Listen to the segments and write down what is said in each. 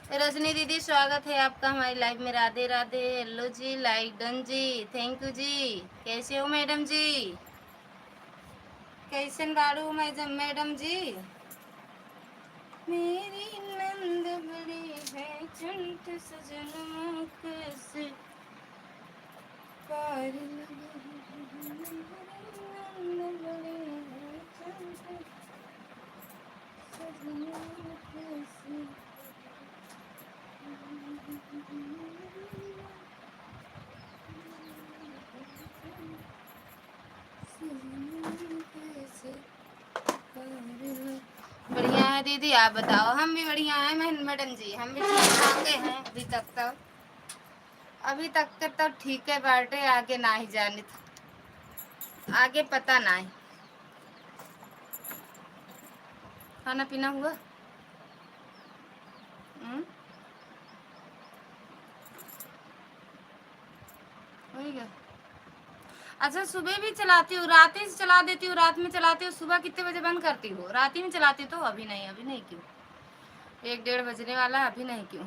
रजनी दीदी स्वागत है आपका हमारी लाइव में। Radhe Radhe. Hello ji, like done ji, thank you ji. कैसे हो मैडम जी? कैसे बाड़ू मैडम जी? मेरी नंद बड़ी है चंट सजनों कैसे पार लगी। नंद बड़ी है चंट सजनों कैसे। बढ़िया है दीदी, आप बताओ। हम भी बढ़िया हैं मैडम जी, हम भी ठीक ठाक हैं अभी तक तो। अभी तक तो ठीक है बाटे, आगे ना ही जाने आगे पता ना है। खाना पीना हुआ? हो गया। अच्छा, सुबह भी चलाती हूँ, रात ही चला देती हूँ, रात में चलाती हूँ। सुबह कितने बजे बंद करती हूँ? रात ही में चलाती तो। अभी नहीं, अभी नहीं क्यों? 1 डेढ़ बजने वाला है, अभी नहीं क्यों?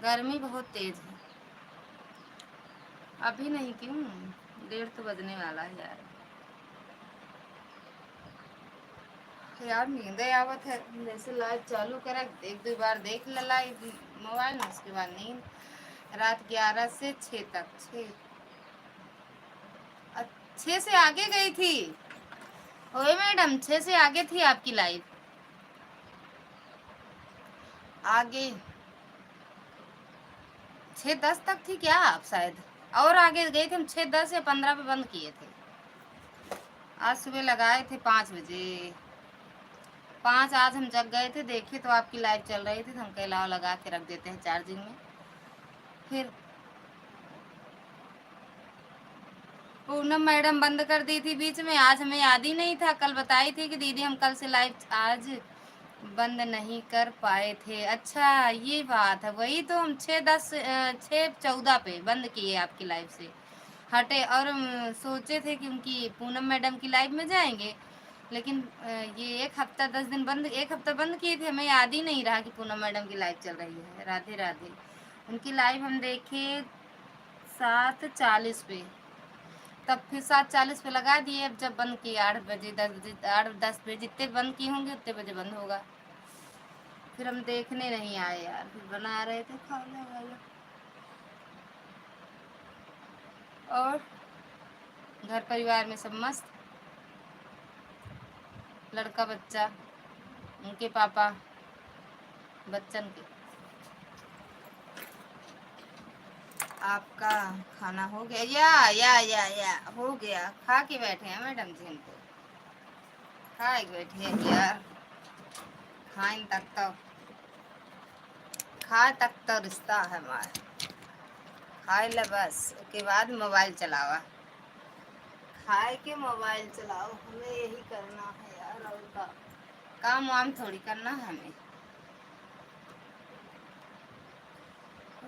गर्मी बहुत तेज है। अभी नहीं क्यों? 1:30 तो बजने वाला है यार। यार नींद आवत है, जैसे लाइट चालू करा, 1-2 बार देख ला लाइव मोबाइल में, उसके बाद नींद। रात 11 से 6 तक। 6 से आगे गई थी। ओए मैडम, 6 से आगे थी आपकी लाइव। आगे 6:10 तक थी क्या आप शायद? और आगे गए थे हम, 6:10 या 15 पे बंद किए थे। आज सुबह लगाए थे 5 बजे। 5 आज हम जग गए थे, देखे तो आपकी लाइव चल रही थी, तो हम कह लगा के रख देते हैं चार्जिंग में। फिर पूनम मैडम बंद कर दी थी बीच में, आज हमें याद ही नहीं था। कल बताई थी कि दीदी हम कल से लाइव आज बंद नहीं कर पाए थे। अच्छा ये बात है, वही तो हम 6:14 पे बंद किए आपकी लाइव से हटे। और हम सोचे थे कि उनकी पूनम मैडम की लाइव में जाएंगे, लेकिन ये 1 हफ्ता 10 दिन बंद, 1 हफ्ता बंद किए थे। हमें याद ही नहीं रहा कि पूनम मैडम की लाइव चल रही है। राधे राधे। उनकी लाइव हम देखे 7:40 पे, तब फिर 7:40 पे लगा दिए। अब जब बंद किए 8 बजे 10 बजे, 8-10 बजे, जितने बंद किए होंगे उतने बजे बंद होगा। फिर हम देखने नहीं आए यार, फिर बना रहे थे खाना वाला। और घर परिवार में सब मस्त? लड़का बच्चा, उनके पापा, बच्चन के। आपका खाना हो गया? या हो गया। खा के बैठे हैं मैडम जी, हमको खा के बैठे हैं यार। खाए तक तो रिश्ता है हमारा। खाए ला बस, उसके बाद मोबाइल चलावा। खाए के मोबाइल चलाओ, हमें यही करना है यार। और का काम वाम थोड़ी करना है हमें।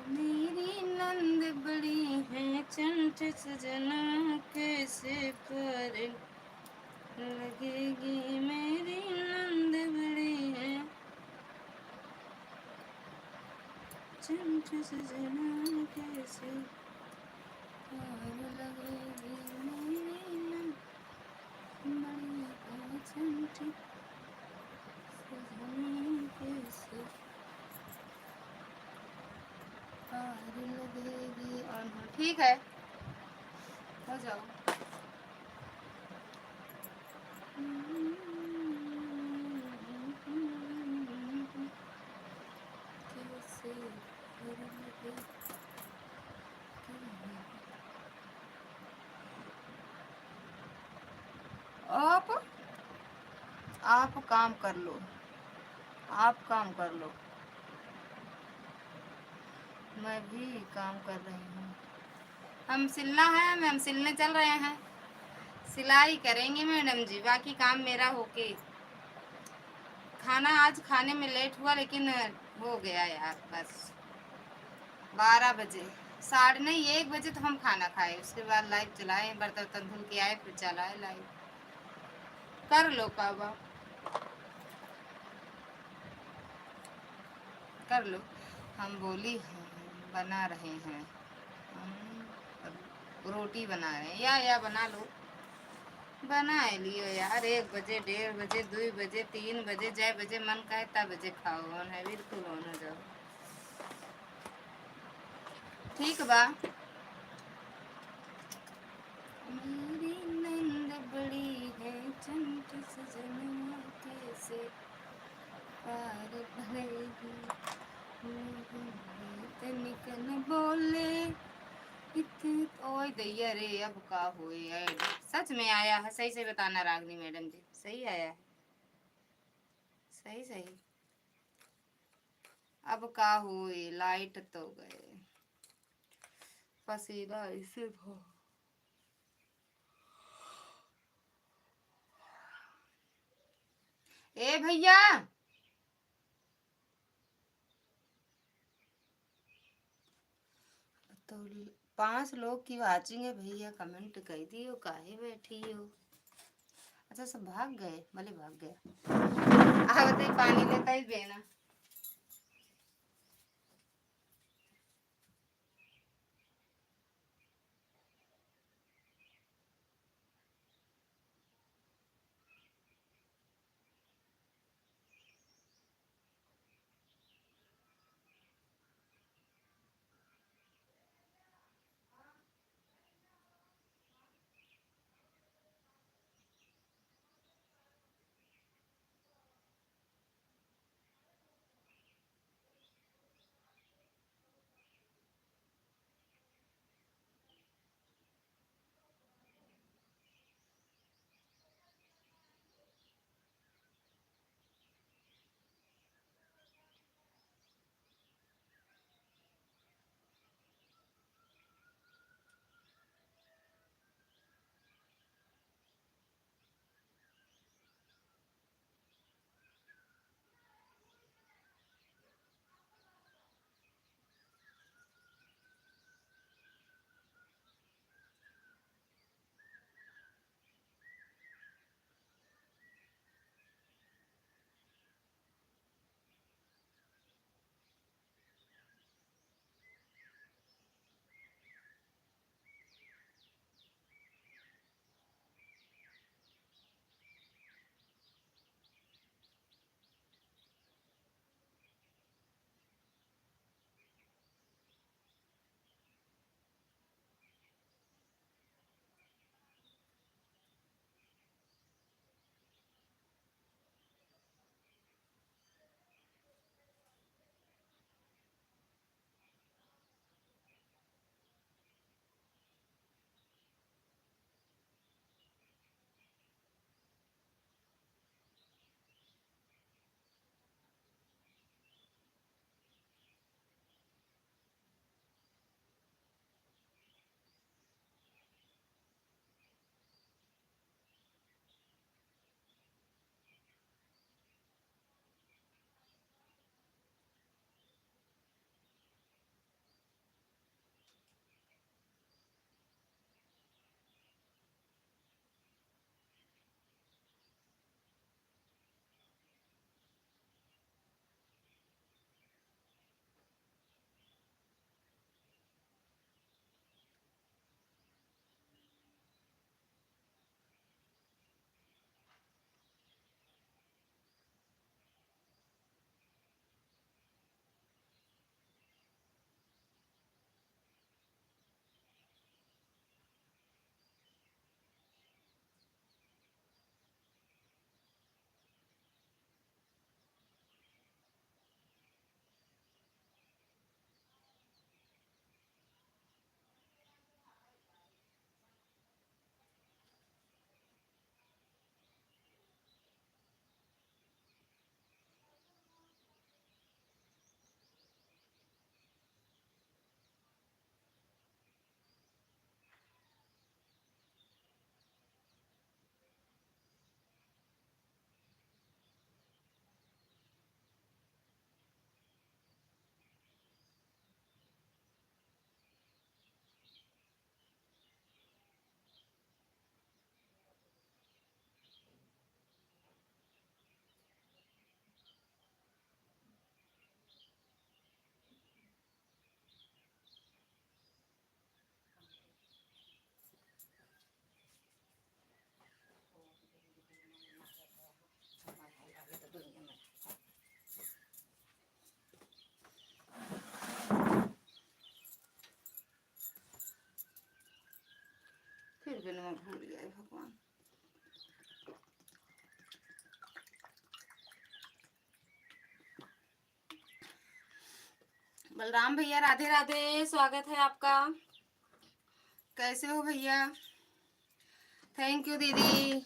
मेरी नंद बड़ी है चंट सजना कैसे पर लगेगी। मेरी नंद बड़ी है चंट सजना कैसे पार लगेगी। मेरी नंद बड़ी है चंट सजना कैसे पार लगेगी। और ठीक है, हो जाओ। कैसे पार लगेगी। आप काम कर लो, आप काम कर लो। मैं भी काम कर रही हूँ। हम सिलना है, हम सिलने चल रहे हैं। सिलाई करेंगे मैडम जी, बाकी काम मेरा होके। खाना आज खाने में लेट हुआ, लेकिन हो गया यार। बस 12 बजे, साढ़े नहीं 1 बजे तो हम खाना खाए, उसके बाद लाइव चलाए, बर्तन वर्तन धुल के आए, फिर चलाए लाइव। कर लो काबा, कर लो। हम बोली हाँ बना रहे हैं, हम रोटी बना रहे हैं। या बना लो, बना लियो यार। 1 बजे, 1:30 बजे, 2 बजे, 3 बजे, जय बजे मन का है तब बजे खाओ। है बिल्कुल होना जाओ, ठीक बा। मेरी नंद बड़ी है चंट सजनवा कैसे पार भरेगी, तनिक न बोले ओए दैया रे, अब का हुए ऐड सच में आया है? सही से बताना रागनी मैडम जी, सही आया है? सही सही। अब का हुए, लाइट तो गए, पसीना इसे भो। ए भैया, तो 5 लोग की वाचिंग है भैया, कमेंट कर दियो काहे बैठी हो। अच्छा सब भाग गए, भले भाग गया। बताइए पानी लेता ही बेना। बिन में भूल गए भगवान। बलराम भैया राधे राधे, स्वागत है आपका। कैसे हो भैया? थैंक यू दीदी।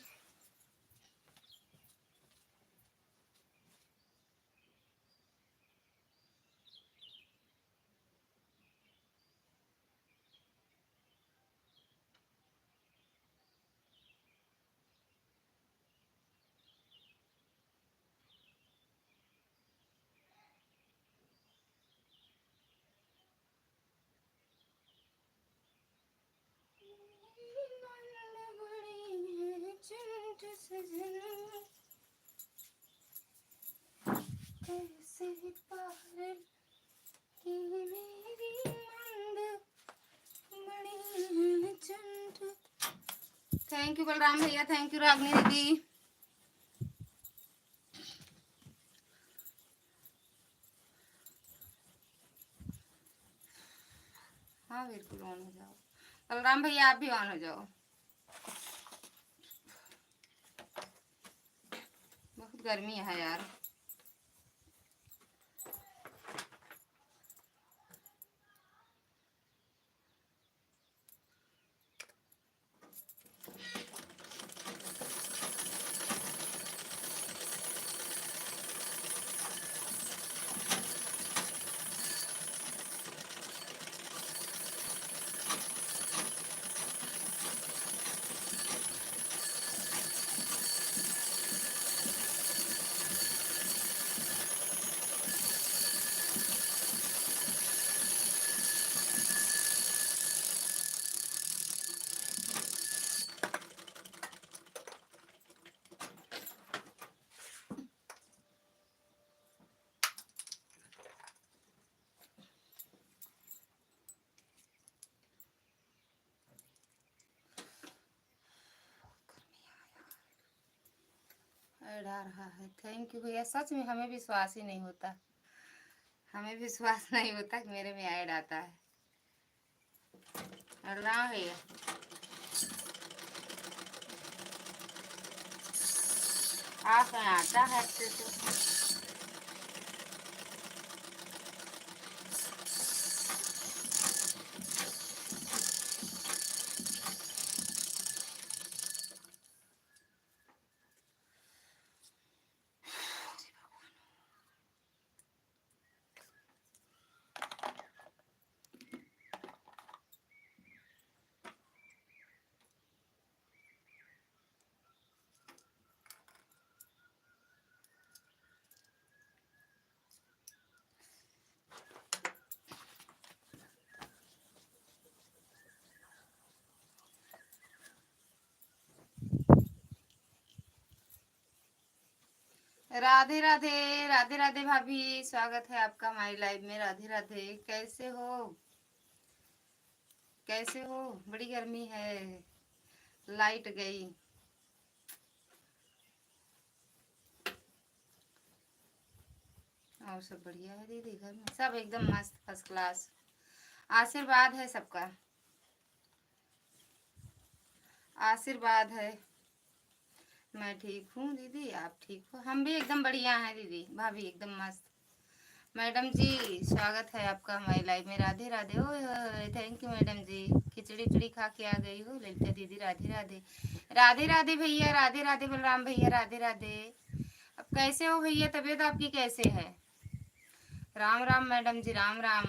थैंक यू बलराम भैया, थैंक यू रागनी दीदी। हाँ बिल्कुल ऑन हो जाओ। बलराम भैया आप भी ऑन हो जाओ। बहुत गर्मी है यार। ऐड आ रहा है। थैंक यू भैया, सच में हमें विश्वास ही नहीं होता, हमें विश्वास नहीं होता कि मेरे में ऐड आता है। बलराम भैया आप आता है तो राधे राधे। राधे राधे भाभी, स्वागत है आपका हमारी लाइव में। राधे राधे, कैसे हो? कैसे हो? बड़ी गर्मी है, लाइट गई। और सब बढ़िया है दीदी, घर में सब एकदम मस्त फर्स्ट क्लास। आशीर्वाद है सबका, आशीर्वाद है। मैं ठीक हूँ दीदी, आप ठीक हो? हम भी एकदम बढ़िया हैं दीदी भाभी, एकदम मस्त। मैडम जी स्वागत है आपका हमारी लाइव में। राधे राधे। ओए होए, थैंक यू मैडम जी। खिचड़ी उचड़ी खा के आ गई हो ललिता दीदी। राधे राधे। राधे राधे भैया, राधे राधे बलराम भैया, राधे राधे। अब कैसे हो भैया? तबीयत आपकी कैसे है? राम राम मैडम जी, राम राम।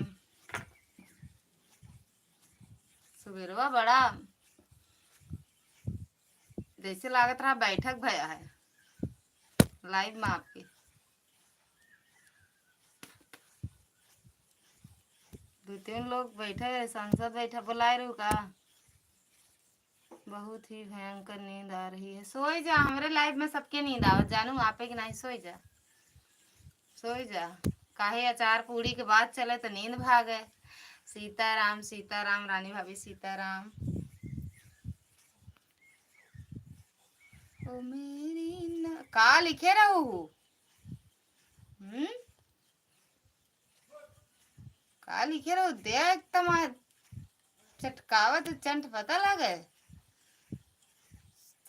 सुबेरवा बड़ा जैसे लागत रहा बैठक भया है लाइव में आपके। दो तीन लोग बैठे, सांसद बैठा, बुलाए रू का? बहुत ही भयंकर नींद आ रही है। सोई जा, हमारे लाइफ में सबके नींद आवत जानू, आपे कि नहीं? सोई जा, सोई जा। काहे अचार पूड़ी के बाद चले तो नींद भागे। सीताराम सीताराम रानी भाभी, सीताराम। ओ मेरी न... का लिखे रहू? का लिखे रहू? देख तमा चटकावत चंट पता लगे।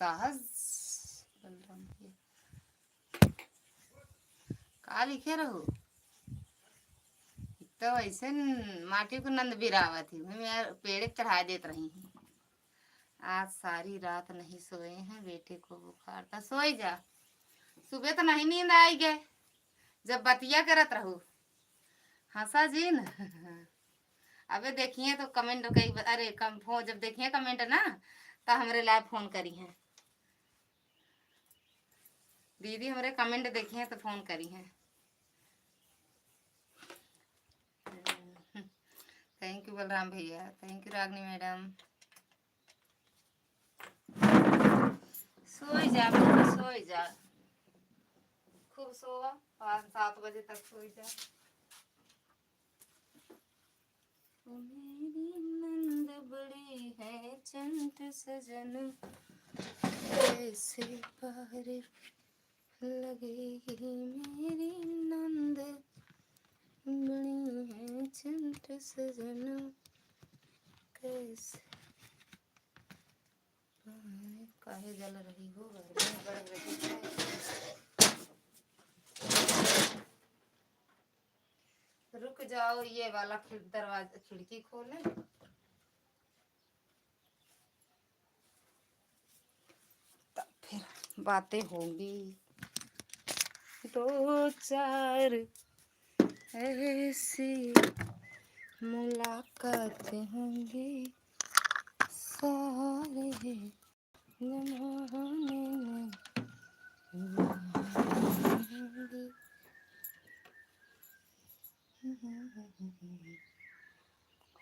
साहस बलराम भैया का लिखे रहो तो ऐसे माटी को नंद बिरावा थी मैं पेड़ चढ़ा देत रही हूँ। आज सारी रात नहीं सोए हैं, बेटे को बुखार था। सोई जा, सुबह तो नहीं नींद आई गए जब बतिया करत रहो। हंसा जी न अबे देखिए तो कमेंट कई अरे कम फोन जब देखिए कमेंट ना तो हमारे लाइव फोन करी हैं दीदी, हमारे कमेंट देखिए तो फोन करी हैं। थैंक यू बलराम भैया, थैंक यू रागनी मैडम। सोई जा बेटा, सोई जा, खूब सोवा, 5-7 बजे तक सोई जा। मेरी नंद बड़ी है चंट सजन, कैसे पार लगेगी मेरी नंद बड़ी है चंट सजन, कैसे काहे जल रही हो, गर्मी बढ़ रही है। रुक जाओ, ये वाला दरवाजा खिड़की खोले तब फिर बातें होंगी। 2-4 ऐसी मुलाकातें होंगी सारे जमाने में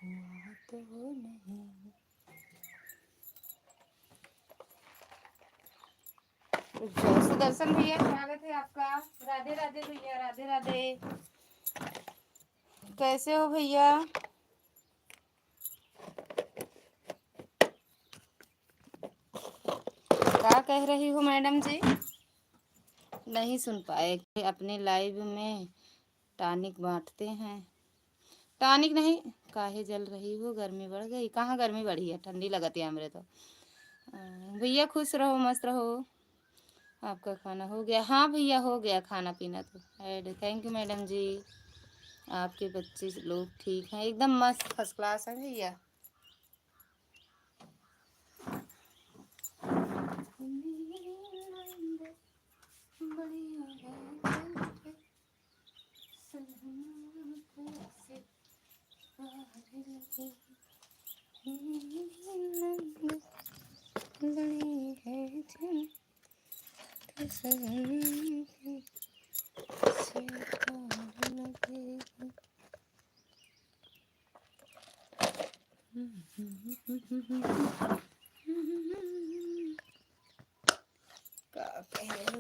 हुआ तो नहीं। सुदर्शन भैया स्वागत है आपका। राधे राधे भैया, राधे राधे। कैसे हो भैया? क्या कह रही हो मैडम जी? नहीं सुन पाए। अपने लाइव में टॉनिक बांटते हैं। टॉनिक नहीं, काहे जल रही हो, गर्मी बढ़ गई? कहाँ गर्मी बढ़ी है, ठंडी लगती है हमरे तो। भैया खुश रहो, मस्त रहो। आपका खाना हो गया? हाँ भैया हो गया खाना पीना तो। ऐड थैंक यू मैडम जी। आपके बच्चे लोग ठीक हैं? एकदम मस्त फर्स्ट क्लास है भैया।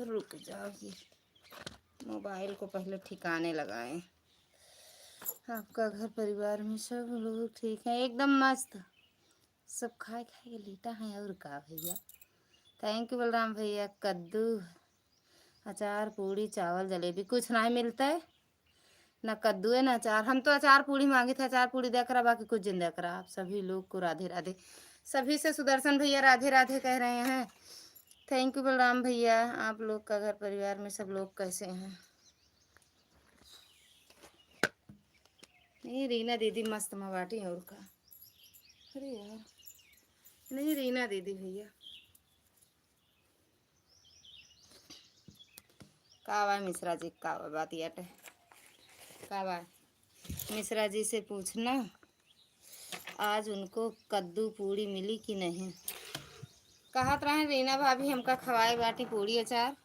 रुक जाओ, ये मोबाइल को पहले ठिकाने लगाएं। आपका घर परिवार में सब लोग ठीक हैं? एकदम मस्त, सब खाए खाए के लेटा है। और का भैया? थैंक यू बलराम भैया। कद्दू, अचार, पूड़ी, चावल, जलेबी, कुछ नहीं मिलता है ना कद्दू है ना अचार। हम तो अचार पूड़ी मांगे थे, अचार पूड़ी दे करा, बाकी कुछ जिंदा करा। आप सभी लोग को राधे राधे। सभी से सुदर्शन भैया राधे राधे कह रहे हैं। थैंक यू बलराम भैया। आप लोग का घर परिवार में सब लोग कैसे हैं? नहीं रीना दीदी मस्त मवाटी और का। अरे यार नहीं रीना दीदी भैया कावा मिश्रा जी कावा बात याट कावा मिश्रा जी से पूछना आज उनको कद्दू पूड़ी मिली कि नहीं। कहत रहे रीना भाभी हमका खवाए बाटी पूड़ी अचार।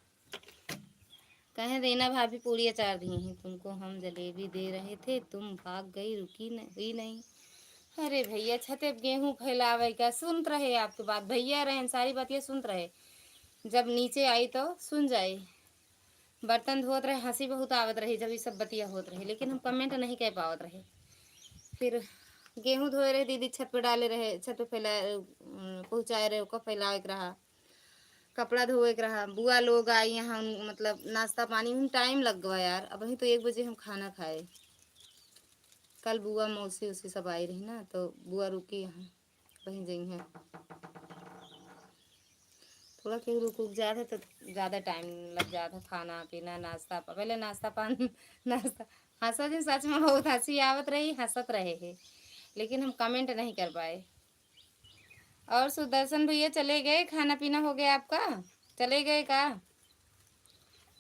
कहें रीना भाभी पूड़ी अचार दी हैं तुमको, हम जलेबी दे रहे थे, तुम भाग गई, रुकी हुई नहीं। अरे भैया छते गेहूँ फैलावे का सुनत रहे आपके बात, भैया रहे सारी बात ये सुनत रहे। जब नीचे आई तो सुन जाए। बर्तन धोत रहे, हंसी बहुत आवत रही जब ये सब बतिया होत रहे, लेकिन हम कमेंट नहीं कह पावत रहे। फिर गेहूँ धोए रहे, दीदी छत पे डाले रहे, छत पे फैला पहुँचाए रहे, ओका फैलावे के रहा, कपड़ा धोए के रहा। बुआ लोग आई यहाँ, मतलब नाश्ता पानी में टाइम लग गया यार। अब वहीं तो 1 बजे हम खाना खाए। कल बुआ मौसी उसी सब आई रही ना, तो बुआ रुकी यहाँ, वहीं गई हैं। थोड़ा क्यों रुक रुक जाते तो ज़्यादा टाइम लग जाता, खाना पीना नाश्ता पहले नाश्ता पानी नाश्ता। हंसा दिन सच में बहुत हंसी आवत रही, हंसत रहे है, लेकिन हम कमेंट नहीं कर पाए। और सुदर्शन भैया चले गए, खाना पीना हो गया आपका? चले गए का?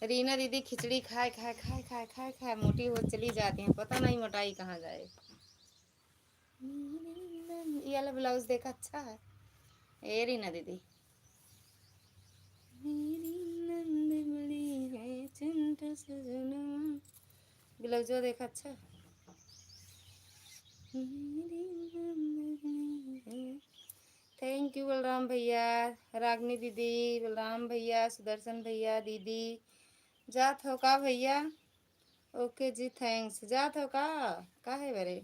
रीना दीदी खिचड़ी खाए खाए खाए खाए खाए खाए मोटी हो चली जाती हैं, पता नहीं मोटाई कहाँ जाए। ये वाला ब्लाउज देखा, अच्छा है। ए रीना दीदी, मेरी नंद बड़ी है चंटा सजना, ब्लाउज देखा, अच्छा है। थैंक यू बलराम भैया, रागनी दीदी, बलराम भैया, सुदर्शन भैया, दीदी। जात हो का भैया? ओके जी, थैंक्स। जात हो का है बरे?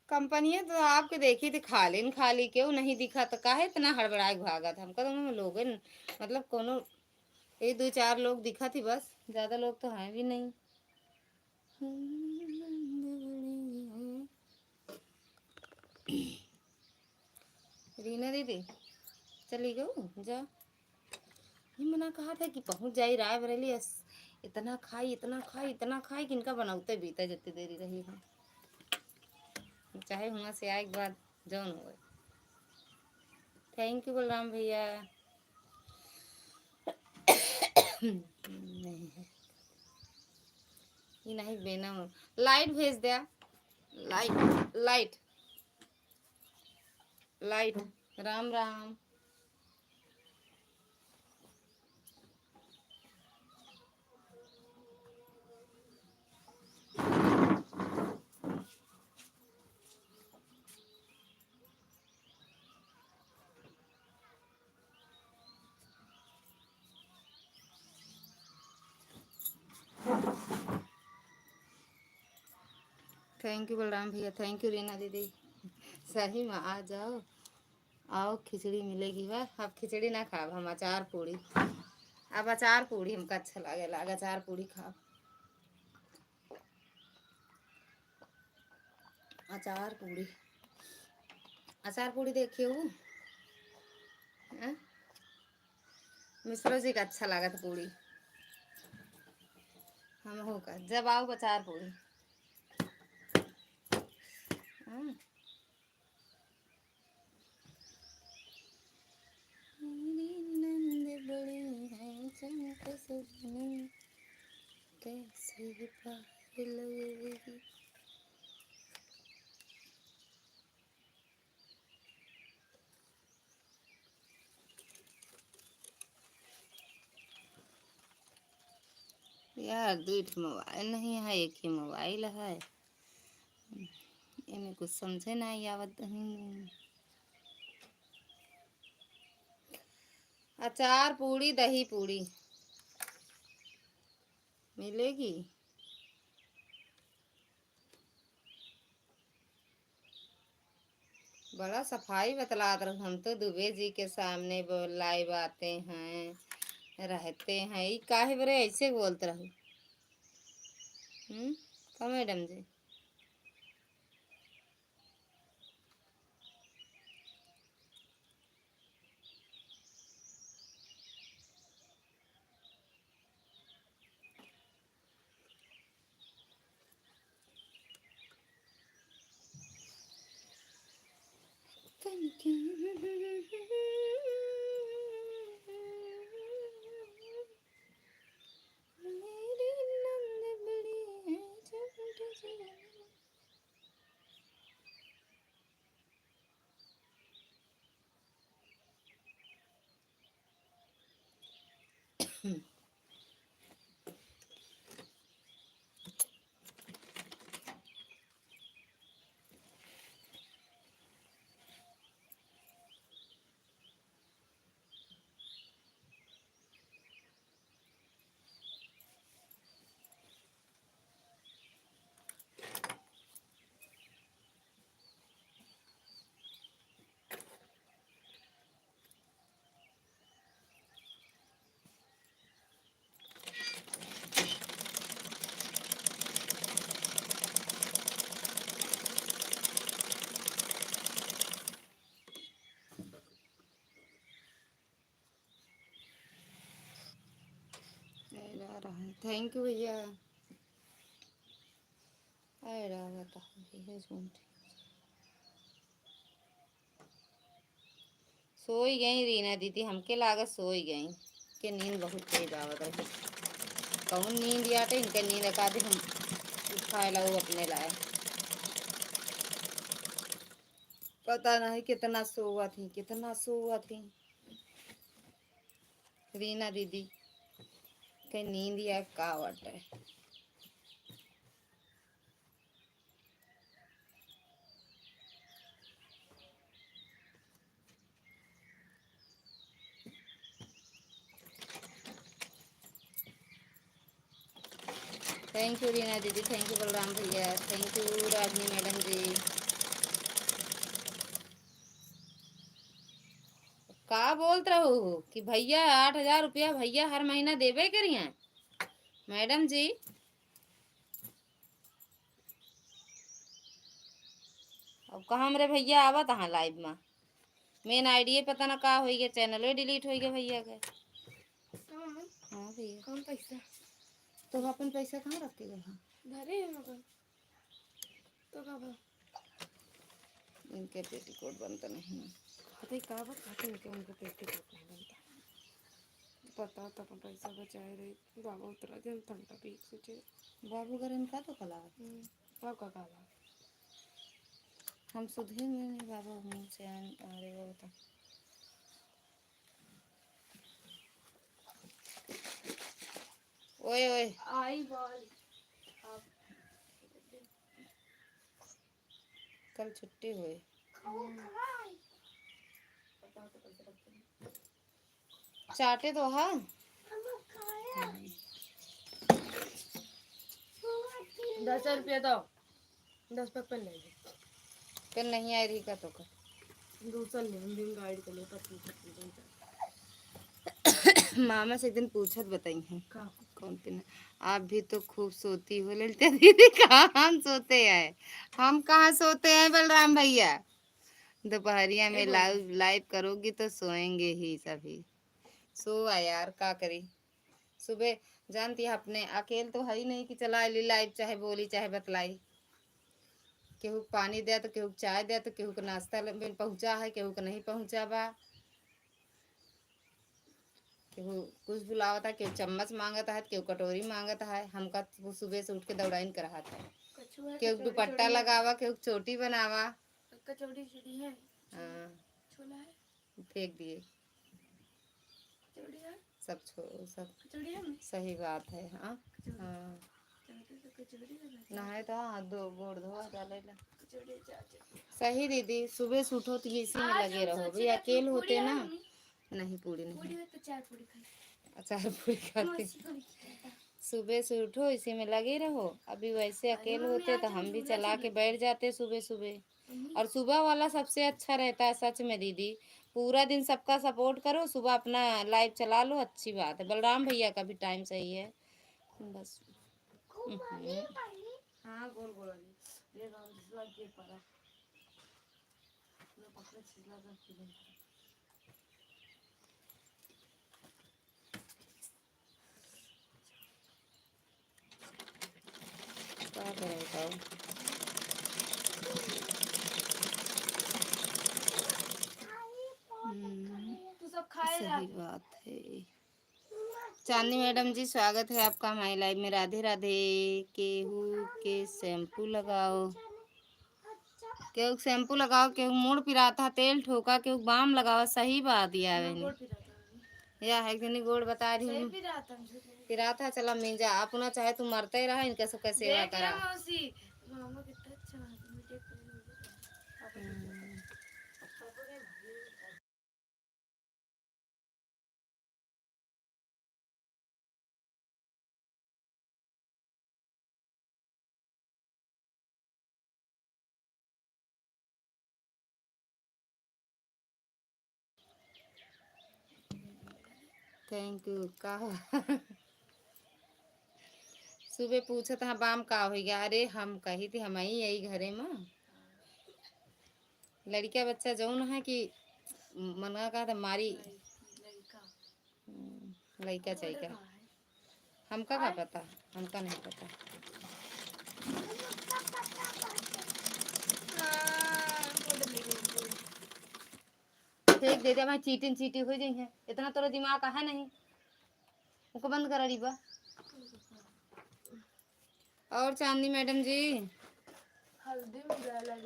कंपनियां तो आपके देखी थी, खाली न खाली क्यों नहीं दिखा, तो काहे इतना हड़बड़ाए भागा था हमको, तो लोग मतलब कोनो एक दो चार लोग दिखा थी बस, ज्यादा लोग तो हैं भी नहीं। रीना दीदी चली गई जा, ये मना कहा था कि पहुंच जाई रायबरेली, इतना खाई इतना खाई इतना खाई कि इनका बनाते बीते जितनी देरी रही हम, चाहे वहाँ से आए के बाद जौन हो। थैंक यू बलराम भैया। नहीं है ये, नहीं बेना, लाइट भेज दिया, light light light. Ram Ram. Thank you Balram भैया, थैंक यू रीना दीदी। सही में आ जाओ, आओ खिचड़ी मिलेगी। बस अब खिचड़ी ना खाओ, हम अचार पूड़ी, अब अचार पूड़ी हमको अच्छा लगे, अचार पूड़ी खाओ। अचार पूड़ी, अचार पूड़ी देखिए वो मिश्रो जी का अच्छा लगा था पूड़ी, हम होगा जब आओ अचार पूड़ी। कैसे पार लगेगी। यार दूठ मोबाइल नहीं है, एक ही मोबाइल है, इन्हें कुछ समझे नहीं आवत। अचार पूड़ी दही पूड़ी मिलेगी। बड़ा सफाई बतलात रहो, हम तो दुबे जी के सामने लाइव आते हैं रहते हैं, ये काहे बरे ऐसे बोलते रहो। का मैडम जी? मेरी नंद बड़ी है चंटा सजना। थैंक यू भैया। अरे बताओ सोई गई रीना दीदी, हमके लागत सोई गई के नींद बहुत तेज आवत है। कहूँ नींद आते इनके नींद का दी हम उठाए लो अपने लाए। पता नहीं कितना सोआ थी, कितना सोआ थी रीना दीदी के नींद या का वट है। थैंक यू रीना दीदी, थैंक यू बलराम भैया, थैंक यू राजनी मैडम जी। का बोलत रहो कि भैया 8,000 रुपया भैया हर महीना देवे करिए मैडम जी। अब कहाँ मेरे भैया आवा तहाँ लाइव में मेन आईडी पता ना का हो गया, चैनल डिलीट हो गया भैया के। हाँ भैया कौन पैसा तो अपन पैसा कहाँ रखते घरे तो कब इनके पेटीकोट बनता नहीं पता ही कहा खाते इनके उनके पेटीकोट नहीं बनता पता तो अपन पैसा बचाए रही बाबा उतरा दिन ठंडा पी सोचे बाबू घर इनका तो कला अब का काला हम सुधे में नहीं बाबा मुँह से अरे वो तो ओए ओए आई बाल कल छुट्टी हुई चाटे तो हाँ 10 रुपया दो 10 पेन ले पेन नहीं आई रही का तो का दूसरा ले हम दिन गाइड कर ले पत्नी मामा से एक दिन पूछत बताई हैं कौन पेन आप भी तो खूब सोती हो ललिता दीदी। कहाँ हम सोते हैं, हम कहाँ सोते हैं बलराम भैया। दोपहरिया में लाइव करोगी तो सोएंगे ही सभी। सो यार का करी सुबह जानती है अपने अकेले तो है ही नहीं कि चला ली लाइव चाहे बोली चाहे बतलाई। केहू पानी दे तो केहू चाय दे तो केहू को नाश्ता पहुँचा है केहू को नहीं पहुँचा बा। केहू कुछ बुलावता है केहू चम्मच मांगता है केहू कटोरी मांगता है। हमका सुबह से उठ के दौड़ाइन करा था केहू दुपट्टा लगावा केहू चोटी बनावा कचौड़ी है हाँ फेंक दिए सब सब सही बात है। हाँ हाँ नहाए तो हाथ धो गोड़ धो डाले सही दीदी सुबह से उठो तो इसी में लगे रहो भाई अकेले होते ना। नहीं पूरी नहीं अचार पूरी खाते सुबह से उठो इसी में लगे रहो। अभी वैसे अकेले होते तो हम भी चला के बैठ जाते सुबह सुबह। और सुबह वाला सबसे अच्छा रहता है सच में दीदी। पूरा दिन सबका सपोर्ट करो सुबह अपना लाइव चला लो अच्छी बात है। बलराम भैया का भी टाइम सही है बस। हाँ गोल गोल क्या करेगा सही बात है। चांदनी मैडम जी स्वागत है आपका हमारी लाइव में। राधे राधे। केहू के शैम्पू लगाओ केहू शैम्पू लगाओ केहू मुड़ पिराता तेल ठोका केहू बाम लगाओ। सही बात या है कि गोड़ बता रही हूँ पिराता चला मिंजा अपना चाहे तू मरते रहा इनके सब कैसे सेवा करा। थैंक यू का सुबह पूछा था बाम का हो गया। अरे हम कही थी हम ही यही घरे में लड़का बच्चा जौन है कि मना कहा था मारी लड़का चाहिए हमका क्या पता, हमका नहीं पता। फेंक दे दिया भाई, चीटिंग चीटी हो गई है, इतना तोरा दिमाग है नहीं, उसको बंद करा डिब्बा। और चांदनी मैडम जी हल्दी में डाला ना।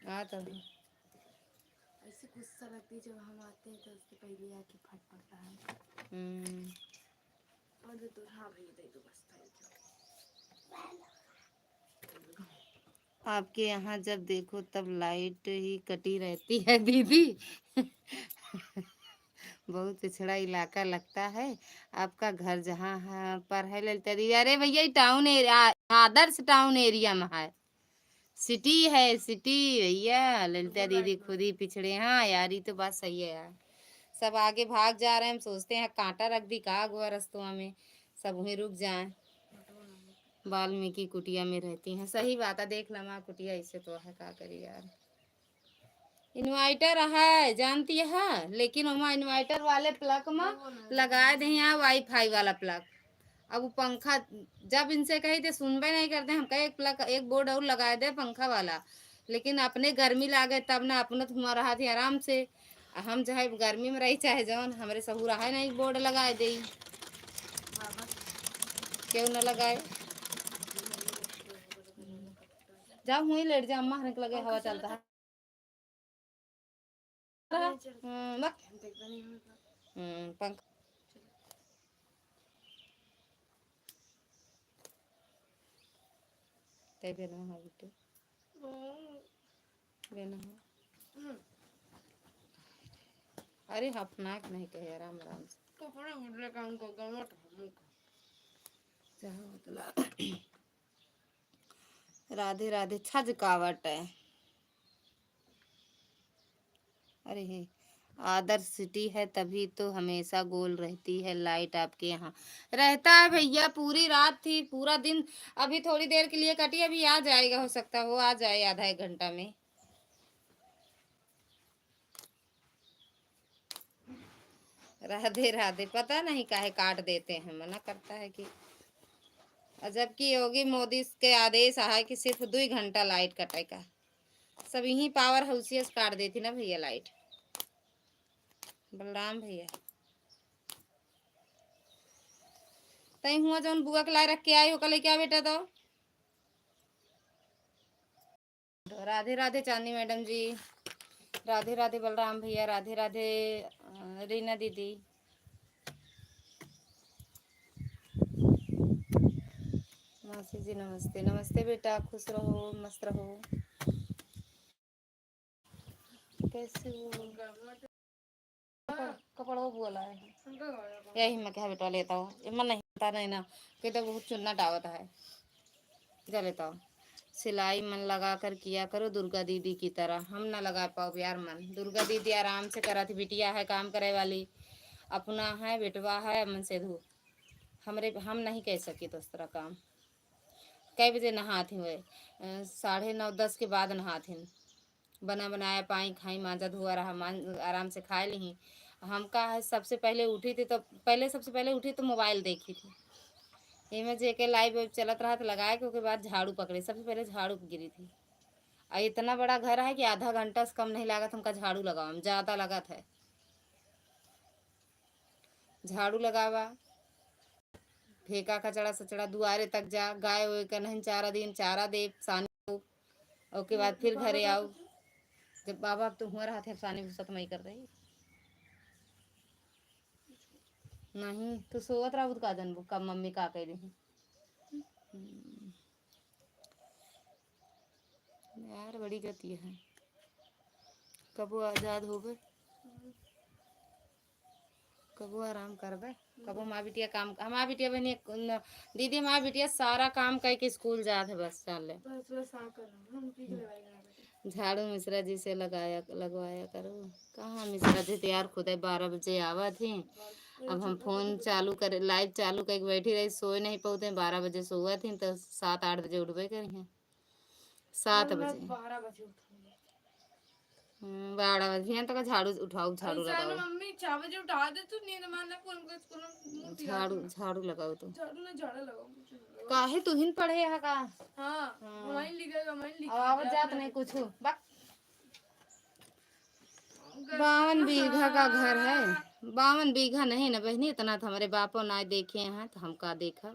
आ तो ऐसे गुस्सा लगती है जब हम आते हैं तो उसके पहले आके फट पड़ता है। और तो हाँ भैया दे दो बस, थैंक यू। आपके यहाँ जब देखो तब लाइट ही कटी रहती है दीदी। बहुत पिछड़ा इलाका लगता है आपका घर जहाँ पर है ललिता दीदी। अरे भैया टाउन एरिया, आदर्श टाउन एरिया में है, सिटी है सिटी भैया। ललिता दीदी खुद ही पिछड़े। हाँ यार ये तो बात सही है यार, सब आगे भाग जा रहे हैं, हम सोचते हैं कांटा रख दी का हुआ रस्तों में, सब वहीं रुक जाएं। वाल्मीकि कुटिया में रहती हैं, सही बात है, देख लमा कुटिया इससे तो है, का करी यार। इन्वर्टर है जानती है, लेकिन वहाँ इन्वर्टर वाले प्लग में लगाए दे यहाँ वाईफाई वाला प्लग। अब वो पंखा जब इनसे कही थे सुनबे नहीं करते, हम कहे एक प्लग एक बोर्ड और लगाए दे पंखा वाला, लेकिन अपने गर्मी लागे तब ना अपना तो हमारा हाथ ही आराम से, हम चाहे गर्मी में रही चाहे जौन हमारे सहूरा है नहीं बोर्ड लगाए दे, क्यों न लगाए। जाओ हुई लेट जा, अम्मा हरक लगे हवा चलता है। पंखा बेना हाँ बेटे बेना हाँ। अरे अपना नहीं कहे आराम आराम से कपड़े उड़ले काम को गमट राधे राधे छजकावट है। अरे हे आदर्श सिटी है तभी तो हमेशा गोल रहती है लाइट, आपके यहाँ रहता है भैया, पूरी रात थी पूरा दिन, अभी थोड़ी देर के लिए कटी, अभी आ जाएगा, हो सकता हो आ जाए आधा एक घंटा में। राधे राधे, पता नहीं काहे काट देते हैं, मना करता है कि जबकि योगी मोदी के आदेश आया कि सिर्फ 2 घंटा लाइट कटेगा, सब यही पावर हाउसियस काट देती ना भैया लाइट। बलराम भैया तई हुआ जौन बुआ के लाए रख के आई हो कल क्या बेटा तो। राधे राधे चांदी मैडम जी, राधे राधे बलराम भैया, राधे राधे रीना दीदी। मासी जी नमस्ते, नमस्ते बेटा, खुश रहो मस्त रहो, कैसे हो। कपड़ा वो बोला है यही मैं क्या बेटा लेता हूँ, इमन नहीं पता नहीं ना कि तो बहुत चुनना डावत है, जा लेता हूँ। सिलाई मन लगा कर किया करो दुर्गा दीदी की तरह, हम ना लगा पाओ यार मन, दुर्गा दीदी आराम से करा थी, बिटिया है काम करे वाली, अपना है बेटवा है, मन से धू हमरे हम नहीं कह सके तो उस तरह काम। कई बजे नहाती हुए 9:30-10 के बाद नहाती, बना बनाया पाई खाई मांजा धुआ रहा, आराम से खा ली। हम का है सबसे पहले उठी थी तो सबसे पहले उठी तो मोबाइल देखी थी, ये में जे के लाइव चलत रहा तो लगाया कि उसके बाद झाड़ू पकड़े, सबसे पहले झाड़ू गिरी थी। और इतना बड़ा घर है कि आधा घंटा से कम नहीं लागत हमका झाड़ू लगावा, ज़्यादा लागत है झाड़ू लगावा, फेंका कचड़ा सचड़ा दुआरे तक जा, गाय वाय का नहीं चारा दिन चारा दे सानी, उसके बाद फिर घरे आओ, जब बाबा अब तो हुआ रहा थे सानी भूसा तो मैं कर रही नहीं तो सोवत रहा का जनबू कब मम्मी का कह रही यार, बड़ी गति है, कबो आजाद हो गए, कबो आराम करबे, कबो माँ बिटिया काम, हमारा बिटिया बहनी दीदी हमारा बिटिया सारा काम करके स्कूल जात है, बस चल झाड़ू मिश्रा जी से लगवाया करो, कहाँ मिश्रा जी तैयार खुद 12 बजे आवा थी, अब हम फोन चालू कर लाइव चालू करके बैठी रही, सोए नहीं पाते, 12 बजे सोआ थी तो 7-8 बजे उठबे करी हैं, 7 बजे 12 बजे तक झाड़ू उठाओ, झाड़ू ऐसा है ना लगाओ, मम्मी, 4 बजे उठा दे तू, नींद मारना को उनको स्कूल में मुंह पिला झाड़ू दूंगा। झाड़ू लगाओ तो झाड़ू ना झाड़ा लगाओ कुछ नहीं लगाओ। काहे तू हिन पढ़े यहाँ का हाँ हमारी लिखेगा, हमारी लिख अब आवत जात नहीं कुछ बक 52 बीघा का घर है, 52 बीघा नहीं ना बहनी, इतना तो हमारे बापों ना देखे हैं तो हम का देखा।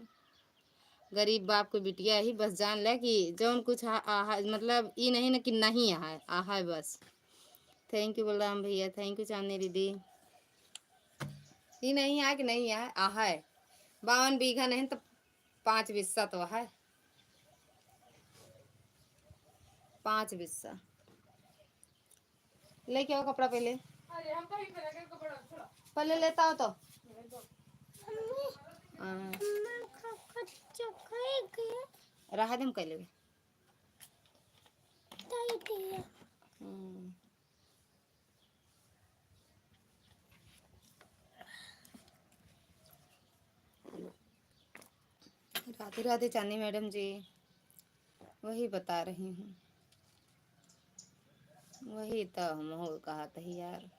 गरीब बाप को बिटिया ही बस जान ले कि जौन कुछ मतलब ये नहीं ना कि नहीं आहा है बस। थैंक यू बलराम भैया, थैंक यू चांदनी दीदी। ये नहीं है कि नहीं है, आहा है 52 बीघा नहीं तो 5 बिस्सा तो है, 5 बिस्सा। लेके आओ कपड़ा पहले, अरे हम कहीं पे रखे कपड़ा थोड़ा पहले लेता हो तो रहा दे कह लेबे। राधे राधे चांदी मैडम जी, वही बता रही हूँ, वही तो हम हो कहा था यार,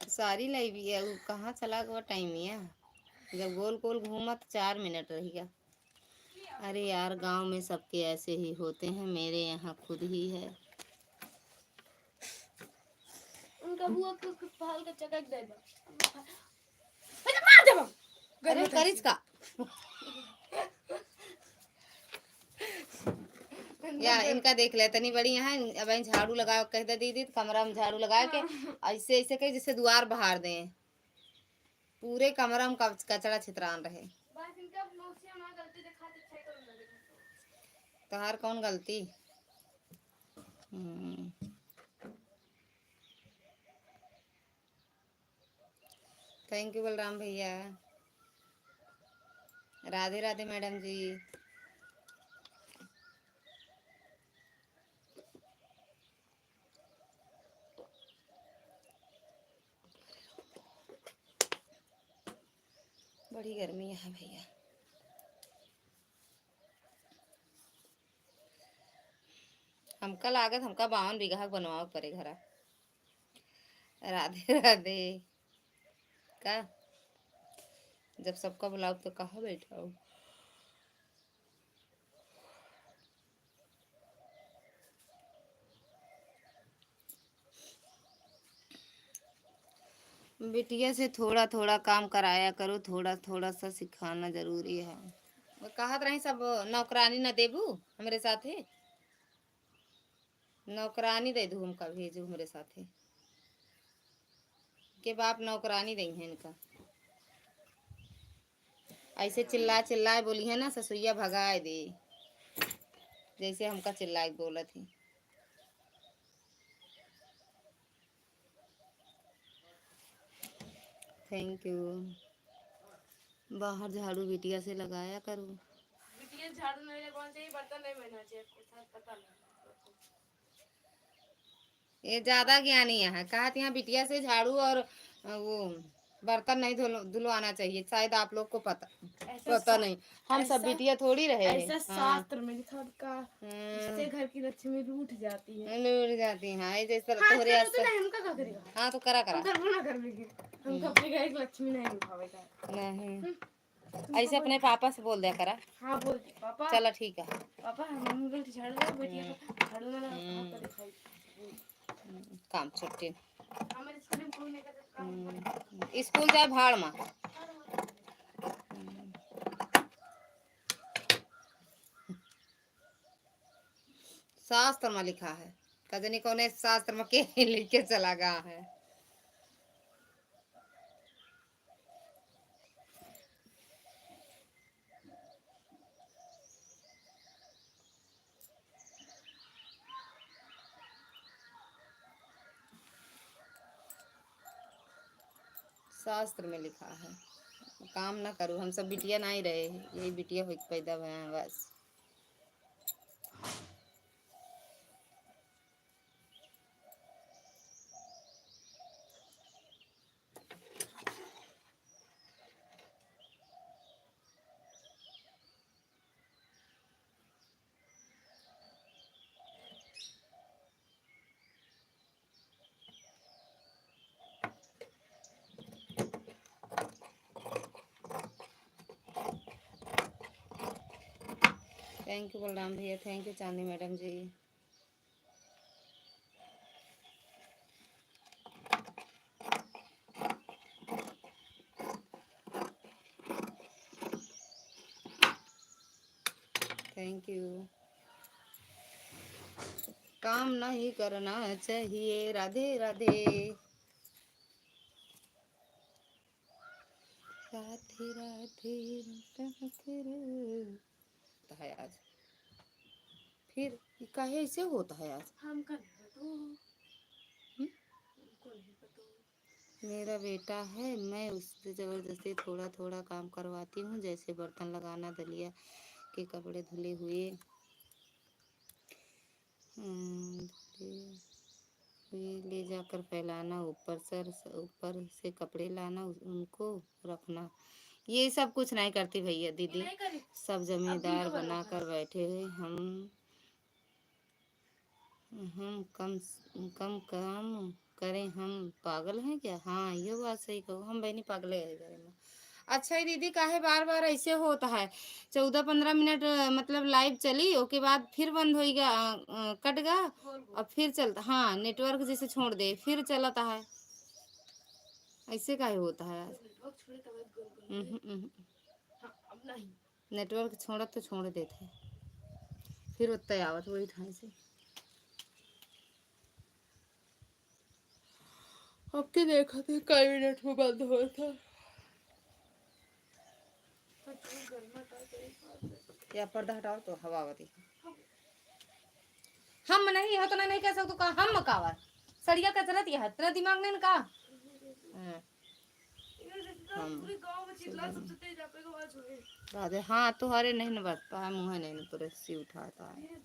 सारी लाई भी है वो कहाँ चला गया टाइम है, जब गोल गोल घूमा तो 4 मिनट रहेगा। अरे यार गांव में सबके ऐसे ही होते हैं, मेरे यहाँ खुद ही है। उनका बुआ को पहाड़ का चटक दे दो, मार दे बम। अरे करिस का या इनका देख ले तनी बड़ी यहाँ अब झाड़ू लगाओ कह दे दीदी, तो कमरा में झाड़ू लगा के ऐसे ऐसे कही जैसे द्वार बहार दें, पूरे कमरा में कचरा छितरान रहे। बस इनका मौसी हमारा गलती दिखाते थे तो ना देखो तहार कौन गलती। थैंक यू बलराम भैया, राधे राधे मैडम जी। बड़ी गर्मी है भैया, हमका लागत हमका 52 बीघा बनवाओ परे घरा। राधे राधे का जब सबका बुलाओ तो कहाँ बैठाओ। बिटिया से थोड़ा थोड़ा काम कराया करो, थोड़ा थोड़ा सा सिखाना जरूरी है। वो कहत रही सब नौकरानी न देबू हमरे साथे, नौकरानी दे दू हमका भेजू हमरे साथे के बाप नौकरानी दई है इनका। ऐसे चिल्ला चिल्लाए बोली है ना ससुइया भगाए दे, जैसे हमका चिल्लाए बोला थी। Thank you. बाहर झाड़ू बिटिया से लगाया करो। बिटिया झाड़ू नहीं लगवाना चाहिए, बर्तन नहीं बनना चाहिए, पता नहीं ये ज्यादा ज्ञानी है, कहा यहाँ बिटिया से झाड़ू और वो बर्तन नहीं धुलवाना चाहिए, शायद आप लोग को पता नहीं, हम सब बिटिया थोड़ी रहे हैं। ऐसा शास्त्र में लिखा का इससे घर की लक्ष्मी रूठ जाती है, लूट जाती है जैसे हाँ तोहरे तो नहीं हम का करेगा। हाँ तो करा हम करबो ना कर लेंगे, हम अपने घर की लक्ष्मी नहीं उठावेगा नहीं, ऐसे अपने पापा से बोल दिया करा। हाँ बोल पापा, चलो ठीक है पापा हम लोग झाड़ दो बेटिया को झाड़ू ना हाथ दिखाई काम छुट्टी हमारे स्कूल में कोई नहीं करता काम। स्कूल जाए भाड़ में। शास्त्र में लिखा है, कजनी कोने शास्त्र में के लिख के चला गया है। शास्त्र में लिखा है, काम ना करूँ, हम सब बिटिया ना ही रहे, यही बिटिया हो पैदा भया है बस। थैंक यू बलराम भैया, थैंक यू चांदी मैडम जी। Thank you. काम नहीं करना चाहिए। राधे राधे। राधे राधे। होता है आज फिर काहे ऐसे होता है आज। हम कर तो हम्म? हमको नहीं पता। मेरा बेटा है, मैं उससे ज़बरदस्ती थोड़ा थोड़ा काम करवाती हूँ, जैसे बर्तन लगाना, दलिया के कपड़े धुले हुए धुले हुए ले जाकर फैलाना, ऊपर से कपड़े लाना, उनको रखना। ये सब कुछ नहीं करती भैया दीदी, नहीं करी। सब अब जमींदार वीडियो बना बनाकर बैठे हैं। हम कम कम काम करें, हम पागल हैं क्या? हाँ ये बात सही कहो, हम बहनी पागल है घरे में। अच्छा ही दीदी काहे बार बार ऐसे होता है? 14-15 मिनट मतलब लाइव चली, ओके बाद फिर बंद होएगा, कट गा और फिर चलता। हाँ नेटवर्क जैसे छोड़ दे फिर चलता है, ऐसे काहे होता है आज? नेटवर्क छोड़े तब गोल गोल उहुं, उहुं। हाँ अब नहीं। नेटवर्क छोड़त तो छोड़ देते, फिर उतने आवत वही ठाई से। अब के देखा थे कई मिनट में बंद हो था। या पर्दा हटाओ तो हवा आवती। हम नहीं हो तो नहीं कह सकते का हम मकावर सड़िया कचरा दिया है, तेरा दिमाग नहीं का? पूरे गांव में चिल्ला सबसे तेज आपके आवाज हुए। राधे हाँ तुम्हारे नहीं न बचता है, मुँह नहीं न पूरे सी उठाता है।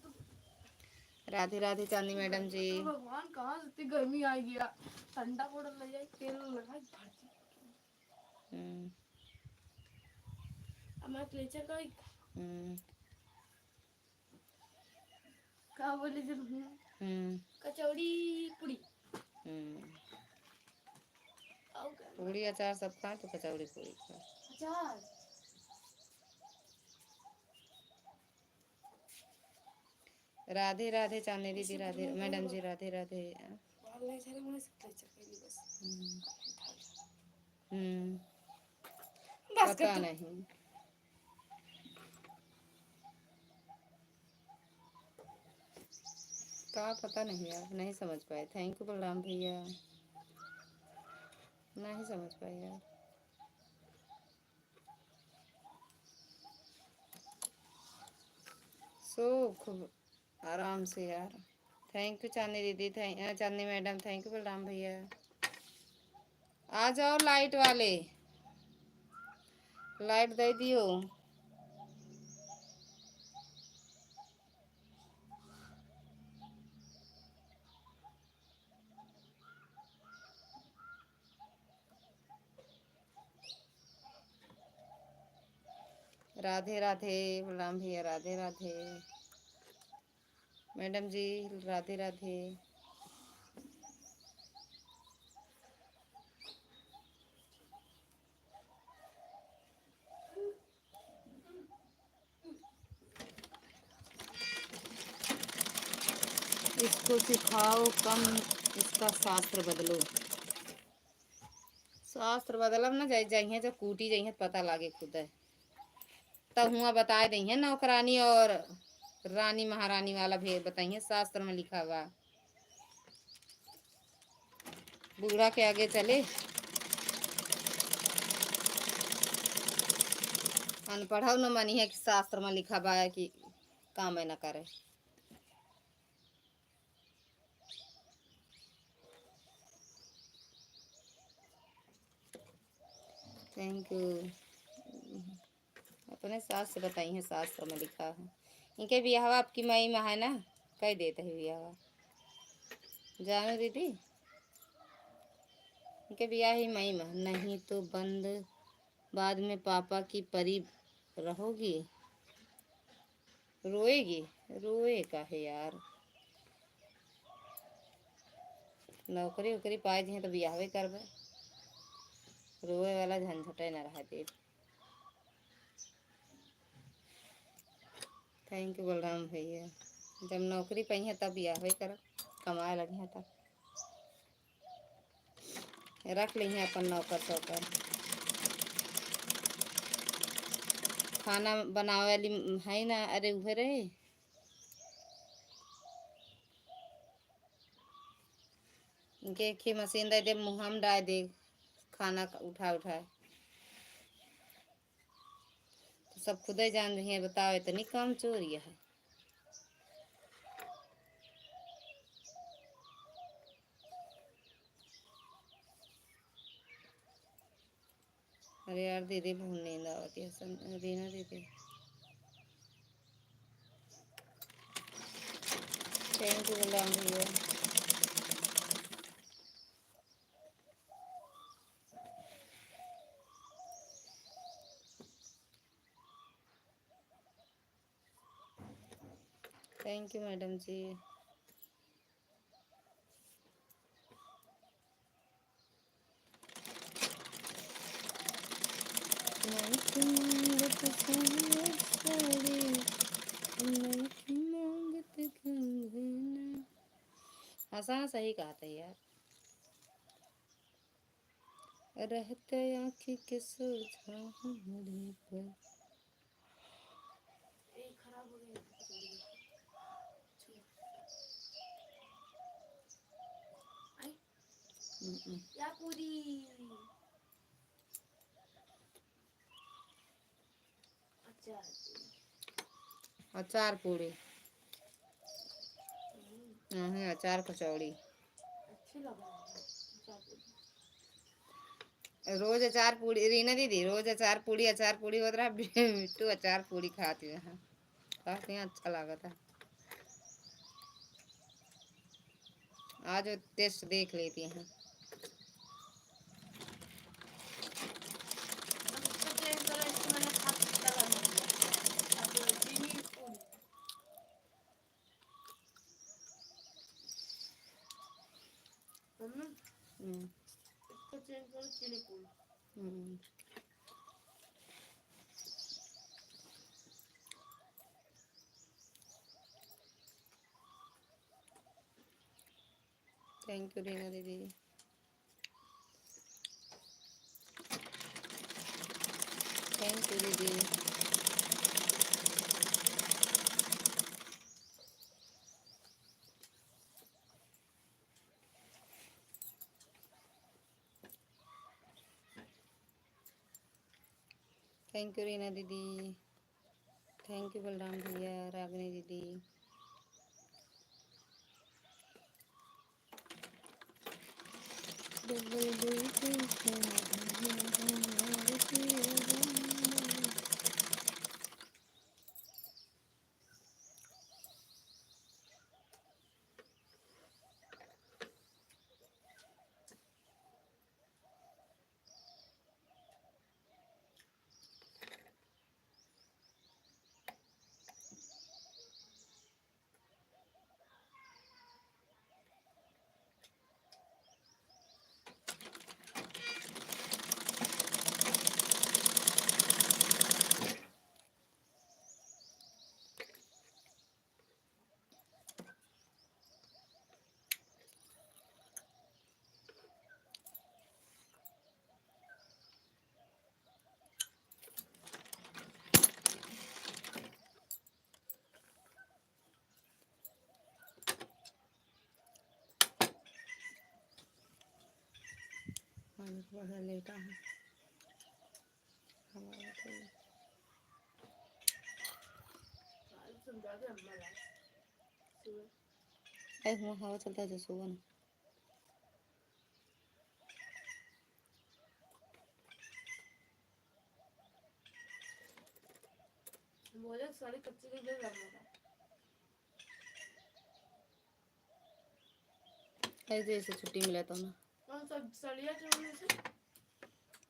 राधे राधे चांदी मैडम जी। भगवान कहाँ से इतनी गर्मी आ गया, ठंडा पाउडर ले जाए तेल लगा भर्ती। अब मैं क्लेचर का क्या बोले जब कचौड़ी पूड़ी पूड़ी अचार सब खाए तो कचौड़ी पूड़ी खाए। अचार राधे राधे चांदी दीदी, राधे मैडम जी, राधे राधे। पता नहीं का, पता नहीं यार, नहीं समझ पाए। थैंक यू बलराम भैया, नहीं समझ पाए यार। सो खूब आराम से यार। थैंक यू चांदी दीदी, चांदी मैडम, थैंक यू बलराम भैया। आ जाओ लाइट वाले, लाइट दे दियो। राधे राधे बलराम भैया, राधे राधे मैडम जी, राधे राधे। इसको सिखाओ कम, इसका शास्त्र बदलो। शास्त्र बदलब ना जाइए जब कूटी जाइए पता लागे खुद है, तब हुआ बताए दी नौकरानी और रानी महारानी वाला भेद बताइए, शास्त्र में लिखा हुआ। बूढ़ा के आगे चले, अनपढ़ न मानी है कि शास्त्र में लिखा हुआ है कि काम है न करे। Thank you. अपने सास से बताई है, शास्त्र में लिखा है। इनके ब्याह आपकी मई में है ना, कह देते है ब्याह, जानो दीदी इनके ब्याह ही मई में, नहीं तो बंद बाद में पापा की परी रहोगी, रोएगी। रोए का है यार, नौकरी उकरी पाए दी तो ब्याह करबे, रोए वाला झंझटे न रह दे। थैंक यू बलराम भैया। जब नौकरी पे है तब आवे कर कमाए लगे हैं तब रख ली हैं अपन नौकर सौकर। खाना बनावे वाली है ना, अरे उहे रहे इनके की मशीन दे दे, मुँह में डाल दे खाना उठा उठाए तो सब खुद ही जान रही है। बताओ इतनी काम चोरी है। अरे यार दीदी बहुत नींद आती है। रीना दीदी थैंक यू बलराम भैया। थैंक यू मैडम जी। हाँ सही कहा था यार। रहते आँखी के सोझा हमारे पर। ये खराब हो गया आई या पूरी अचार पूरी नहीं, अचार कचौड़ी। अच्छी लग रहा है अचार पूरी। रोज अचार पूरी रीना दीदी, रोज अचार पूरी होता रहा। मिट्टू अचार पूरी खाती है काफी अच्छा लगा था। आज वो टेस्ट देख लेती हैं। अब इसको चेंज करो, इसको मैंने खा खट्टा बना दिया। अब चीनी पूरी मम्मी इसको चेंज करो चीनी पूरी। थैंक यू रीना दीदी। थैंक यू दीदी। थैंक यू रीना दीदी। थैंक यू बलराम भैया, रागनी दीदी। बड़ा लेटा है हमारा तो। समझा दे अम्मा लाए ऐ हुआ हवा चलता है जो सुबह ना। बोले सारी कच्ची की जगह लगना था। ऐसे ऐसे छुट्टी मिला तो ना। कौन सा सड़िया चढ़ने से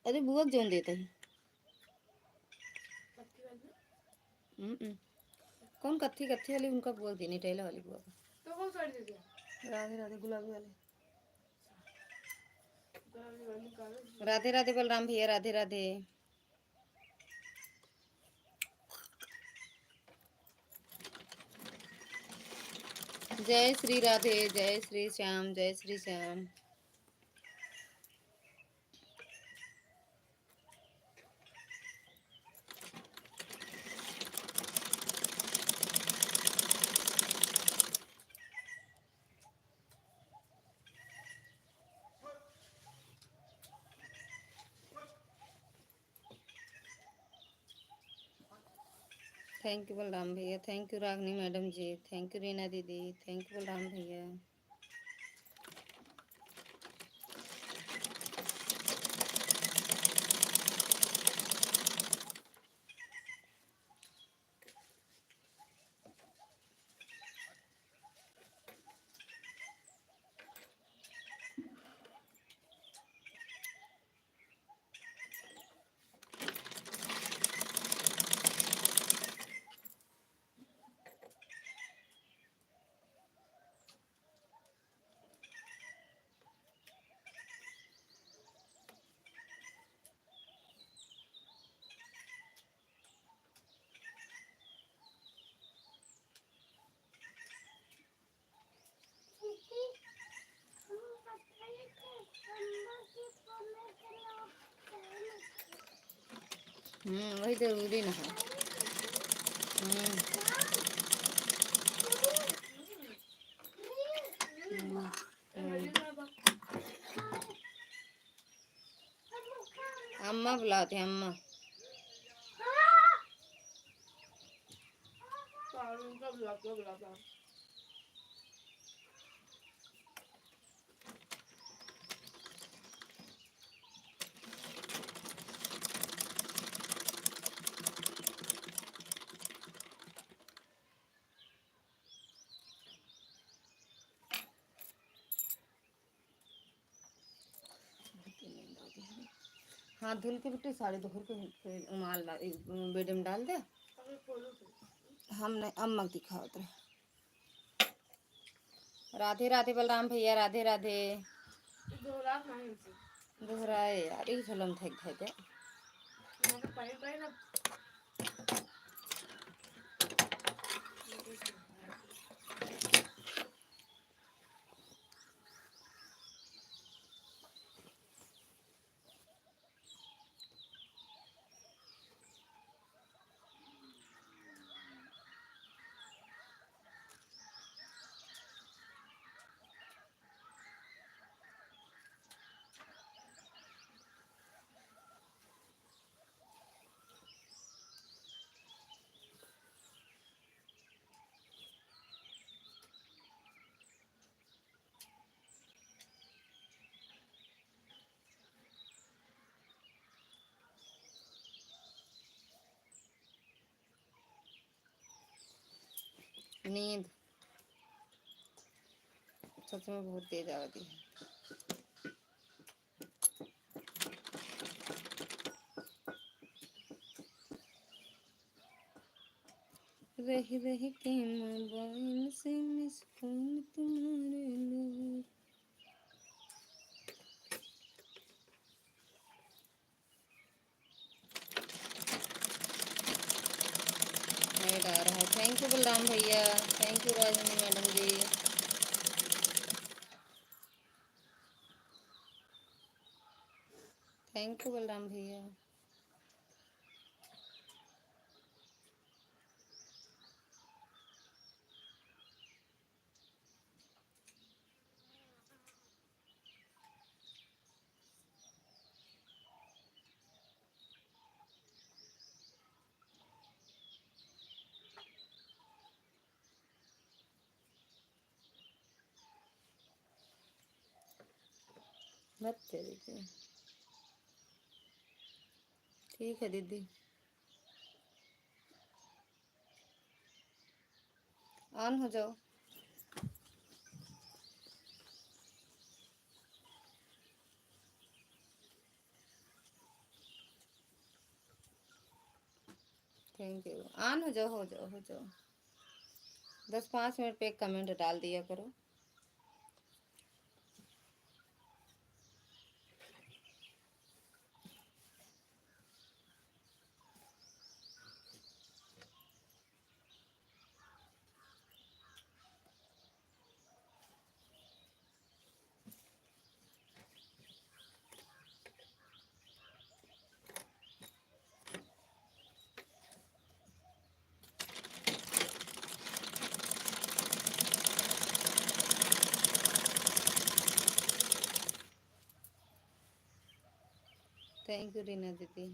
अरे बुआ जोन देता है। कच्ची वाली कौन कत्थी कत्थी वाली उनका बुआ देनी टेला वाली बुआ का। तो कौन साड़ी दे दिया राधे राधे गुलाबी वाले। गुलाबी वाली निकालो। राधे राधे बलराम भैया, राधे राधे। जय श्री राधे, जय श्री श्याम, जय श्री श्याम। थैंक यू बलराम भैया, thank you Ragini madam ji, thank you Reena दीदी, थैंक यू बलराम भैया। वही जरूरी ना है। अम्मा बुलाते हैं, अम्मा। हाथ धुल के बेटे, साड़ी धो के फिर उमाल बेडे में डाल दे। हम नहीं, अम्मा दिखाओ तो। राधे राधे बलराम भैया, राधे राधे। दोहराए यार, एक झलम थे थे। नींद सच में बहुत तेज आती है। रही रही के मोबाइल से मिस कॉल तुम्हारे लिए। ऐड आ रहा है। थैंक यू बलराम भैया, thank you Rajni madam ji, thank you Balram भैया। मत तेरी, ठीक है दीदी। ऑन हो जाओ। थैंक यू, ऑन हो जाओ, हो जाओ, हो जाओ। 10-5 मिनट पे एक कमेंट डाल दिया करो। थैंक यू रीना दीदी।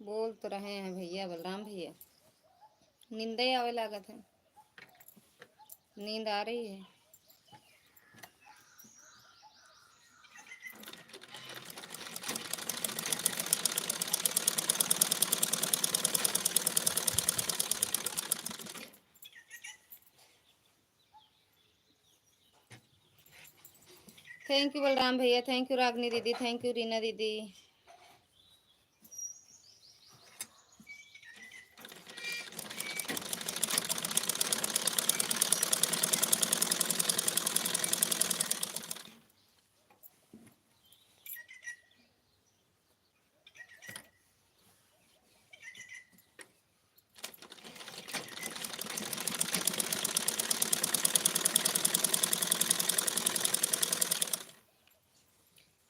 बोल तो रहे हैं भैया, बलराम भैया। नींद ही आवे लागत है, नींद आ रही है। थैंक यू बलराम भैया, थैंक यू रागनी दीदी, थैंक यू रीना दीदी।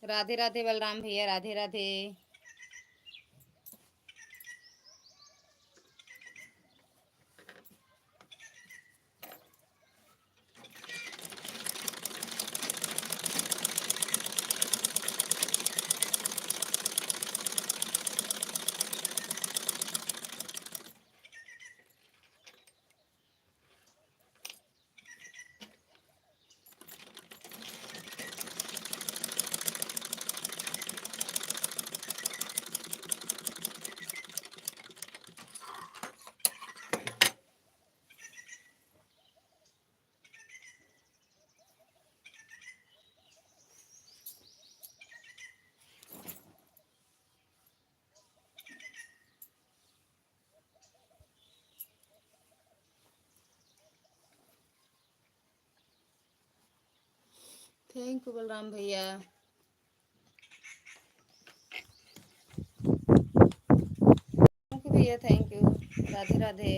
राधे राधे बलराम भैया, राधे राधे। थैंक यू बलराम भैया। थैंक यू भैया, thank you. Radhe Radhe.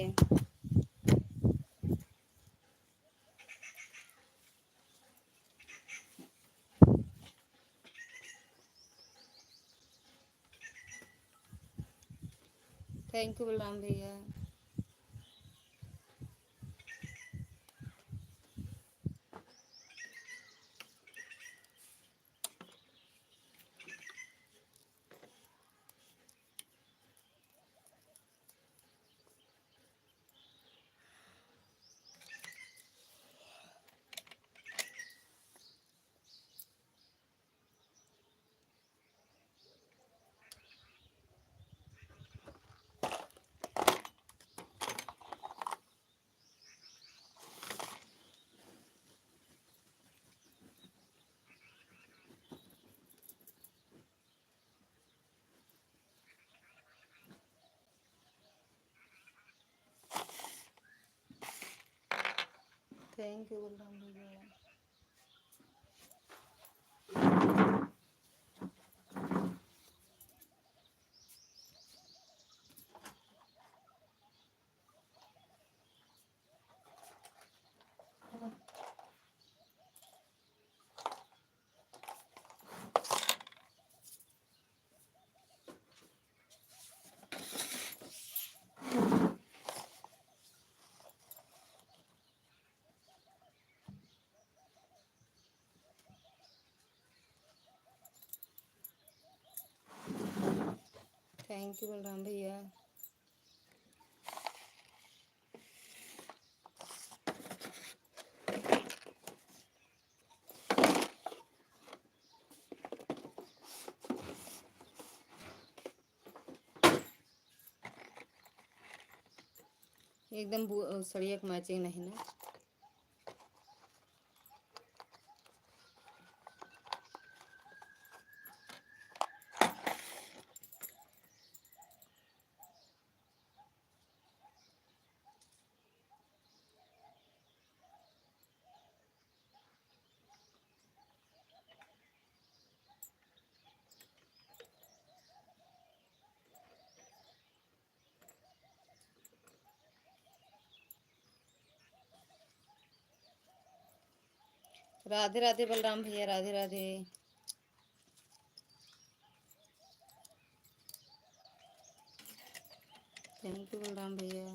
Thank you Balram भैया। थैंक यू बलराम भैया। थैंक यू बलराम भैया। एकदम सड़िया के मैचिंग नहीं ना। राधे राधे बलराम भैया, राधे राधे। थैंक यू बलराम भैया।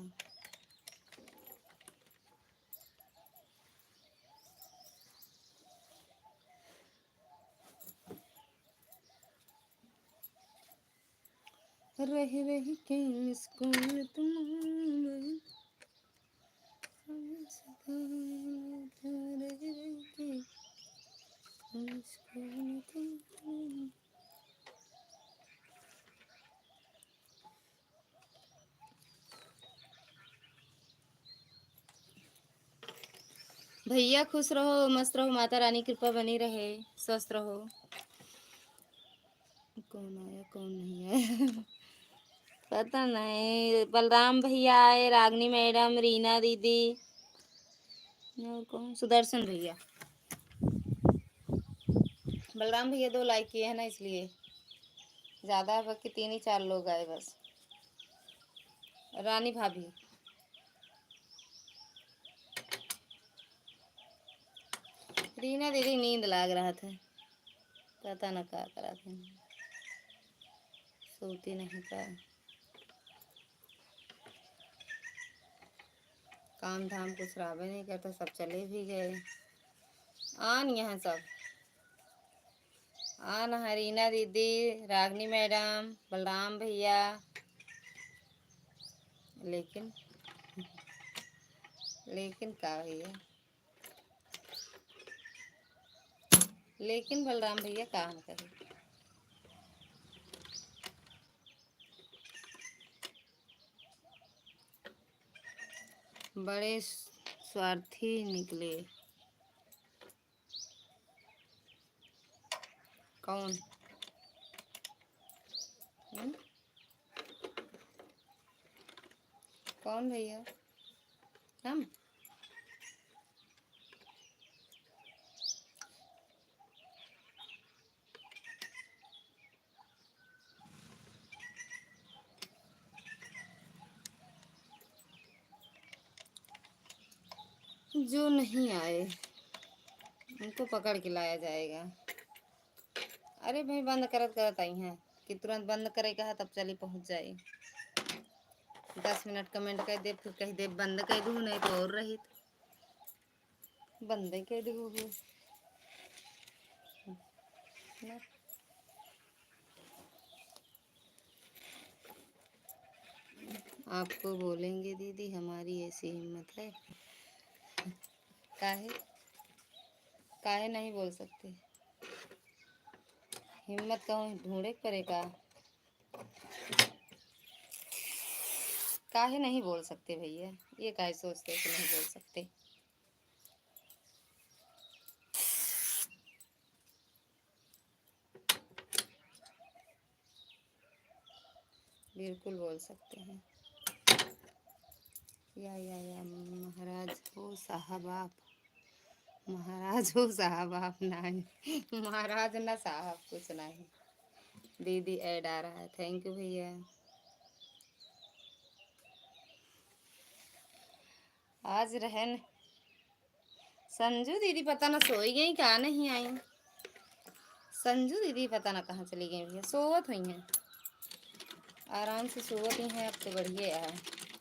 रह रही के स्कूल तुम भैया खुश रहो, मस्त रहो, माता रानी कृपा बनी रहे, स्वस्थ रहो। कौन आया कौन नहीं आया पता नहीं। बलराम भैया आए, रागनी मैडम, रीना दीदी और कौन, सुदर्शन भैया। बलराम भैया 2 लाइक किए हैं ना, इसलिए ज़्यादा बाकी 3 ही 4 लोग आए बस। रानी भाभी, रीना दीदी नींद लाग रहा था, पता न क्या करा था, सोती नहीं का। काम धाम कुछ रावे नहीं करता, सब चले भी गए। आन यहाँ सब आन, हरीना दीदी, रागनी मैडम, बलराम भैया, लेकिन का भैया, लेकिन बलराम भैया काम करे। बड़े स्वार्थी निकले। कौन? कौन भैया? हम जो नहीं आए उनको पकड़ के लाया जाएगा। अरे भाई बंद करत करत आई हैं कि तुरंत बंद करे कहा तब चली पहुंच जाए। 10 मिनट कमेंट कर दे, फिर कह दे बंद कर दूँ, नहीं तो और रही बंद कर दूँ। आपको बोलेंगे दीदी, हमारी ऐसी हिम्मत है। काहे काहे नहीं बोल सकते? हिम्मत कहूँ ढूंढे पड़ेगा। काहे नहीं बोल सकते भैया? ये काहे सोचते कि नहीं बोल सकते? बिल्कुल बोल सकते हैं। या महाराज हो साहब आप, महाराज हो साहब आप, नहीं महाराज ना साहब कुछ नहीं। दीदी ऐड आ रहा है, थैंक यू भैया। आज रहन संजू दीदी पता ना सोई गई क्या नहीं आई। संजू दीदी पता ना कहाँ चली गई भैया, सोवत हुई हैं, आराम से सोवत ही हैं। अब तो बढ़िया है,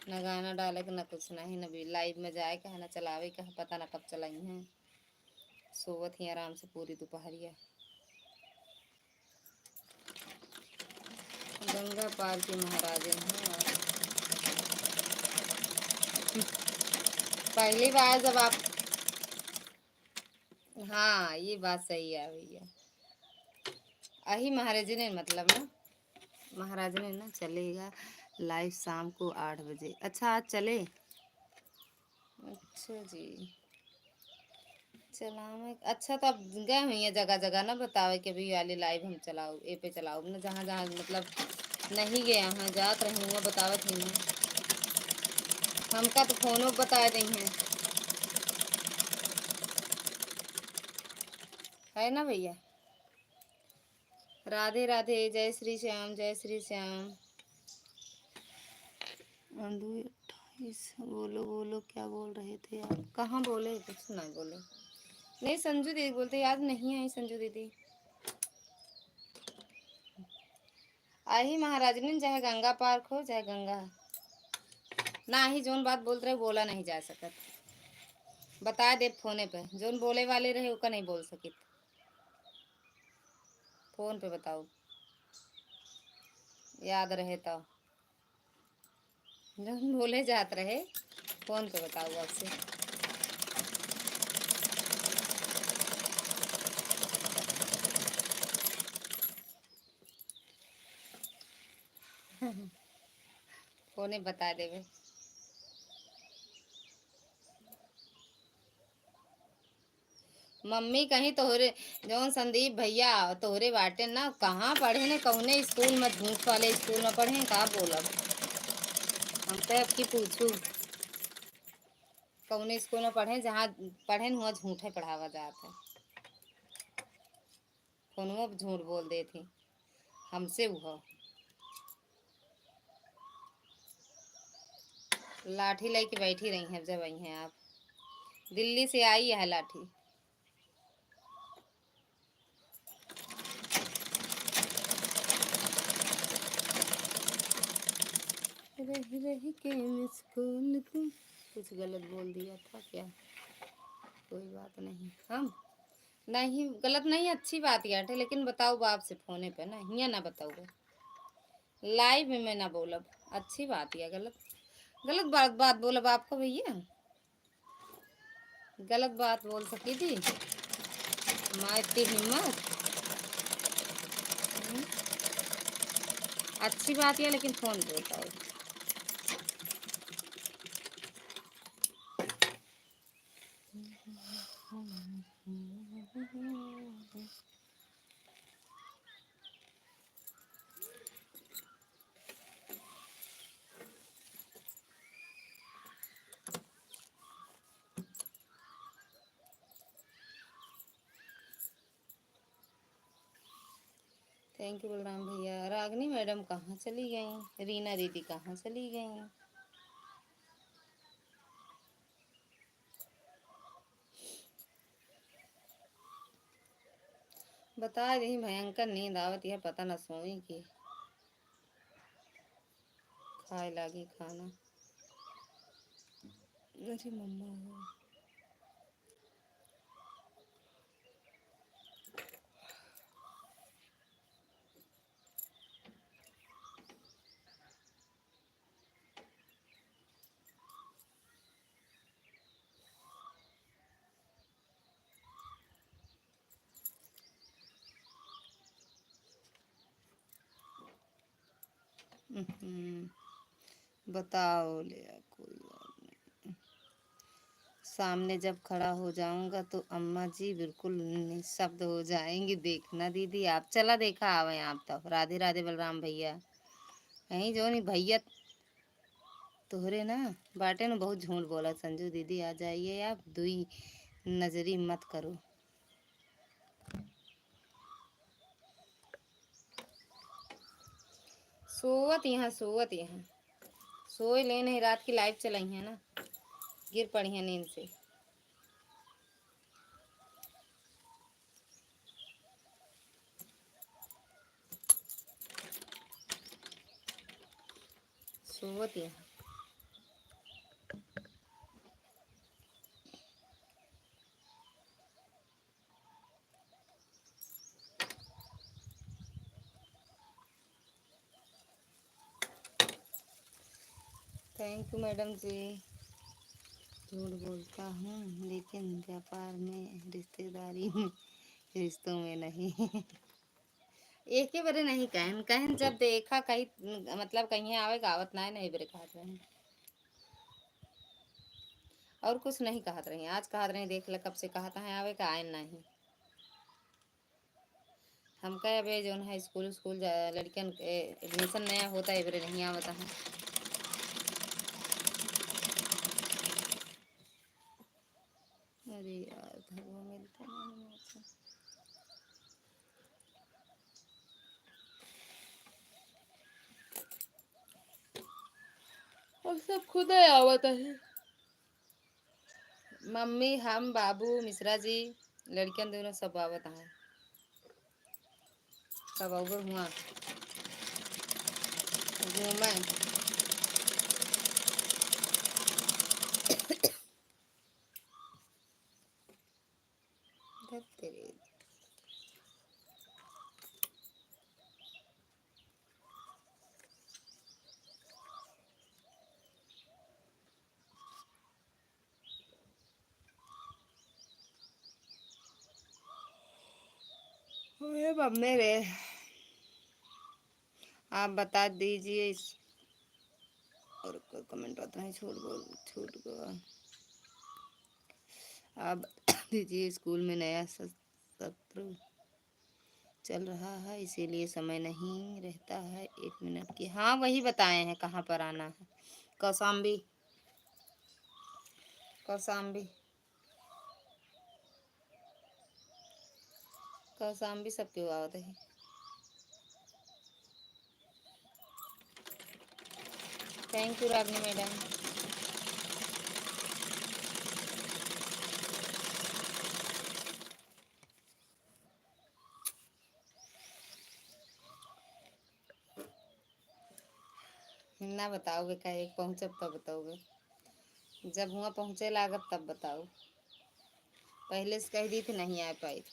न गाना डाले न कुछ नहीं, न भी लाइव में जाए कहा, न चलावे कहा, पता ना कब चलाई हैं। सोवत ही आराम से पूरी दोपहरिया। गंगा पार की महाराजन है। पहली बार जब आप, हाँ ये बात सही है भैया, अही महाराज ने मतलब ना, महाराज ने ना चलेगा लाइव शाम को 8 बजे। अच्छा आज चले? अच्छा जी। चलावे अच्छा, तो अब गए हुई है जगह जगह ना बतावे कि भी वाली लाइव हम चलाओ ए पे चलाओ ना, जहाँ जहाँ मतलब नहीं गए यहाँ जात रही हूँ बतावत नहीं है। हमका तो फोनो बता रही हैं, है ना भैया। राधे राधे, जय श्री श्याम, जय श्री श्याम। 2:28 बोलो बोलो, क्या बोल रहे थे आप? कहाँ बोले? कुछ ना बोले। नहीं संजू दीदी बोलते, याद नहीं आई संजू दीदी। आई महाराजनी, चाहे गंगा पार्क हो चाहे गंगा ना ही, जोन बात बोल रहे बोला नहीं जा सकत। बता दे फोने पे, जोन बोले वाले रहे उका नहीं बोल सकित। फोन पे बताओ, याद रहे तो। जोन बोले जात रहे फोन पे बताओ आपसे। फोने बता देवे। मम्मी कहीं तोहरे, जौन संदीप भैया तोहरे बाटे ना, कहाँ पढ़े ने, कौने स्कूल में, झूठ वाले स्कूल में पढ़े का बोलब। हम तो आपकी पूछू कौने स्कूल में पढ़े, जहाँ पढ़े हुआ झूठे पढ़ावा जाता है। फोनवो पे झूठ बोल दे थी हमसे। वो लाठी लेके बैठी रही हैं जब आई हैं आप। दिल्ली से आई है लाठी। रही रही के मिस कॉल तुम, कुछ गलत बोल दिया था क्या? कोई बात नहीं, हम नहीं गलत नहीं, अच्छी बात यार थे, लेकिन बताओ बाप से फोने पे ना, हिया ना बताओ लाइव में मैं ना बोलब। अच्छी बात है, गलत गलत बात बात बोलब आपको भैया? गलत बात बोल सकी थी हमारी इतनी हिम्मत? हम्म, अच्छी बात है, लेकिन फोन पे बताओ। थैंक यू बलराम भैया। रागनी मैडम कहाँ चली गई? रीना दीदी कहाँ चली गई? बता रही भयंकर नींद आवत है, पता न सोई की खाए लागी खाना। अरे मम्मा हो। बताओ ले, कोई बात नहीं। सामने जब खड़ा हो जाऊंगा तो अम्मा जी बिल्कुल निशब्द हो जाएंगी, देखना दीदी आप। चला देखा आवे आप तो। राधे राधे बलराम भैया। कहीं जो नहीं भैया तोहरे ना बाटे न बहुत झूठ बोला। संजू दीदी आ जाइए आप, दुई नजरी मत करो। सोवत यहाँ, सोवत यहाँ सोए ले नहीं, रात की लाइव चलाई है ना, गिर पड़ी है नींद से। सोवत यहाँ। थैंक यू मैडम जी। झूठ बोलता हूँ लेकिन व्यापार में, रिश्तेदारी में, रिश्तों में नहीं। एक ही बारे नहीं कहन कहन, जब देखा कहीं मतलब कहीं आवे गावत ना है, नहीं बरे कहत रहे। और कुछ नहीं कहत रही, आज कहत रही देख ले कब से कहत है आवे का आए नहीं। हम कहे अबे जो है स्कूल स्कूल लड़कियन के एडमिशन नया होता है बरे नहीं आवता है। अरे यार धर्म मिलते नहीं। और सब खुद ही आवता है, मम्मी हम बाबू मिश्रा जी लड़कियन दोनों सब आवत है। सब अगर हुआ घूमे तेरे मम्मी रे आप बता दीजिए और कोई कमेंट आता है छूट गया। आप बता दीजिए स्कूल में नया सत्र चल रहा है इसीलिए समय नहीं रहता है 1 मिनट की। हाँ वही बताए हैं कहाँ पर आना है। कौसाम्बी कौसाम्बी कौसाम्बी सब क्यों आवत है। Thank you Ragini madam. ना बताओगे का एक पहुँचब तब बताओगे, जब हुआ पहुँचे लागत तब बताओ। पहले से कह दी थी नहीं आ पाई।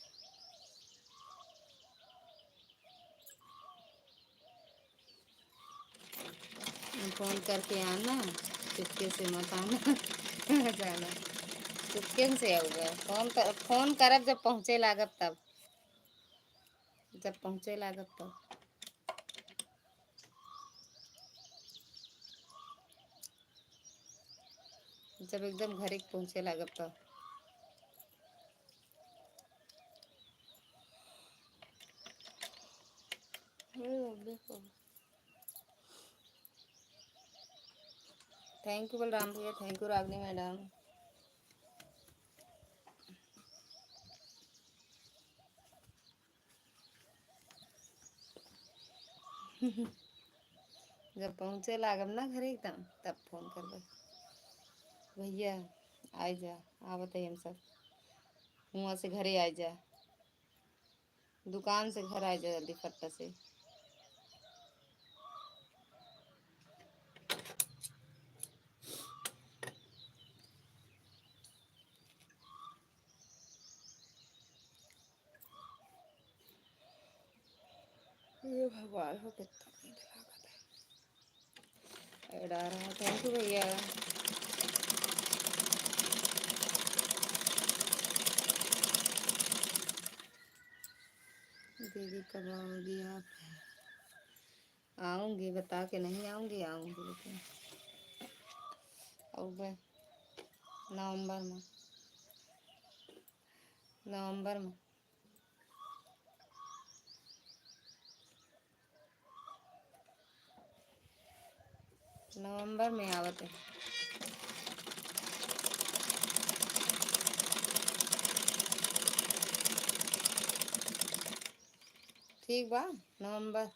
फोन करके आना, चुपके से मत आना जाना चुपके से आऊगा। फोन करब जब पहुँचे लागत तब, जब पहुँचे लागत तब। जब एकदम घरे पहुँचे लागत तब। थैंक यू बलराम भैया, थैंक यू रागनी मैडम। जब पहुँचे लागब ना घरे एकदम तब फोन करब भैया आ जा। आवत है हम सब वहाँ से घरे आ जा, दुकान से घर आ जा जल्दी फट्टा से। ये भगवान हो कितना नींद लागत है। ऐड आ रहा है, थैंक यू भैया। दीदी कब आओगी आप। आऊँगी, बता के नहीं आऊँगी, आऊँगी लेकिन अब नवंबर में, नवंबर में। नवंबर में आवत है। ठीक बा, नवंबर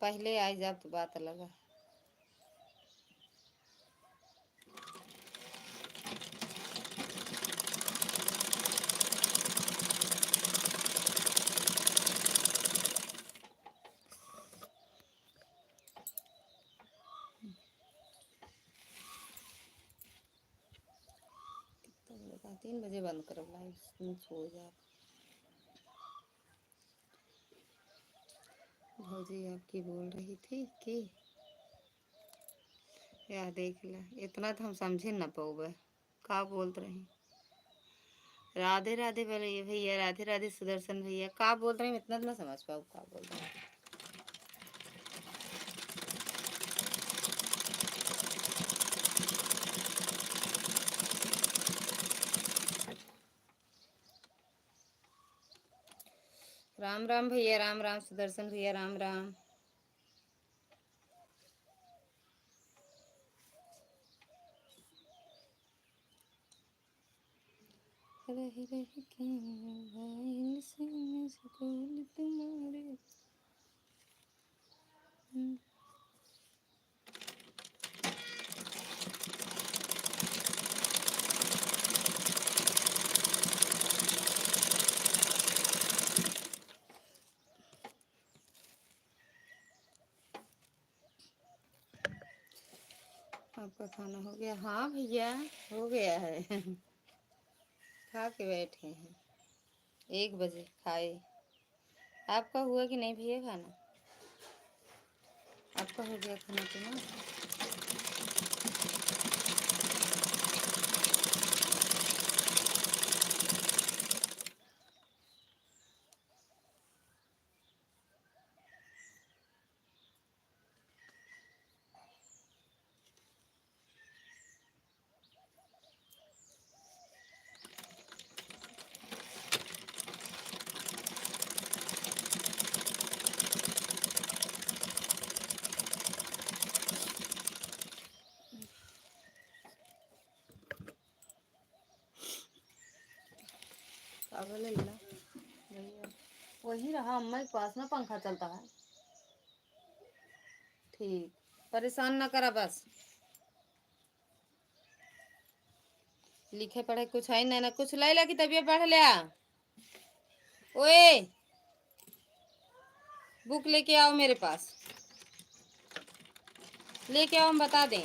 पहले आ जाब तो बात अलग है। तो 3 बजे बंद करो लाइव, सो जा। भौजी आपकी बोल रही थी कि या देख ला, इतना तो हम समझे ना पाओगे का बोलते रहे। राधे राधे बोले भैया, राधे राधे सुदर्शन भैया, का बोल रहे हैं इतना तो ना समझ पाओ का बोल रहे हैं। राम राम भैया, राम राम। सुदर्शन भैया, राम राम। रही रही के मोबाइल से मिस कॉल तुम्हारे। आपका खाना हो गया? हाँ भैया, हो गया है। खा के बैठे हैं, 1 बजे खाए। आपका हुआ कि नहीं भैया खाना? आपका हो गया खाना तो ना? पागल है ला भैया। वही रहा अम्मा के पास में, पंखा चलता है। ठीक, परेशान ना करा बस। लिखे पढ़े कुछ है ना, कुछ लैला की तबीयत पढ़ लिया। ओए, बुक लेके आओ मेरे पास, लेके आओ, हम बता दें।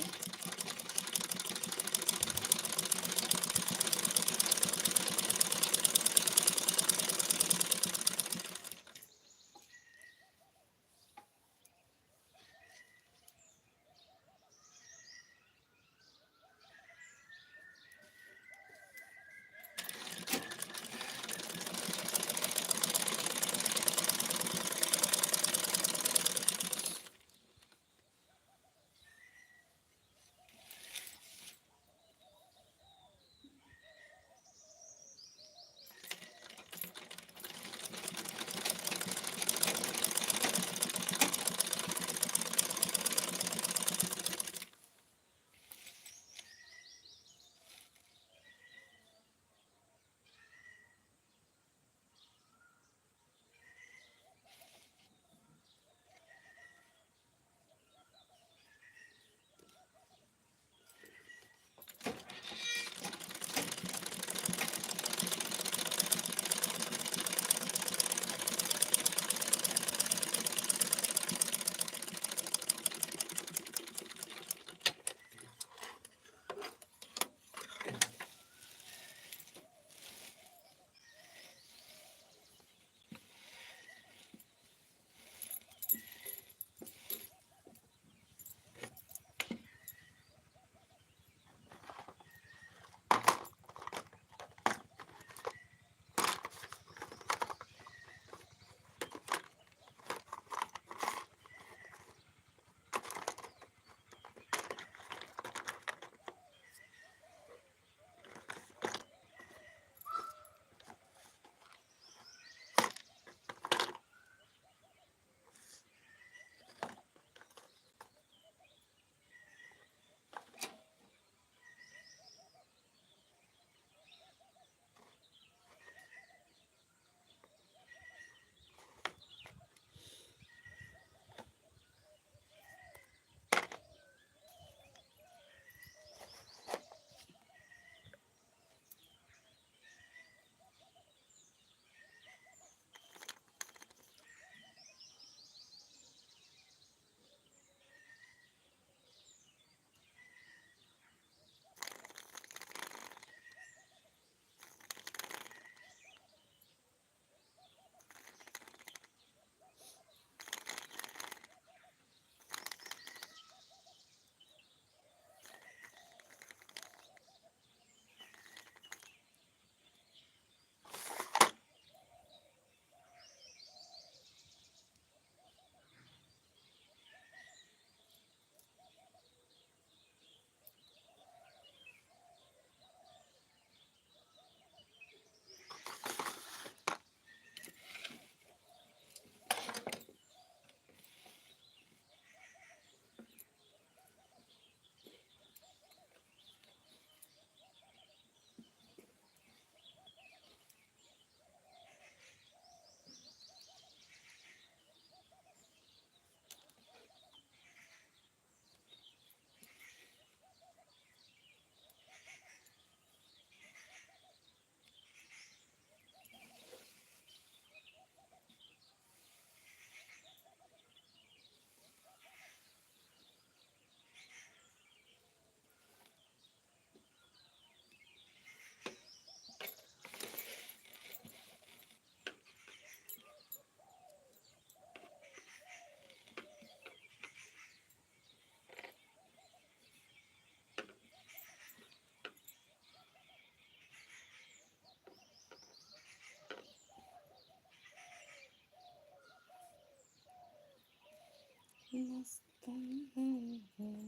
मस्तम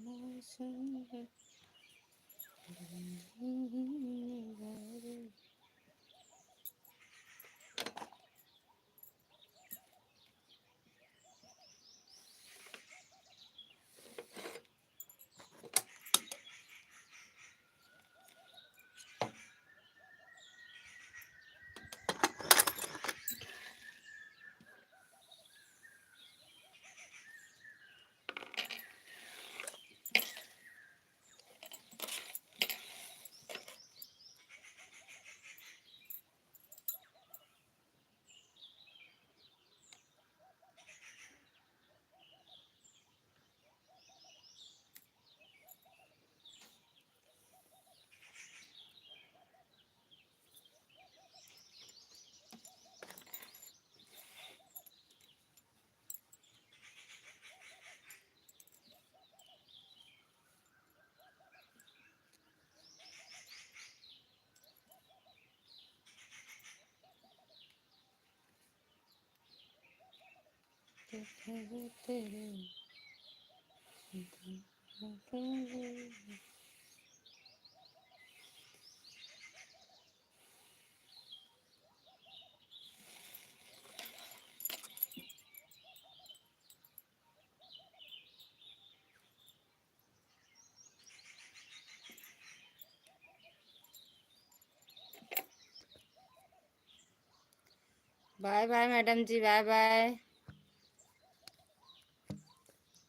मौसम तेरे बाय बाय मैडम जी, बाय बाय।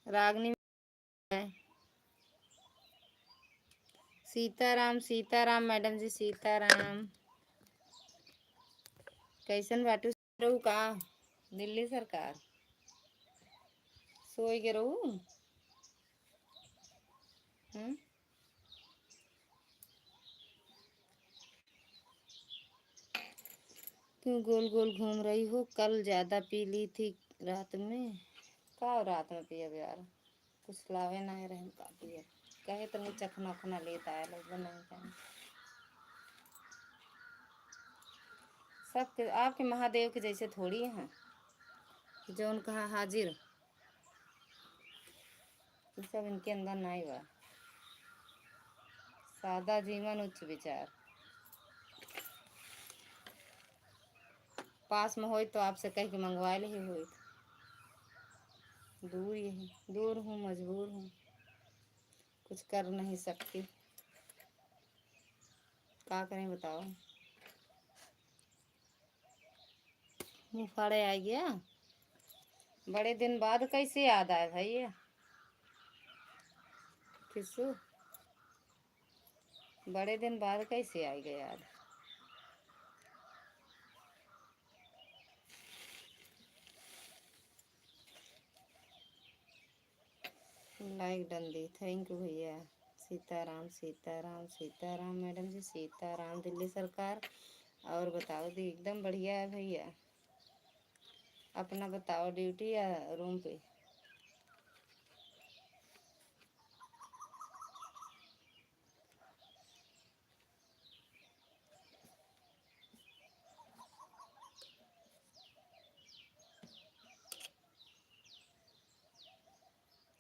रागनी सीताराम सीताराम मैडम जी, सीताराम। कैसन बाटू रहू का दिल्ली सरकार सोई के रहू। क्यों गोल गोल घूम रही हो? कल ज्यादा पी ली थी रात में। का रात में पिया यार, कुछ लावे ना रहे का पिया। कहे तो नहीं चखना उखना लेता है लोग नहीं कहें। सब आपके महादेव के जैसे थोड़ी हैं जो उनका हाजिर, सब इनके अंदर नहीं हुआ। सादा जीवन उच्च विचार। पास में हो तो आपसे कह के मंगवा ले हो। दूर यही दूर हूँ, मजबूर हूँ, कुछ कर नहीं सकती। क्या करें बताओ। मुँह फाड़े आ गया। बड़े दिन बाद कैसे याद आए भैया? किसू बड़े दिन बाद कैसे आ गया याद? Like done the, thank you भैया। सीताराम सीताराम सीताराम मैडम जी, सीताराम दिल्ली सरकार। और बताओ दी, एकदम बढ़िया है भैया। अपना बताओ, ड्यूटी या रूम पे?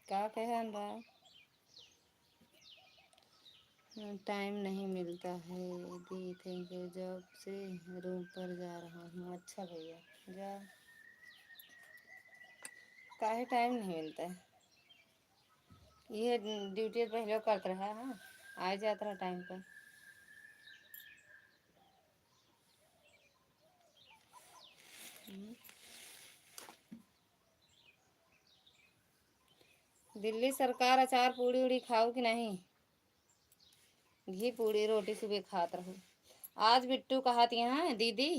क्या कह रहा? टाइम नहीं मिलता है दी, थैंक यू। जॉब से रूम पर जा रहा हूँ। अच्छा भैया जा। काहे टाइम नहीं मिलता है? ये ड्यूटी पहले करते रहा। हाँ आ जाता रहा टाइम पर। दिल्ली सरकार अचार पूड़ी उड़ी खाओ कि नहीं? घी पूड़ी रोटी सुबह खात रहो। आज बिट्टू कहा थी यहाँ दीदी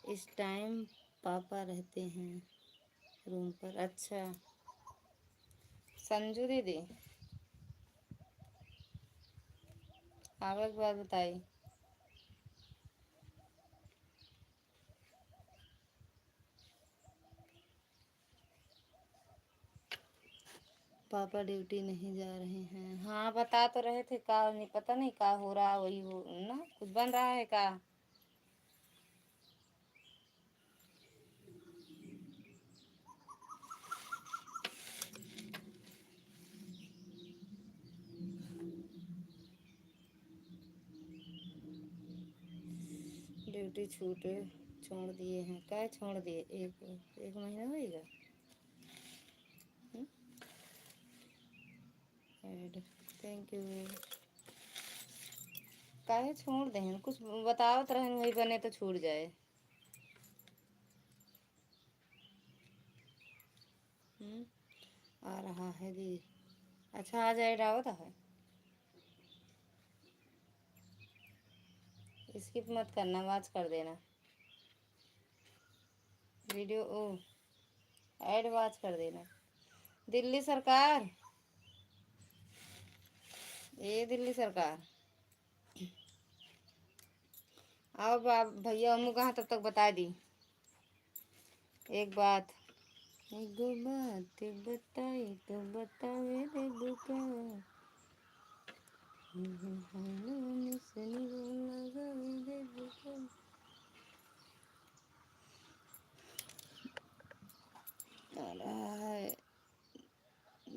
इस टाइम पापा रहते हैं रूम पर। अच्छा संजू दीदी आवे के बाद बताई। पापा ड्यूटी नहीं जा रहे हैं। हाँ बता तो रहे थे, का नहीं पता नहीं का हो रहा, वही हो ना, कुछ बन रहा है का? ड्यूटी छूटे छोड़ दिए हैं। क्या छोड़ दिए? एक महीना होएगा। Add thank you. काहे छोड़ दें? कुछ बतावत रहन वही बने तो छूट जाए। आ रहा है दी। अच्छा आ जाए आवत है। स्किप मत करना, वॉच कर देना वीडियो। ओ ऐड वॉच कर देना। दिल्ली सरकार, ये दिल्ली सरकार आओ बाप भैया अम्मू कहाँ तब तक बता दी। एक बात बताई तो बतावे रे बुका।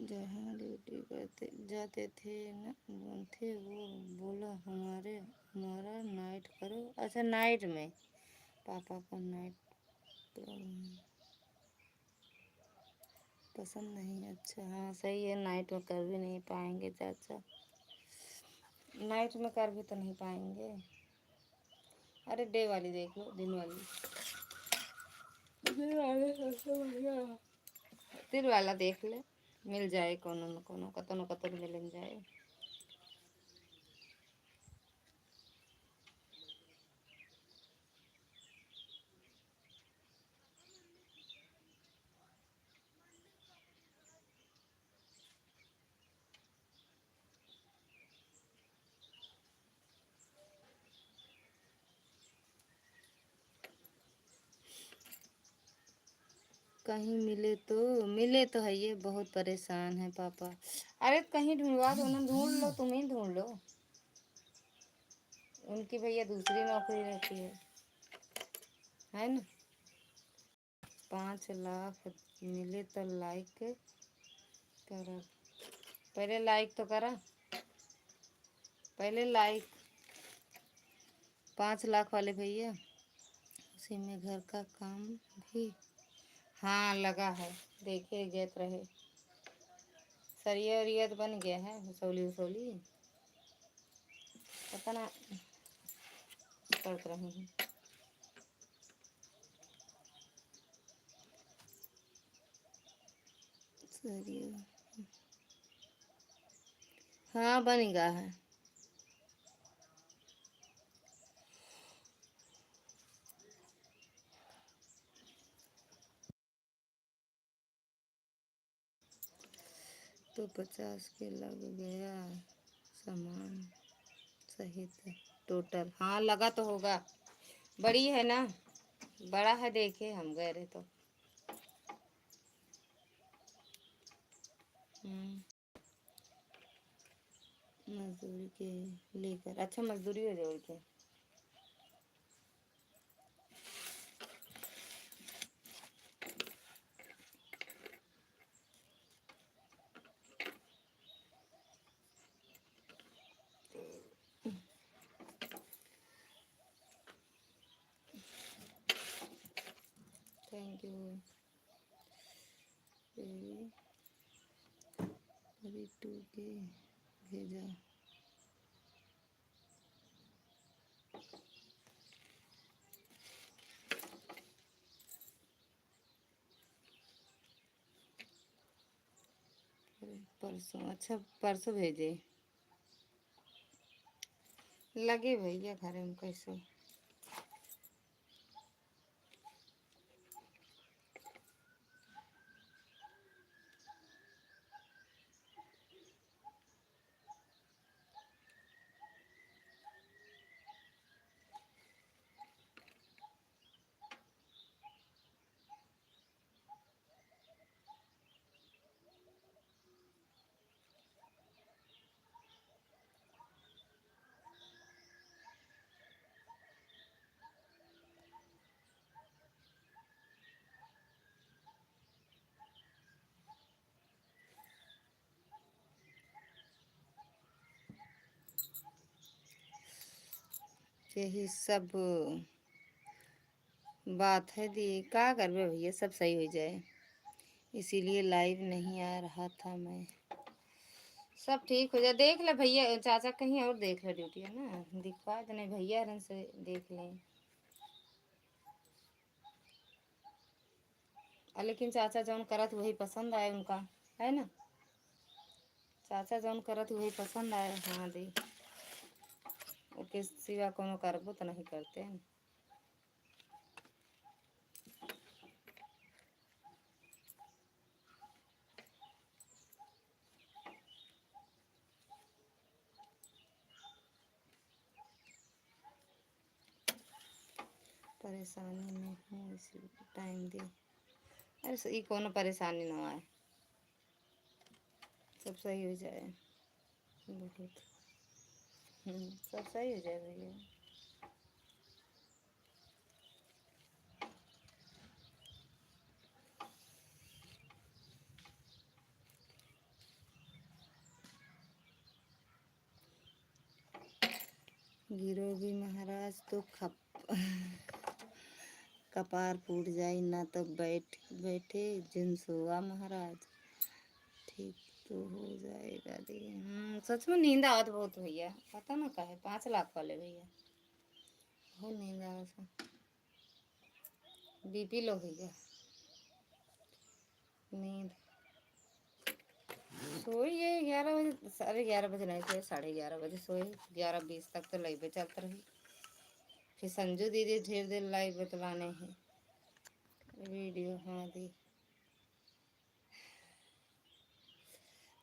जहाँ ड्यूटी करते जाते थे न थे वो बोला हमारा नाइट करो। अच्छा नाइट में पापा को नाइट पसंद नहीं। अच्छा हाँ सही है, नाइट में कर भी नहीं पाएंगे चाचा। नाइट में कर भी तो नहीं पाएंगे। अरे डे वाली देख लो, दिन वाली। दिन वाला देख ले, मिल जाए कोनो न कोनो, कतो न कतो मिल जाए। कहीं मिले तो है। ये बहुत परेशान है पापा। अरे कहीं ढूंढवा दो ना, ढूंढ लो, तुम ही ढूंढ लो। उनकी भैया दूसरी नौकरी रहती है ना। 5 लाख मिले तो लाइक करा। पहले लाइक तो करा, पहले लाइक। 5 लाख वाले भैया, उसी में घर का काम भी हाँ लगा है। देखिए गेत रहे सरिया उरिया तो बन गया है। हसौली उसौली पता ना करते रहे हैं। सरिया हाँ बन गया है। तो 50 के लग गया सामान सहित टोटल। हाँ लगा तो होगा, बड़ी है ना, बड़ा है। देखे हम गए रहे तो मजदूरी के लेकर। अच्छा मजदूरी हो जोड़ के। Thank you. टू के भेजा। परसों, अच्छा परसों भेजे। लगे भैया घर में कैसे। यही सब बात है दी, क्या करबे भैया, सब सही हो जाए, इसीलिए लाइव नहीं आ रहा था मैं। सब ठीक हो जाए, देख ले भैया, चाचा कहीं और देख ले, ड्यूटी है ना, दिखवा देने भैया रन से देख लें। लेकिन चाचा जौन करत वही पसंद आए उनका, है ना, चाचा जौन करत वही पसंद आए। हाँ दी, ओके सिवा कोनो करबो तो नहीं करते हैं। परेशानी में हूँ इसी टाइम दे। अरे ये कोनो परेशानी ना आए, सब सही हो जाए, बहुत सब सही हो जाए भैया। गिरोगी महाराज तो कपार फूट जाए ना, तो बैठे जिनसुआ महाराज, ठीक तो हो जाएगा दी। सच में नींद आवत बहुत भैया, पता ना काहे, 5 लाख वाले भैया, बहुत नींद आवत, बीपी लो भैया, नींद सोई है 11 बजे, 11:30 नहीं सोए, 11:30 बजे सोए, 11:20 तक तो लाइव चलता रही। फिर संजू दीदी ढेर देर लाइव बतलाने हैं वीडियो। हाँ दी,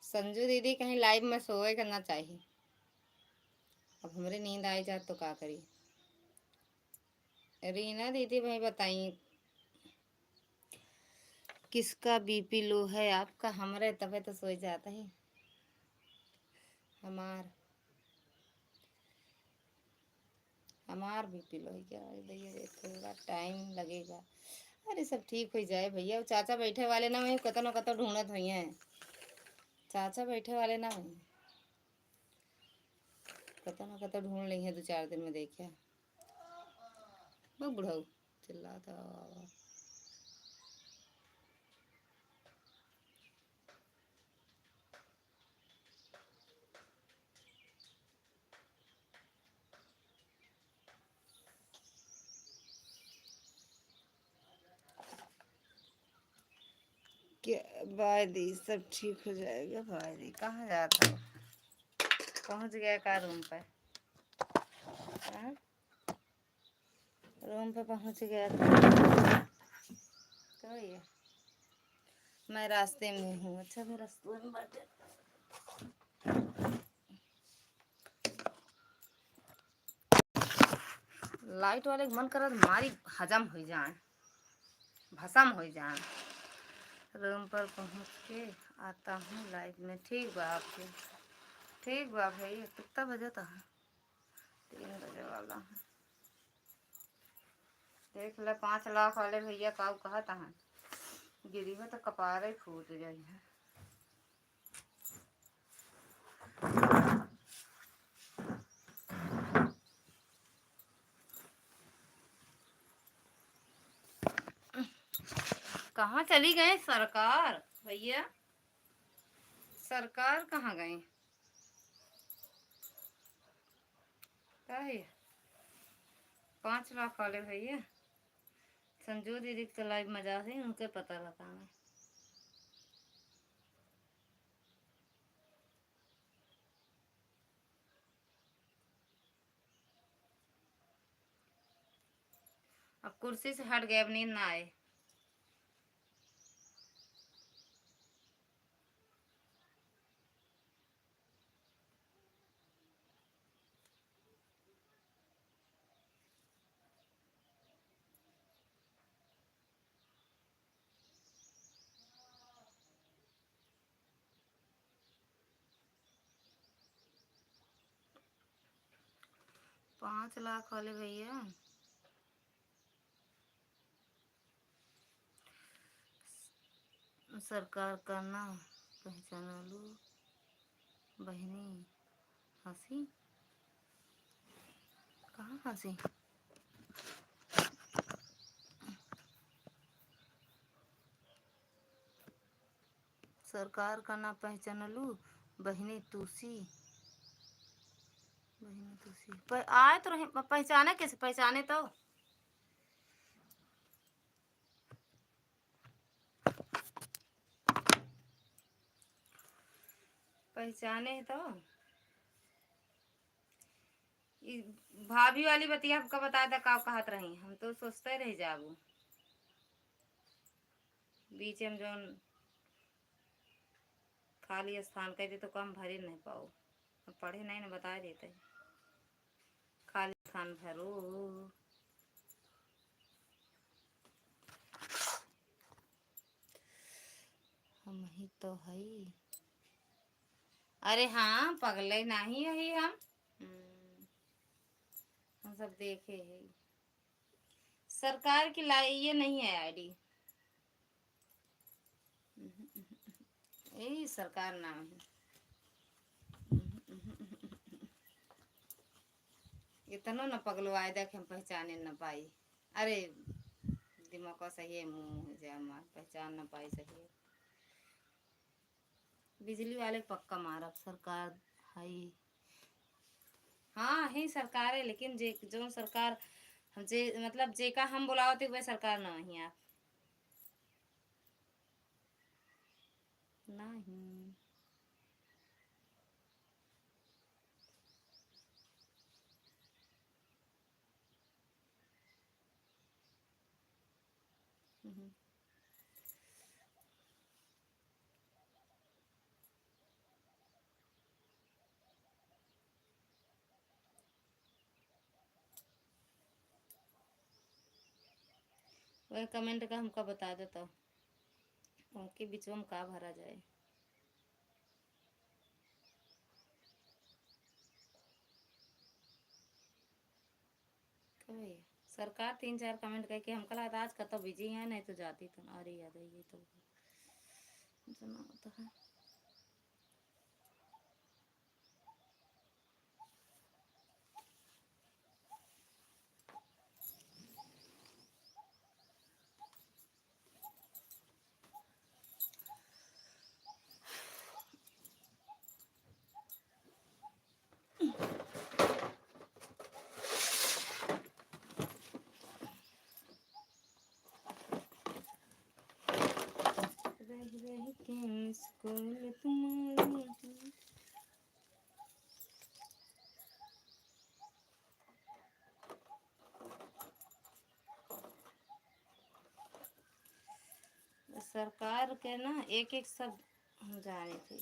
संजू दीदी कहीं लाइव में सोए करना चाहिए, अब हमरे नींद आई जाए तो क्या करिए। रीना दीदी भाई बताइए, किसका बीपी लो है, आपका? हमारे तबे तो सो जाता है हमार हमार बीपी लो है क्या भैया, थोड़ा टाइम लगेगा। अरे सब ठीक हो जाए भैया, चाचा बैठे वाले ना वही कतो न कतो ढूंढत हुई हैं, चाचा बैठे वाले ना वही कतो न कतो ढूंढ ली है, 2-4 दिन में देखिए। वो बुढ़ऊ चिल्लाता क्या। बाय दी, सब ठीक हो जाएगा। बाय दी, कहाँ जाता है, पहुँच गया का रूम पे? हाँ? रूम पे पहुँच गया था तो ये मैं रास्ते में हूँ। अच्छा मैं रास्ते में बैठे, लाइट वाले मन कर मारी हजम हो जाए, भसम हो जाए। रूम पर पहुँच के आता हूँ लाइव में। ठीक बा आपके, ठीक बा भाई। कितना बजे था? 3 बजे वाला है। देख ले 5 लाख वाले भैया का कहा था, गिरी में तो कपार ही फूट जाई है। कहाँ चली गए सरकार भैया, सरकार कहाँ गए? क्या है 5 लाख वाले भैया? संजू दीदी तो लाइव मजा से उनके पता लगा मैं। अब कुर्सी से हट गए, अब नींद ना आए। पाँच लाख वाले भैया, सरकार का ना पहचाना लो बहनी। हंसी कहाँ हंसी? सरकार का ना पहचानलू बहिनी तुसी। आए तो रहे पहचाने, कैसे पहचाने तो। पहचाने तो भाभी वाली बतिया हमका बता दा का कहत रही, हम तो सोचते रह जाबू बीच में जो खाली स्थान कहते तो कम भरे नहीं पाओ, पढ़े नहीं ना बता देते खाली स्थान भरो। हम ही तो है। अरे हाँ पगले नहीं है हम सब देखे है। सरकार की ये नहीं है आईडी, यही सरकार नाम है। इतना न पगलवाए देख हम पहचाने न पाई। अरे दिमाग सही है, मुँह जामा पहचान न पाई सही है। बिजली वाले पक्का मारब सरकार है। हाँ ही सरकार है, लेकिन जे जो सरकार जे मतलब जे का हम बुलावते वह सरकार नहीं आप नहीं। वह कमेंट का हमका बता देता उनके बीच में का भरा जाए। कभी सरकार 3-4 कमेंट करके हमका लगा आज का तो बिजी है, नहीं तो जाती तो। अरे याद है ये तो सुना होता है। रह के स्कूल तुम्हारी सरकार के ना एक एक सब हम जाने थे।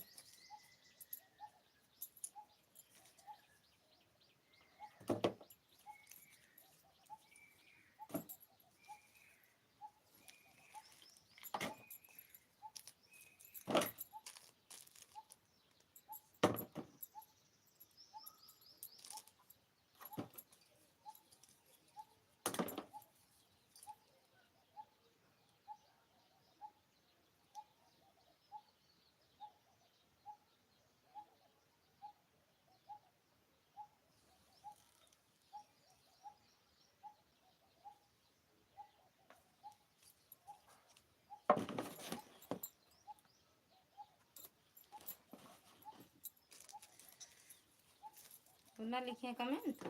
तो ना लिखे कमेंट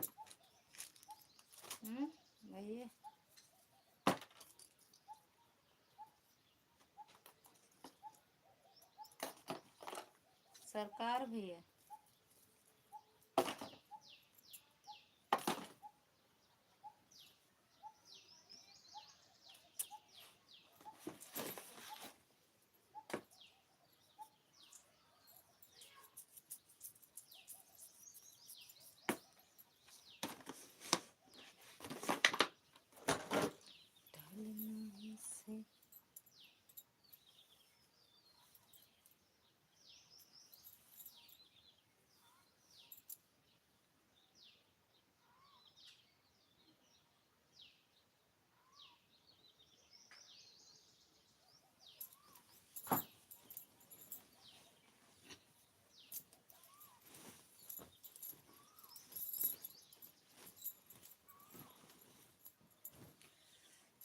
भैया सरकार भी है। से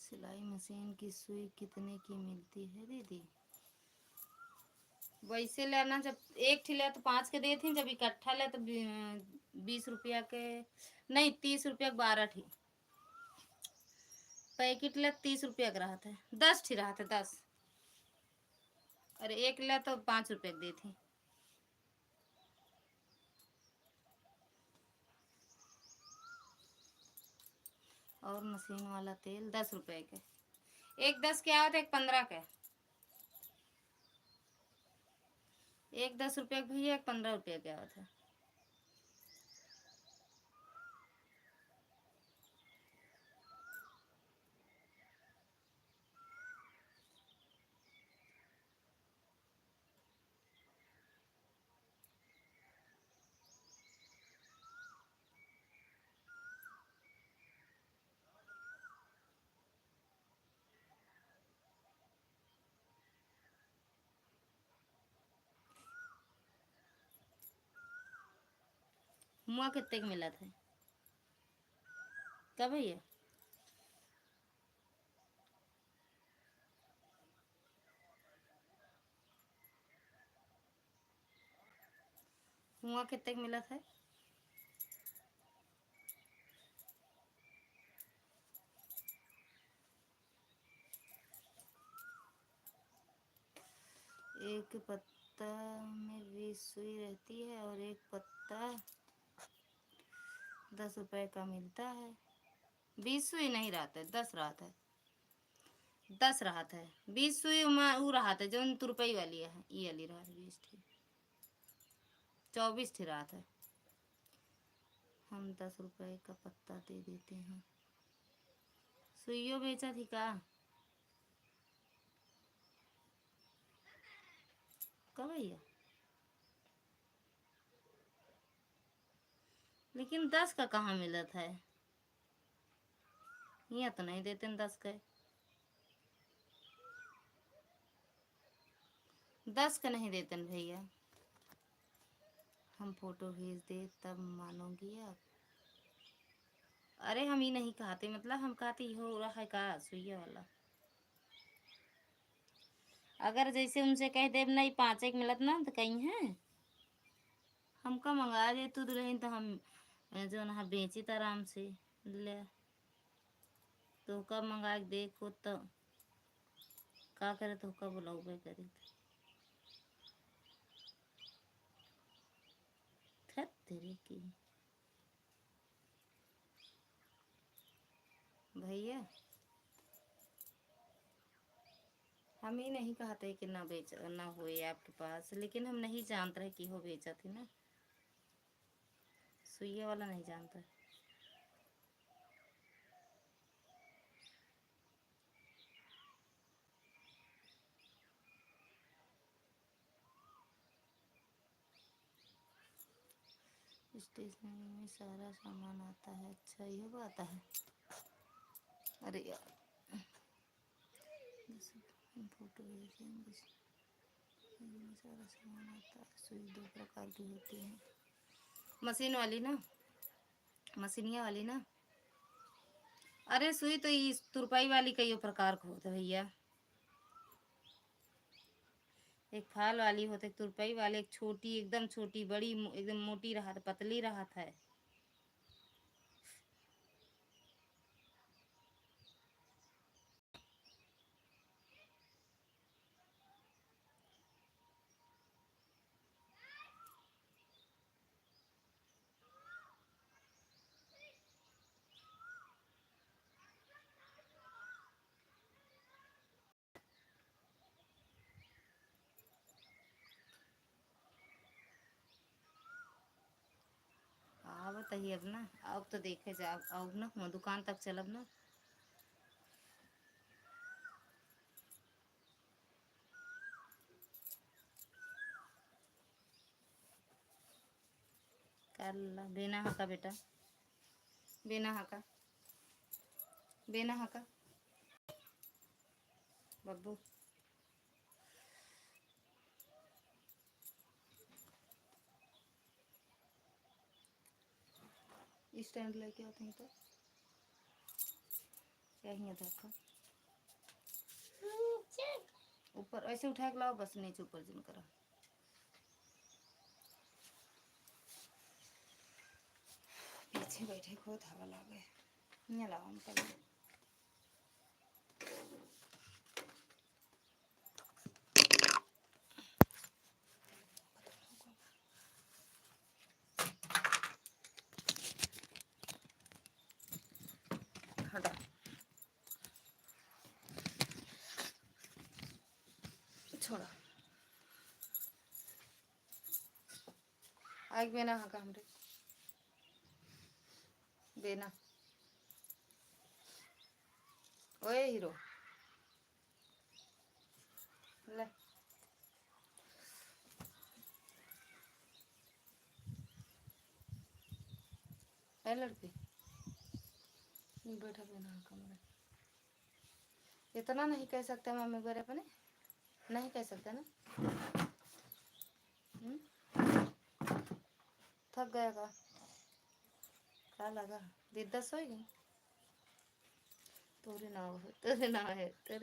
सिलाई मशीन की सुई कितने की मिलती है दीदी? वैसे लेना, जब एक ठिले तो 5 के दे थी, जब इकट्ठा ले तो 20 रुपया के, नहीं 30 रुपया के 12 ठी पैकेट ले, 30 रुपया का रहा था, 10 ठी रहा था, 10। अरे एक ले तो 5 रुपया के दी थी। और मशीन वाला तेल 10 रुपए के, एक 10 के आया था, एक 15 का, एक 10 रुपया का भैया, एक 15 रुपया का आया था। मुआ कितने का मिला था क्या भैया? मुआ कितने का मिला था? एक पत्ता में 20 सुई रहती है और एक पत्ता 10 रुपए का मिलता है। 20 सुई नहीं रहता है, 10 रहता है, 10 रहता है। 20 सुई वो रहता है जो तुरपई वाली है, ये वाली रहा 20 थी, 24 थी रात है। हम 10 रुपए का पत्ता दे देते हैं। सुइयों बेचा थी का? कब भैया? लेकिन 10 का कहाँ मिला था? यहाँ तो नहीं देते 10 का, 10 का नहीं देते भैया। हम फोटो भेज दे तब मानोगी आप? अरे हम ही नहीं कहते, मतलब हम कहते हो रहा है का सुइया वाला। अगर जैसे उनसे कह दे नहीं 5 एक मिलत ना तो कहीं है हमका मंगा दे तू दुल्हन, तो हम जो ना बेची तो आराम से ले, तो कब मंगा के देखो तो का करे, तो कब बुलाऊबे करी तेरे की भैया। हम ही नहीं कहते कि ना बेच ना हुए आपके पास, लेकिन हम नहीं जानते रहे कि हो बेचा थी ना, सुइया वाला नहीं जानता। स्टेशनरी में सारा सामान आता है। अच्छा ये बात है। अरे यार फोटो भेजेंगे, इसमें सारा सामान आता है। सुई 2 प्रकार की होती है, मशीन वाली ना, मशीनिया वाली ना। अरे सुई तो इस तुरपाई वाली कई प्रकार का होता है भैया, एक फाल वाली होती, एक तुरपाई वाली, एक छोटी एकदम छोटी, बड़ी एकदम मोटी रहा था, पतली रहा था। हाँ बताइए अब ना, अब तो देखे जाए, अब ना मैं दुकान तक चलब ना। कर ला बिना हका बेटा, बिना हका, बिना हका बब्बू। स्टैंड लेके आते हैं तो क्या ही धक्का ऊपर ऐसे उठा के लाओ, बस नीचे ऊपर जिन करा। बैठे बैठे खुद हवा लागे यहाँ लाओ हम कर हटा छोड़ा आग बेना हाँ हमरे बेना ओए हीरो ले ए लड़की बैठा बेना हाँ कमरे इतना नहीं कह सकते मम्मी को अपने नहीं कह सकते ना थक गया का क्या लगा दीदा सोएगी तेरे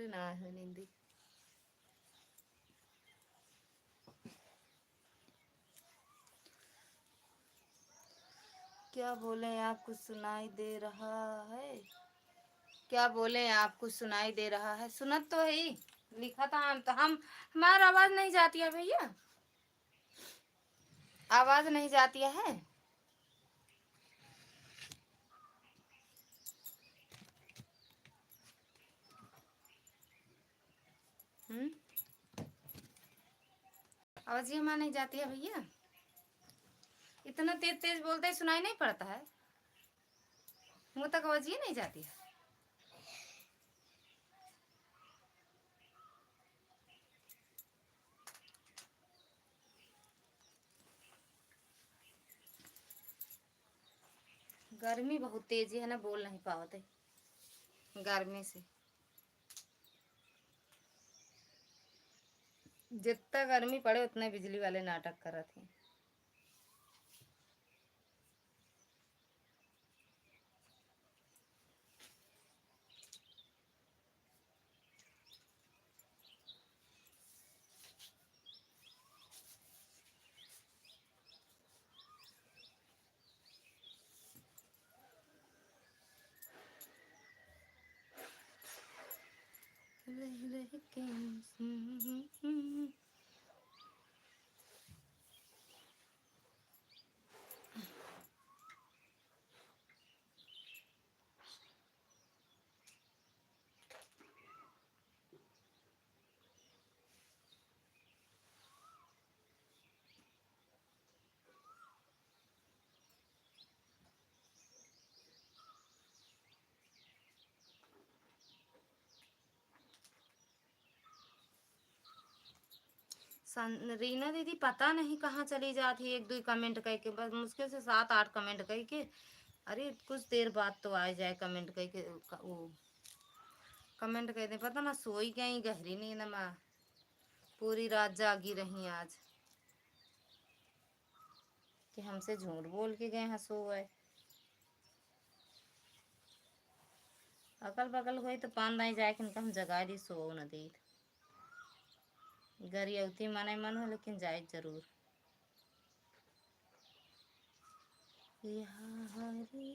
ना है नींदी क्या बोले आप कुछ सुनाई दे रहा है क्या बोले आप कुछ सुनाई दे रहा है सुनत तो है ही लिखा था हम तो हम हमारा आवाज नहीं जाती है भैया आवाज नहीं जाती है आवाज ही हमारा नहीं जाती है भैया इतना तेज तेज बोलते ही सुनाई नहीं पड़ता है मुँह तक आवाज ही नहीं जाती है गर्मी बहुत तेज है ना बोल नहीं पाते गर्मी से जितना गर्मी पड़े उतने बिजली वाले नाटक कर रहे थे रीना दीदी पता नहीं कहाँ चली जाती एक दो कमेंट करके बस मुश्किल से 7-8 कमेंट करके अरे कुछ देर बाद तो आ जाए कमेंट करके वो कमेंट कर दे पता ना सोई गई गहरी नींद में पूरी रात जागी रही आज कि हमसे झूठ बोल के गए हंसो है अकल बगल हुई तो पान नहीं जाए कि हम जगा दी सो न दी गरियवती मने मन हो लेकिन जाए जरूर यहाँ हरी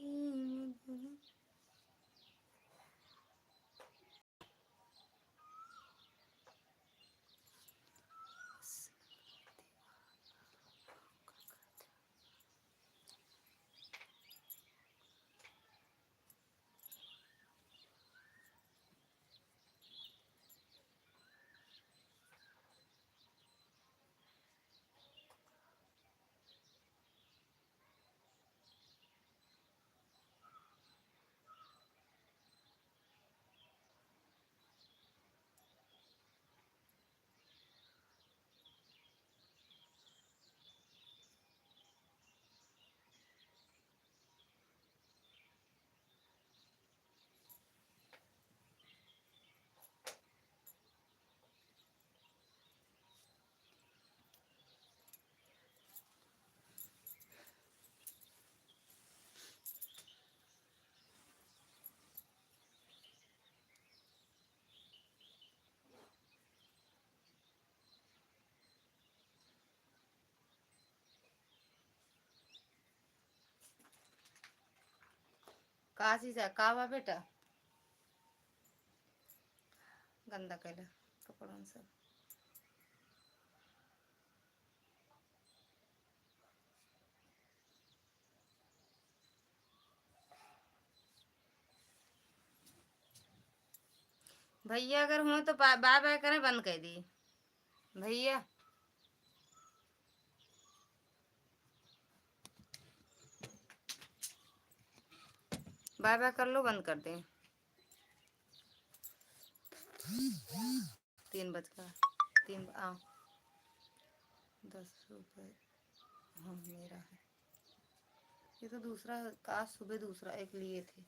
का चीज है का बा बेटा गंदा कैला कपड़न सब। भैया अगर हो तो बाय बाय करें बंद कर दी भैया। बाय बाय कर लो बंद कर दें। 3 बज का 3 आओ 10 रुपये हाँ मेरा है ये तो दूसरा काश सुबह दूसरा एक लिए थे।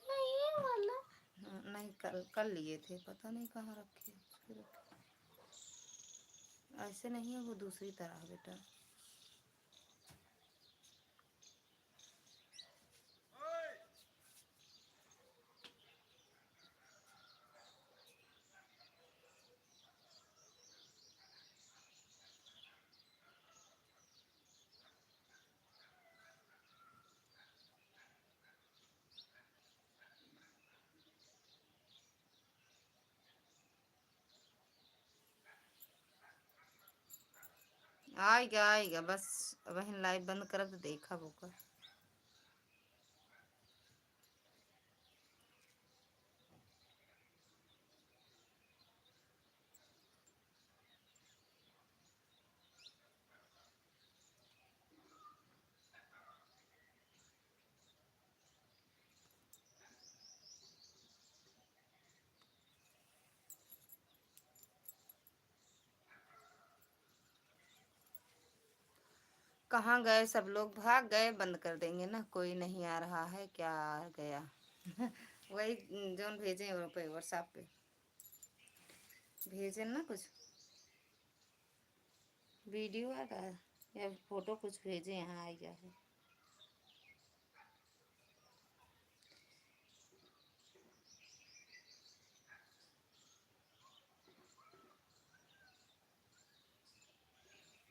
नहीं वाला नहीं कल लिए थे पता नहीं कहाँ रखे ऐसे नहीं है वो दूसरी तरह बेटा। आएगा बस वही लाइव बंद करब तो देखा होगा। कहाँ गए सब लोग भाग गए बंद कर देंगे ना कोई नहीं आ रहा है क्या आ गया वही जोन भेजे पे व्हाट्सएप पे भेजे ना कुछ वीडियो आ रहा है या फोटो कुछ भेजे यहाँ आ गया है।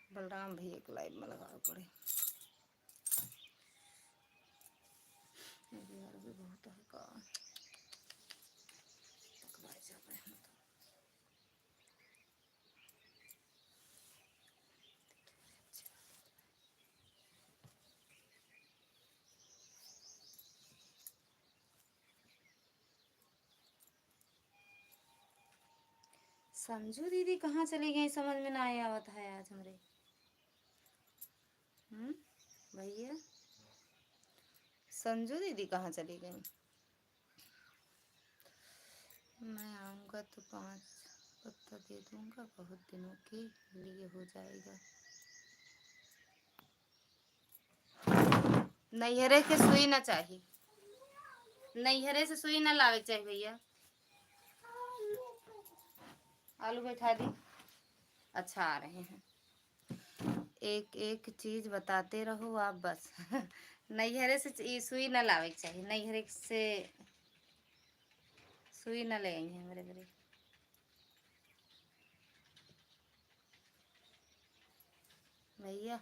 बलराम भैया को लाइव में लगा पड़े यार भी बहुत है काम जा रहे हैं तो। संजू दीदी कहाँ चली गई समझ में ना आया आवत है आज हमारे भैया संजू दीदी कहाँ चली गई। मैं आऊँगा तो 5 पत्ता दे दूँगा बहुत दिनों के लिए हो जाएगा। नैहरे के सुई ना चाहिए नैहरे से सुई ना लावे चाहिए भैया। आलू बैठा दी अच्छा आ रहे हैं एक एक चीज बताते रहो आप बस नैहरे से सुई ना लावे चाहिए नैहरे से सुई ना ले आई है मेरे मेरे भैया।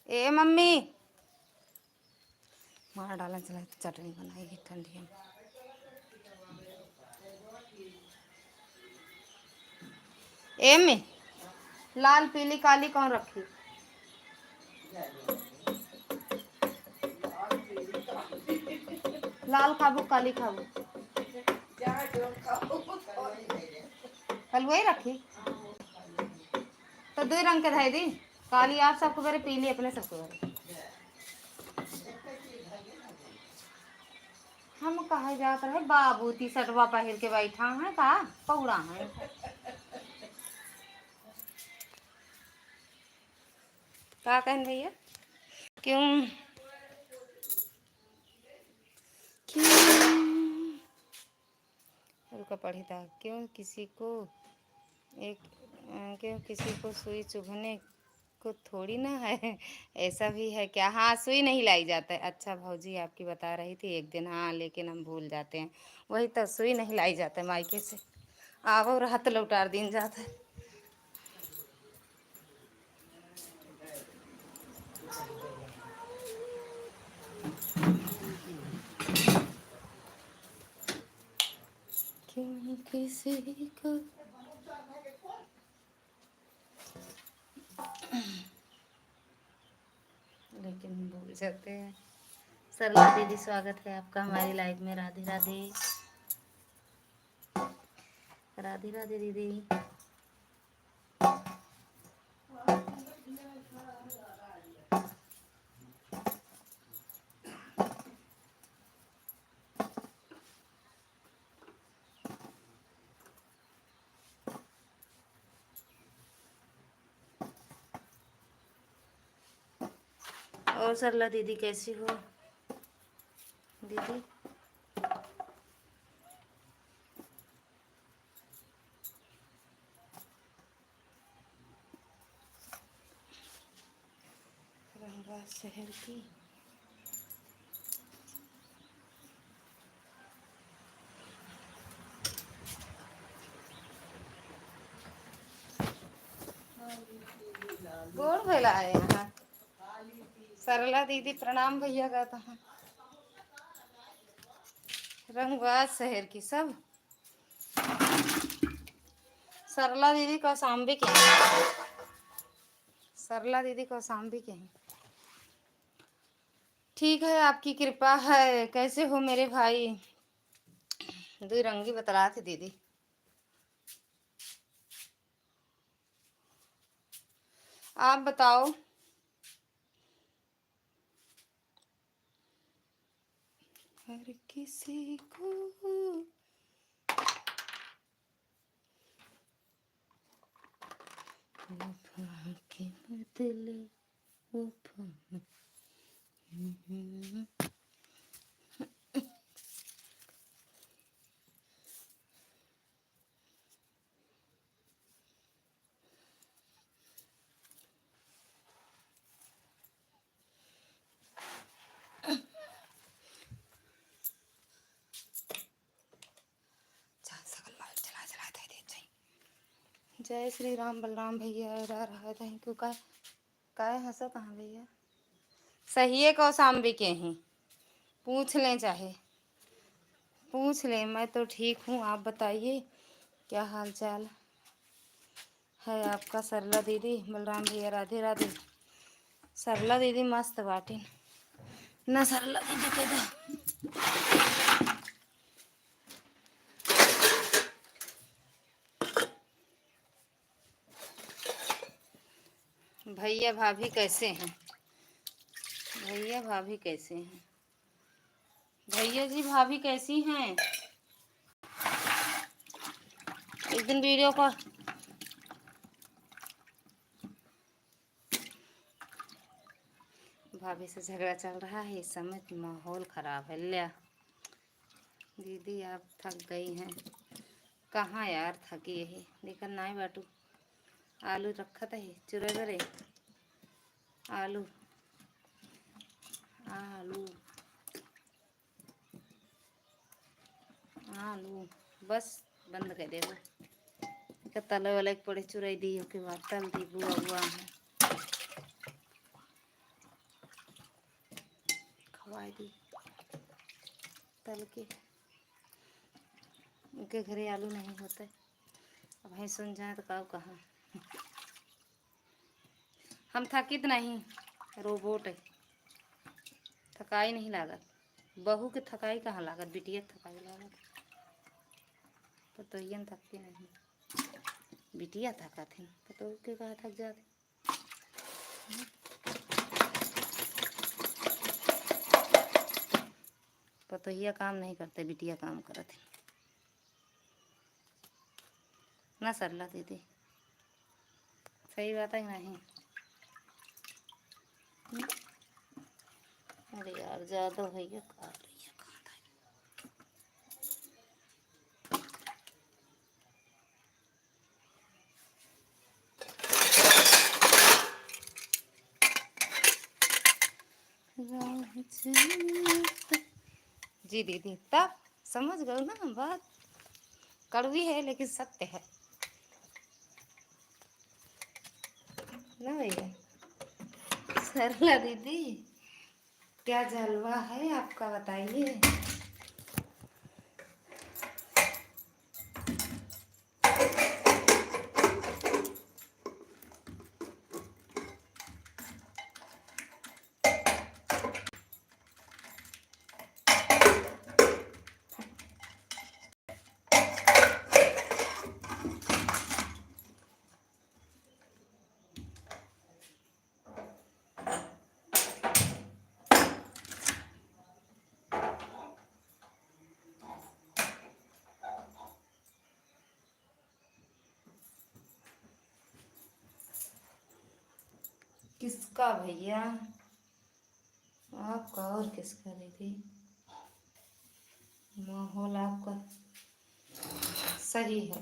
ए मम्मी मार डाला चला चटनी बनाएगी ठंडी में। ए में लाल पीली काली कौन रखी लाल खाबू काली खाबू कल वही रखी तो 2 रंग के धाई दी काली आप सबको बरे पीली अपने सबको बरे। हम कहा जात रहे बाबू टी शर्टवा पहन के बैठा है का पौड़ा है का कहन भैया क्यों रुका पढ़ी था क्यों किसी को सुई चुभने को थोड़ी ना है। ऐसा भी है क्या? हाँ, सुई नहीं लाई जाता है। अच्छा भौजी आपकी बता रही थी एक दिन, हाँ लेकिन हम भूल जाते हैं। वही तो, सुई नहीं लाई जाता है मायके से। आवो रहत लौटार दिन जाता है। क्यों किसी को लेकिन हम भूल जाते हैं। सरला दीदी स्वागत है आपका हमारी लाइफ में। राधे राधे। राधे राधे दीदी। और सरला दीदी कैसी हो दीदी? रंगा शहर की गोड़ भेला है यहाँ। सरला दीदी प्रणाम भैया कहता है। रंगबाज शहर की सब। सरला दीदी कौशाम्बी के हैं। सरला दीदी कौशाम्बी के हैं। ठीक है, आपकी कृपा है। कैसे हो मेरे भाई? दो रंगी बतला थे दीदी। आप बताओ। हर किसी को वफा के बदले वफा। जय श्री राम बलराम भैया रहा थैंक यू। काय हंसा कहाँ भैया? सही है, कौशाम्बी के हैं। पूछ लें, चाहे पूछ लें। मैं तो ठीक हूँ, आप बताइए क्या हाल चाल है आपका? सरला दीदी, बलराम भैया राधे राधे। सरला दीदी मस्त बाटी ना। सरला दीदी के भैया भाभी कैसे हैं? भैया भाभी कैसे हैं? भैया जी भाभी कैसी हैं? एक दिन वीडियो कॉल। भाभी से झगड़ा चल रहा है इस समय, माहौल खराब है। लिया दीदी आप थक गई हैं? कहाँ यार थकी, यही लेकिन ना बाटू। आलू रखा था चुरे करे। आलू आलू आलू बस बंद कर दे। तले वाले पड़े चुराई दी के बाद तल दी। बुआ बुआ है खवाई दी तल के। उनके घरे आलू नहीं होते। अब वहीं सुन जाए तो कब कहाँ। हम थकित नहीं, रोबोट है। थकाई नहीं लागत। बहू के थकाई कहाँ लागत, बिटिया के थकाई लागत। तो ये थकती नहीं, बिटिया थका थी तो के कहा थक जाती। पतोहिया काम नहीं करते, बिटिया काम करत है ना सरला दीदी? सही बात है नहीं? अरे यार ज़्यादा हो गया। जी दीदी, तब समझ गए ना बात। कड़वी है लेकिन सत्य है ना भैया। सरला दीदी, क्या जलवा है आपका, बताइए। किसका भैया, आपका और किसका दीदी? माहौल आपका सही है।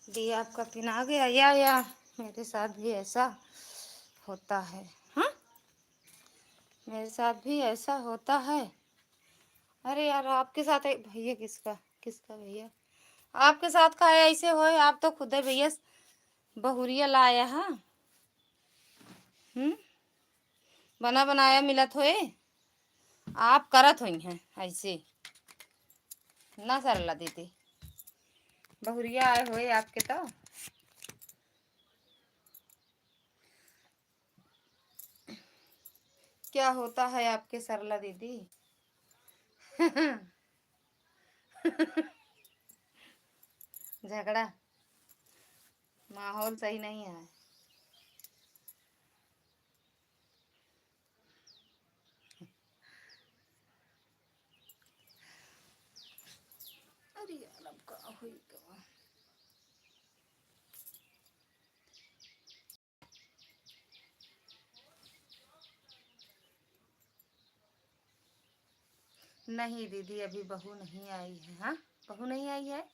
दी आपका पिन आ गया, या मेरे साथ भी ऐसा होता है। हाँ, मेरे साथ भी ऐसा होता है। अरे यार, आपके साथ है भैया, किसका किसका भैया? आपके साथ का है ऐसे होए, आप तो खुद है भैया बहुरिया लाया। हाँ, बना बनाया मिलत होए, आप करत हुई हैं ऐसे ना सरला दीदी। बहुरिया आए होए आपके तो। क्या होता है आपके सरला दीदी? झगड़ा, माहौल सही नहीं है। अरे यार, अब का हुई का। नहीं दीदी, अभी बहू नहीं आई है। हाँ, बहू नहीं आई है।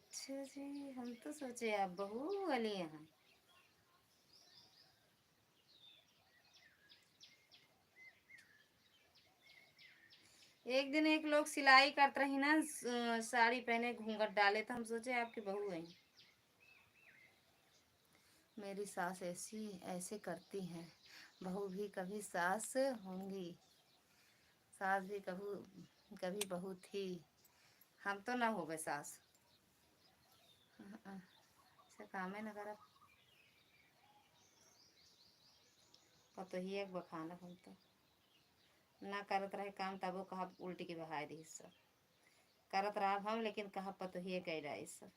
अच्छा जी, हम तो सोचे आप बहू वाली हैं। एक दिन एक लोग सिलाई करते रही ना, साड़ी पहने घूंघट डाले, तो हम सोचे आपकी बहू है। मेरी सास ऐसी ऐसे करती हैं, बहू भी कभी सास होंगी। सास भी कभी कभी बहू थी। हम तो ना हो गए सास। ऐसा काम है ना कर, तो ही एक बखाना हम तो ना करत रहे काम, तब वो कहा उल्टी की बहाय दी सब करत रहा हम, लेकिन कहा पतोहिए कह रहा है सब,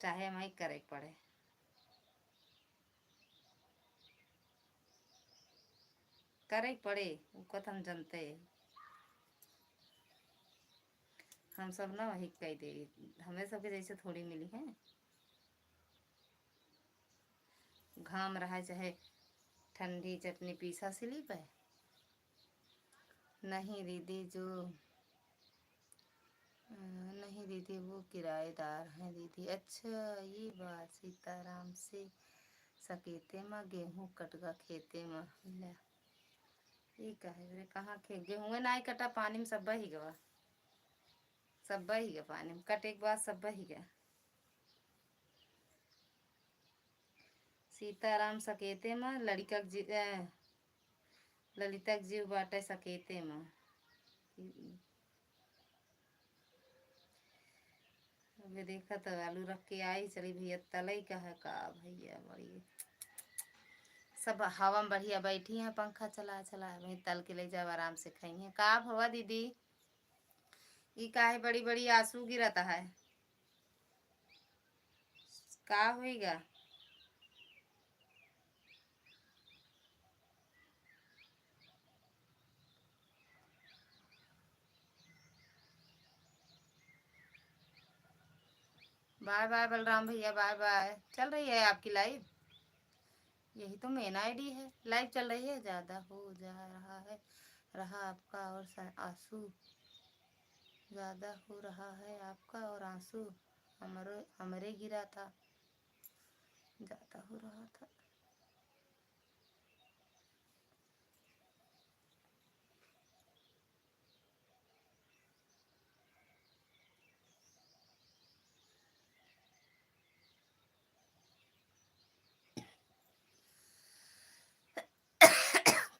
चाहे हम ही करे पड़े। करे पड़े उसको तो हम जानते हैं। हम सब ना वही कह दे, हमें सबके जैसे थोड़ी मिली है। घाम रहा है चाहे ठंडी चटनी पीसा सिली पे। नहीं दीदी, जो नहीं दीदी, वो किराएदार हैं दीदी। अच्छा, ये बात, सीताराम से सकेते माँ गेहूँ कटगा खेते माँ ले। ये कहे रे, कहाँ खे गेहूँ ना ही कटा, पानी में सब बही गवा, सब बही गया पानी में, कटे के बाद सब बही गया। सीताराम सकेते माँ लड़का ललिता के जीव बाटे सकेते माँ। अभी देखा तो आलू रख के आई, चली भैया तलई का है का भैया, बड़ी सब हवा में बढ़िया बैठी हैं, पंखा चला चला वही तल के ले जाओ, आराम से खाई है। का भवा दीदी, ये काहे बड़ी बड़ी आंसू गिरता है, का होएगा? बाय बाय बलराम भैया, बाय बाय। चल रही है आपकी लाइव? यही तो मेन आईडी है, लाइव चल रही है, ज्यादा हो जा रहा है। रहा आपका और आंसू ज़्यादा हो रहा है आपका और आंसू हमरे गिरा था ज़्यादा हो रहा था।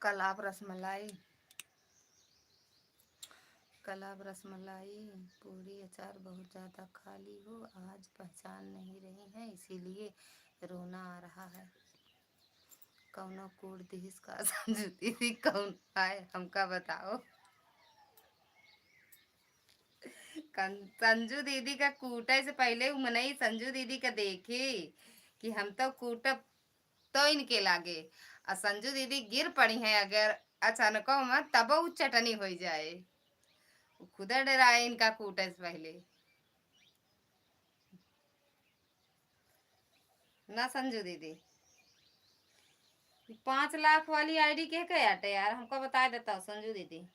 कल आप रसमलाई पूरी अचार बहुत ज़्यादा खा ली हो, आज पहचान नहीं रही हैं इसीलिए रोना आ रहा है। कौनो कूड़ दिस का संजू दीदी कौन आए हमका बताओ। संजू दीदी का कूटे से पहले मनई संजू दीदी का देखी कि हम तो कूटब तो इनके लागे और संजू दीदी गिर पड़ी हैं अगर अचानक मत तब वो चटनी हो जाए। खुद डराए इनका कूटे से पहले ना संजू दीदी। 5 लाख वाली आईडी के आटे यार हमको बता देता हूँ संजू दीदी।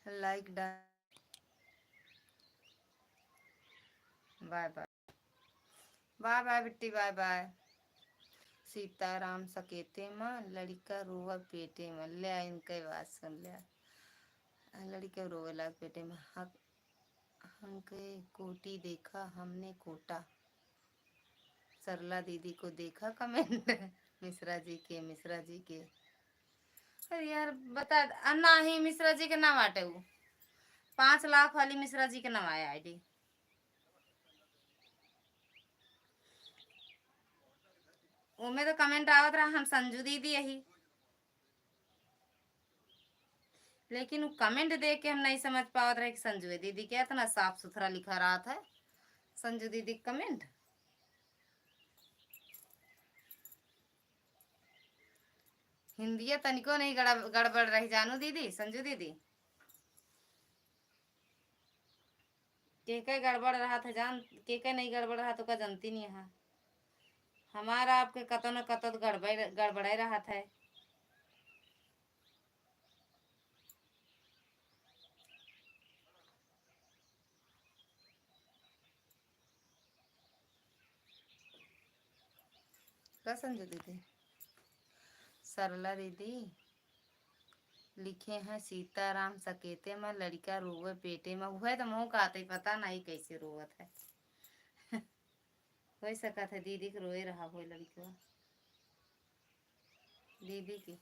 Like bye bye bye bye Bitti bye bye. Sitaram सकेते माँ लड़का रोवा पेटे में ले इनके बात सुन लिया। लड़का रोवे लग पेटे में हमके कोटी देखा हमने कोटा। सरला दीदी को देखा कमेंट मिश्रा जी के। अरे यार बता अन्ना ही मिश्रा जी के नाम आटे वो 5 लाख वाली मिश्रा जी के नाम आया आईडी। उनमें तो कमेंट आवत रहा हम संजू दीदी यही, लेकिन वो कमेंट देख के हम नहीं समझ पावत रहे कि संजू दीदी क्या इतना साफ सुथरा लिखा रहा था संजू दीदी कमेंट। हिंदिया तनिको नहीं गड़बड़ रही जानू दीदी संजू दीदी के गड़बड़ रहा था जान के नहीं गड़बड़ रहा तो का जानती नहीं है। हमारा आपके कतो न कतो गड़बड़े रहा था। का संजू दीदी सरला दीदी लिखे हैं सीताराम सकेते में लड़का रोवे पेटे में वह तो मुँह का आते पता नहीं कैसे रोवत है हो सका था दीदी के रोए रहा हो लड़का दीदी की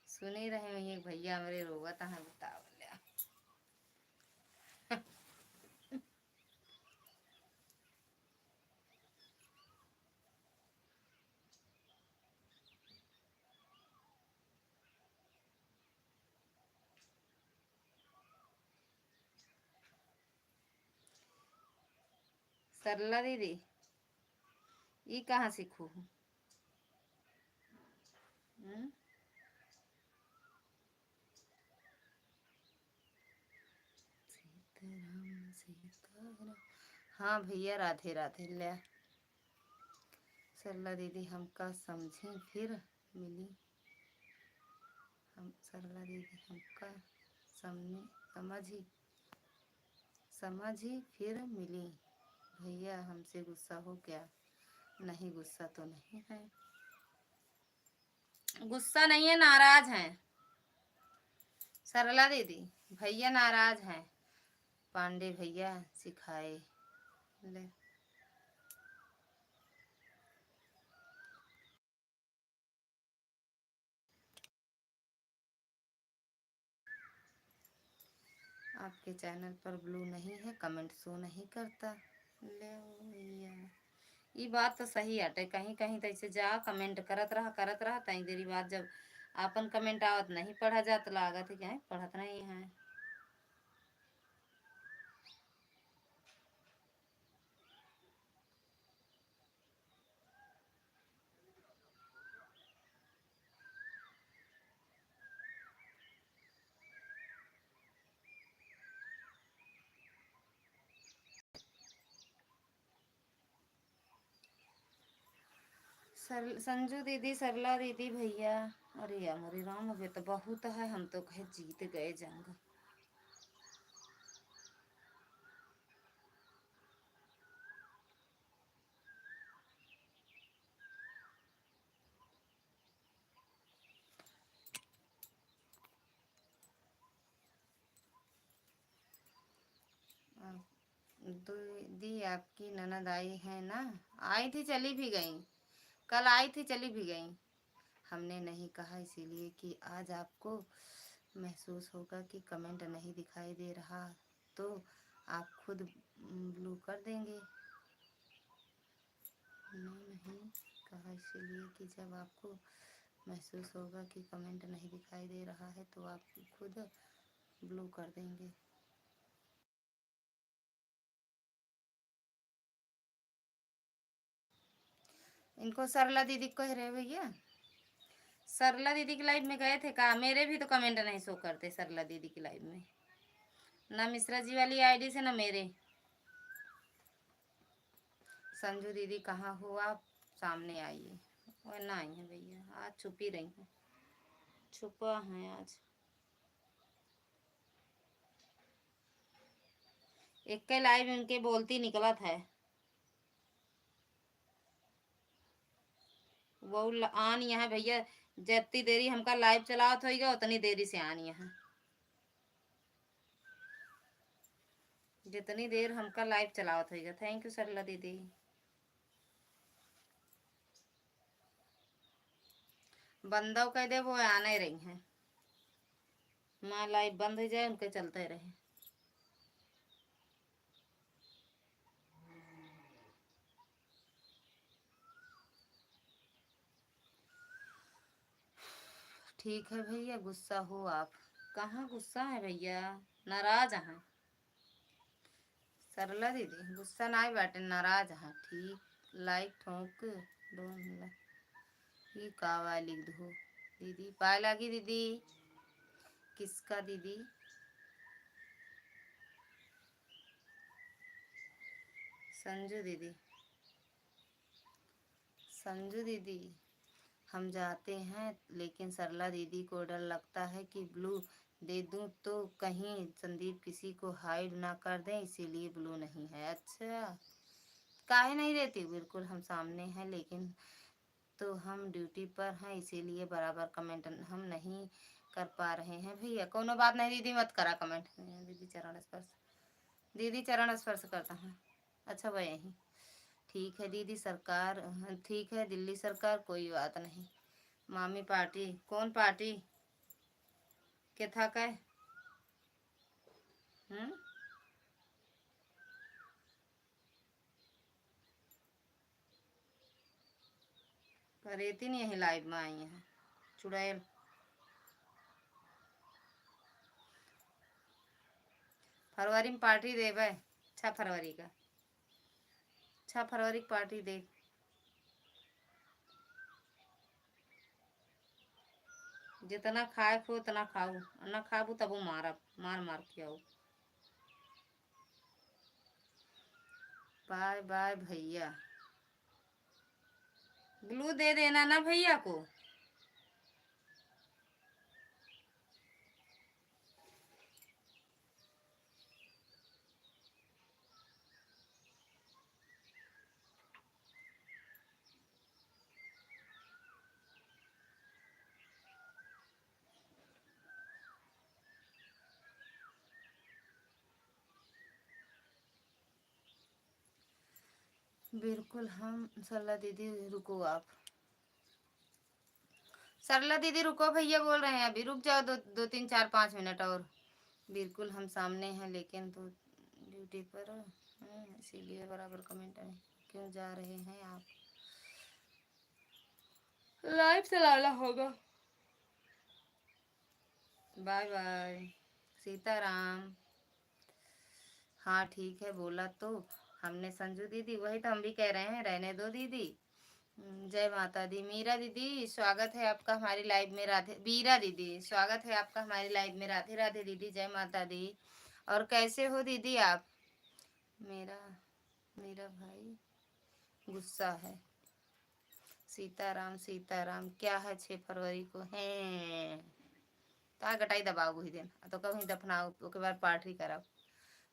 सुनी रहे वही भैया मेरे रोवत है बताओ लिया। सरला दीदी ये कहाँ सीखू हूँ सीताराम सीताराम। हाँ भैया राधे राधे ले सरला दीदी हमका समझी फिर मिली हम सरला दीदी हमका समझी फिर मिली। भैया हमसे गुस्सा हो क्या? नहीं गुस्सा तो नहीं है, गुस्सा नहीं है नाराज हैं सरला दीदी। भैया नाराज हैं पांडे भैया सिखाए ले। आपके चैनल पर ब्लू नहीं है कमेंट शो नहीं करता ले भैया। ये बात तो सही हटे कहीं कहीं तो ऐसे जा कमेंट करत रहा तई देरी बात जब आपन कमेंट आवत नहीं पढ़ा जात लागत है क्या पढ़त नहीं है। संजू दीदी, सरला दीदी, भैया। अरे यार मोरी राम, अबे तो बहुत है, हम तो कहे जीत गए जंग। दीदी आपकी ननद आई है ना? आई थी, चली भी गई। कल आई थी, चली भी गई। हमने नहीं कहा इसीलिए कि आज आपको महसूस होगा कि कमेंट नहीं दिखाई दे रहा तो आप खुद ब्लू कर देंगे। हमने नहीं कहा इसीलिए कि जब आपको महसूस होगा कि कमेंट नहीं दिखाई दे रहा है तो आप खुद ब्लू कर देंगे। इनको सरला दीदी को कह रहे भैया। सरला दीदी की लाइव में गए थे का? मेरे भी तो कमेंट नहीं शो करते सरला दीदी की लाइव में, ना मिश्रा जी वाली आईडी से ना मेरे। संजू दीदी कहाँ हो आप? सामने आइए। वह ना आई है भैया, आज छुप ही रही हैं, छुपा है आज। एक के लाइव उनके बोलती निकला था, वो आन यहाँ भैया। जितनी देरी हमका लाइव चलावत होगा उतनी देरी से आन यहाँ, जितनी देर हमका लाइव चलावत होगा। थैंक यू सरला दीदी। बंदो कह दे वो आने रही हैं, माँ लाइव बंद हो जाए उनके चलते रहे। ठीक है भैया, गुस्सा हो आप? कहाँ गुस्सा है भैया, नाराज हैं। सरला दीदी गुस्सा ना बाटे, नाराज हैं। ठीक, लाइक ठोक दो। ये कावा लिख दो दीदी। पाए लगी दीदी? किसका दीदी? संजू दीदी। संजू दीदी हम जाते हैं, लेकिन सरला दीदी को डर लगता है कि ब्लू दे दूं तो कहीं संदीप किसी को हाइड ना कर दें, इसीलिए ब्लू नहीं है। अच्छा, काहे नहीं देती? बिल्कुल हम सामने हैं, लेकिन तो हम ड्यूटी पर हैं, इसीलिए बराबर कमेंट हम नहीं कर पा रहे हैं भैया। कोनो बात नहीं दीदी, मत करा कमेंट। दीदी चरण स्पर्श, दीदी चरण स्पर्श करता हूँ। अच्छा वह यहीं। ठीक है दीदी सरकार, ठीक है दिल्ली सरकार, कोई बात नहीं। मामी पार्टी? कौन पार्टी के था कह? रेती नहीं यही लाइव में आई है चुड़ैल। फरवरी में पार्टी देवे, 6 फरवरी का, 6 फरवरी की पार्टी दे। जितना खाए खो उतना खाऊ, ना खाबू तब मार मार खियाऊ। बाय बाय भैया, ग्लू दे देना ना भैया को। बिल्कुल हम। सरला दीदी रुको आप, सरला दीदी रुको, भैया बोल रहे हैं अभी, रुक जाओ 2 3 4 5 मिनट और। बिल्कुल हम सामने हैं, लेकिन तो ड्यूटी पर हैं, इसीलिए बराबर कमेंट नहीं। क्यों जा रहे हैं आप? लाइव चलाना होगा। Bye bye Sitaram. हाँ ठीक है बोला तो हमने संजू दीदी, वही तो हम भी कह रहे हैं, रहने दो दीदी। जय माता दी। मीरा दीदी स्वागत है आपका हमारी लाइव में। राधे। बीरा दीदी स्वागत है आपका हमारी लाइव में। राधे राधे दीदी, जय माता दी। और कैसे हो दीदी आप? मेरा मेरा भाई गुस्सा है। सीताराम क्या है 6 फरवरी को है ता गटाई दबाओ ही दिन तो कभी दफनाओ तो के बाद पार्टी कराओ।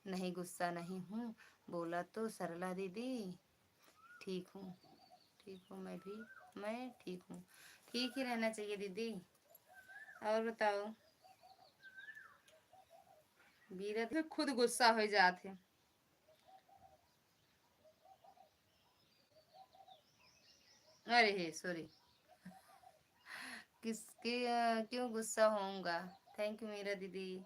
नहीं गुस्सा नहीं हूँ बोला तो सरला दीदी। ठीक हूँ मैं ठीक हूँ। ठीक ही रहना चाहिए दीदी। और बताओ बीरत में खुद गुस्सा हो जाते। अरे हे सॉरी किसके क्यों गुस्सा होऊंगा। थैंक यू मीरा दीदी।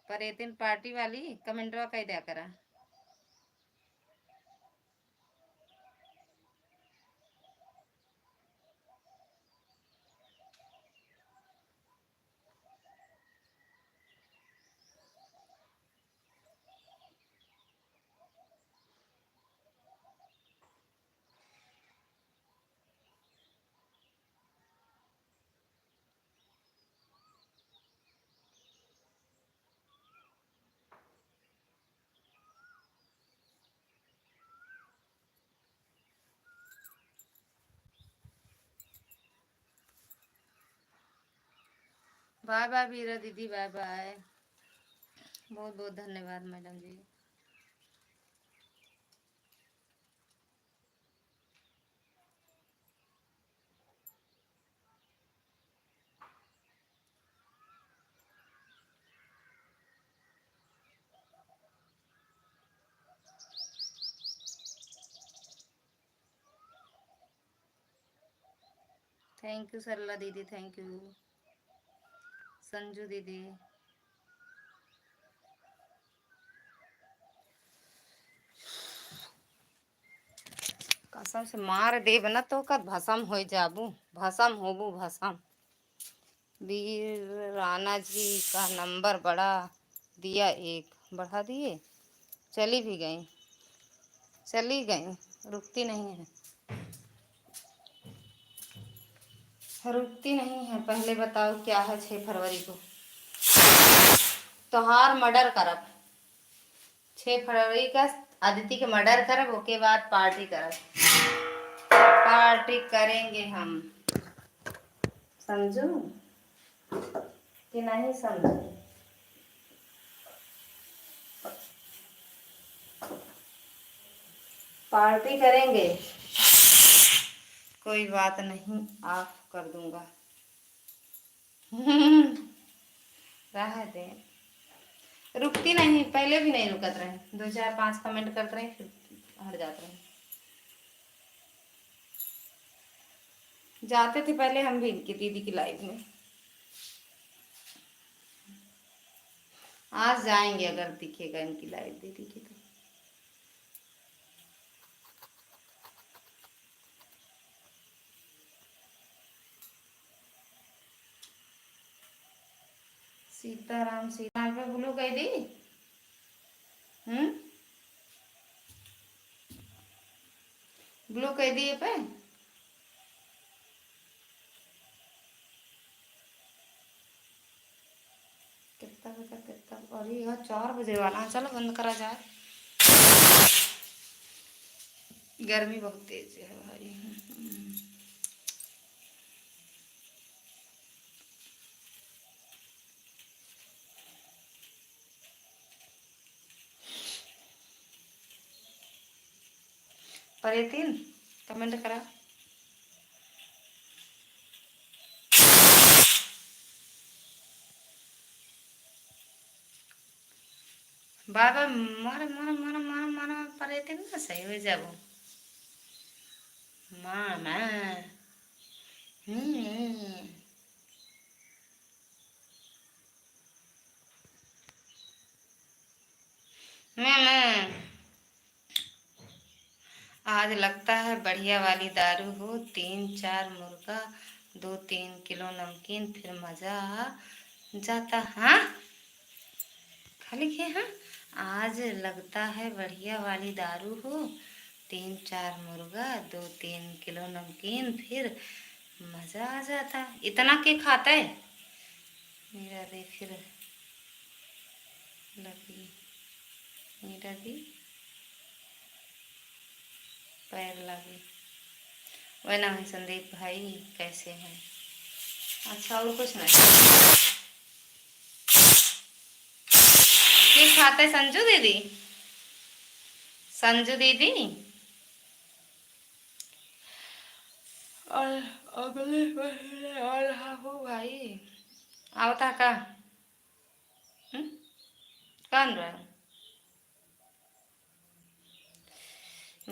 पर ये दिन पार्टी वाली कमेंटवा कह दिया करा। बाय बाय मीरा दीदी बाय बाय। बहुत बहुत धन्यवाद मैडम जी। थैंक यू सरला दीदी थैंक यू संजू दीदी। कसम से मार देव न तो का भसम हो जाबू भसम होबू भसम। वीर राणा जी का नंबर बढ़ा दिया एक बढ़ा दिए। चली गई रुकती नहीं है पहले बताओ क्या है 6 फरवरी को त्योहार मर्डर करब 6 फरवरी का अदिति के मर्डर करब उसके बाद पार्टी करेंगे हम। समझू कि नहीं समझू। पार्टी करेंगे कोई बात नहीं ऑफ कर दूंगा। रह दे रुकती नहीं पहले भी नहीं रुकत रहे 2 4 5 कमेंट करते रहे फिर हट जाते रहे। जाते थे पहले हम भी इनकी दीदी की लाइफ में। आज जाएंगे अगर दिखेगा इनकी लाइफ दीदी की तो। सीताराम पे ब्लू कह दी। ब्लू कह दिए पे कितना अरे यार 4 बजे वाला है चलो बंद करा जाए। गर्मी बहुत तेज है भाई। पर 3 कमेंट करा। बाबा मारा पर 3 ना सही हो जाबो मामा। मामा आज लगता है बढ़िया वाली दारू हो 3 4 मुर्गा 2 3 किलो नमकीन फिर मजा आ जाता। हाँ खाली के हाँ आज लगता है बढ़िया वाली दारू हो 3 4 मुर्गा 2 3 किलो नमकीन फिर मजा आ जाता। इतना के खाता है मेरा दे फिर लगी मेरा दी पैर लगी। वह ना है संदीप भाई, कैसे हैं? अच्छा, और कुछ नहीं? की खाते संजू दीदी? संजू दीदी और अगले महीने आ रहा हूँ भाई। आवता का? हम्म? कौन रहा?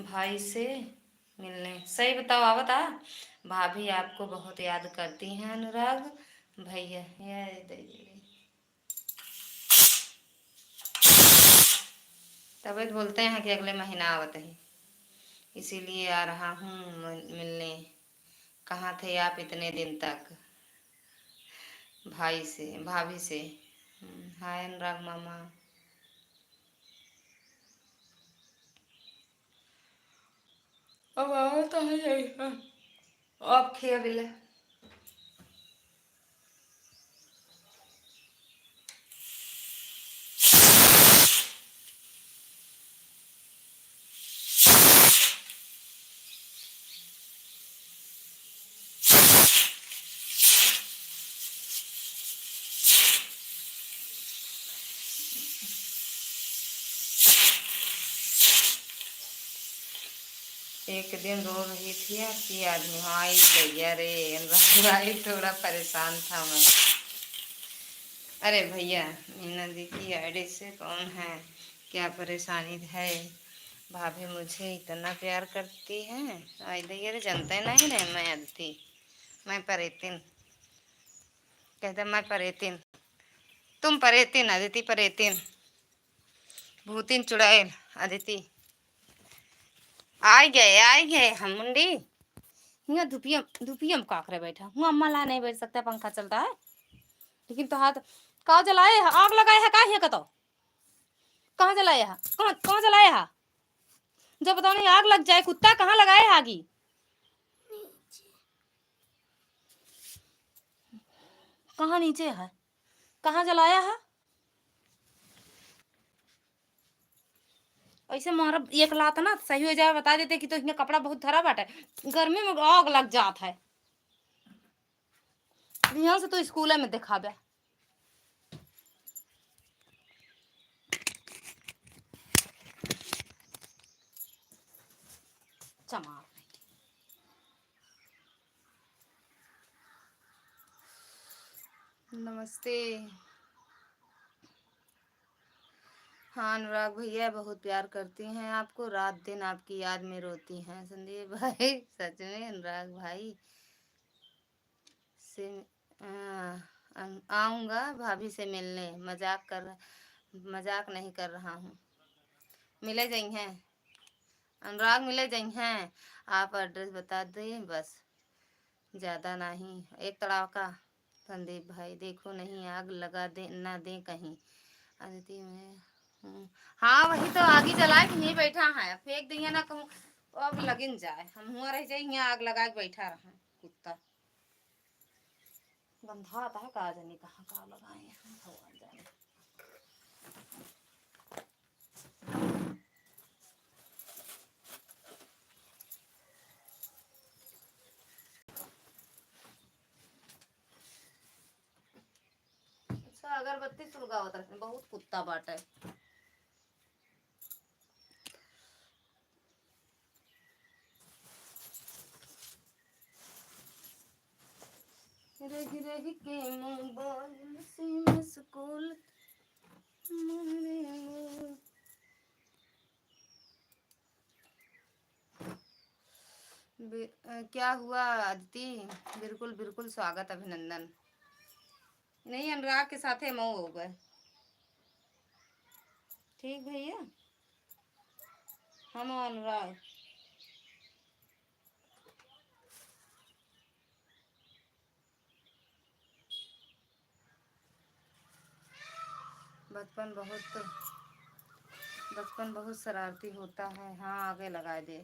भाई से मिलने। सही बताओ, आवता? भाभी आपको बहुत याद करती हैं अनुराग भैया। ये दीदी तभी तो बोलते हैं कि अगले महीना आवत है, इसीलिए आ रहा हूँ मिलने। कहाँ थे आप इतने दिन तक? भाई से, भाभी से। हाय अनुराग मामा। अब आओ तो है। अब खिया बिले। एक दिन रो रही थी आपकी आदमी। हाय भैया रे, अनुराग भाई थोड़ा परेशान था मैं। अरे भैया, मीना दी की आईडी से कौन है? क्या परेशानी है? भाभी मुझे इतना प्यार करती है। आई भैया रे, जानते नहीं रे, मैं अदिति, मैं परेतिन। कहते मैं परेतिन, तुम परेतिन, अदिति परेतिन, भूतिन चुड़ैल अदिति। आए गए हम मुंडी। यहाँ धुपियम काकरे बैठा हूँ। अम्मा ला नहीं बैठ सकता, पंखा चलता है। लेकिन तो हाथ कहाँ जलाए है? आग लगाए है का? कतो कहाँ जलाए है? कहाँ कहाँ जलाए है? जब बताओ नहीं आग लग जाए। कुत्ता कहाँ लगाए है आगी? कहाँ नीचे है? कहाँ जलाया है? ऐसे मारा एक लात ना सही हो जाए, बता देते कि तो इसमें कपड़ा बहुत धरा बाटे, गर्मी में आग लग जात है। यहाँ से तो स्कूल में दिखाबे। चमार नमस्ते। हाँ अनुराग भैया बहुत प्यार करती हैं आपको, रात दिन आपकी याद में रोती हैं संदीप भाई। सच में अनुराग भाई से आऊँगा भाभी से मिलने। मजाक नहीं कर रहा हूँ। मिले जाई हैं अनुराग, मिले जाई हैं। आप एड्रेस बता दें बस, ज़्यादा नहीं। एक तड़ाका संदीप भाई, देखो नहीं आग लगा दे ना दे कहीं। अदिति में हाँ वही तो आगे जला के नहीं बैठा है, फेंक दिए ना कहूँ अब लगिन जाए। हम हुआ रह जाए यहाँ आग लगा के बैठा रहा कुत्ता। गंधा आता है का जाने कहाँ कहाँ लगाए हैं, भगवान जाने। अच्छा अगरबत्ती सुलगावत रहे, बहुत कुत्ता बाटे। रही रही के मोबाइल से मस्कुल क्या हुआ अदिति? बिल्कुल बिल्कुल स्वागत अभिनंदन। नहीं अनुराग के साथ है मऊ हो गए। ठीक भैया, हम अनुराग बचपन बहुत बचपन बहुत शरारती होता है। हाँ आगे लगा दे।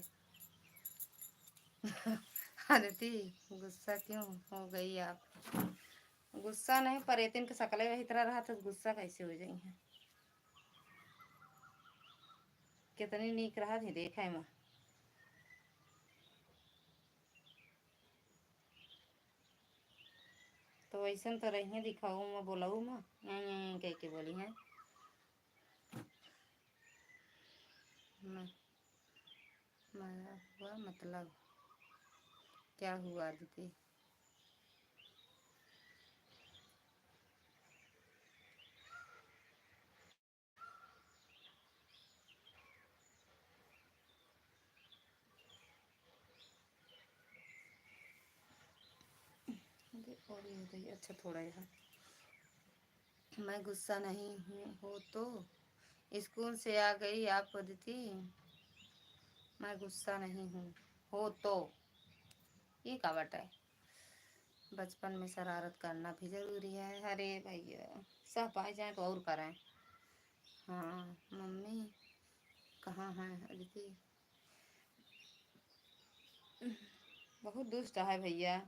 अदिति गुस्सा क्यों हो गई आप? गुस्सा नहीं, परेतिन के सकले वही तरह रहा तो गुस्सा कैसे हो जाई है? कितनी नीक रहा थी देखा है माँ। वैसन तो रही दिखाऊ मैं बोलाऊ मैं कह के बोली है मारा हुआ मतलब क्या हुआ दीदी। और ये हो गई अच्छा थोड़ा यहाँ। मैं गुस्सा नहीं हूँ हो तो स्कूल से आ गई आप दीदी। मैं गुस्सा नहीं हूँ हो तो ये का बटा है। बचपन में शरारत करना भी जरूरी है। अरे भैया सब पाए जाए तो और करें। हाँ मम्मी कहाँ हैं अदिति। बहुत दुष्ट है भैया।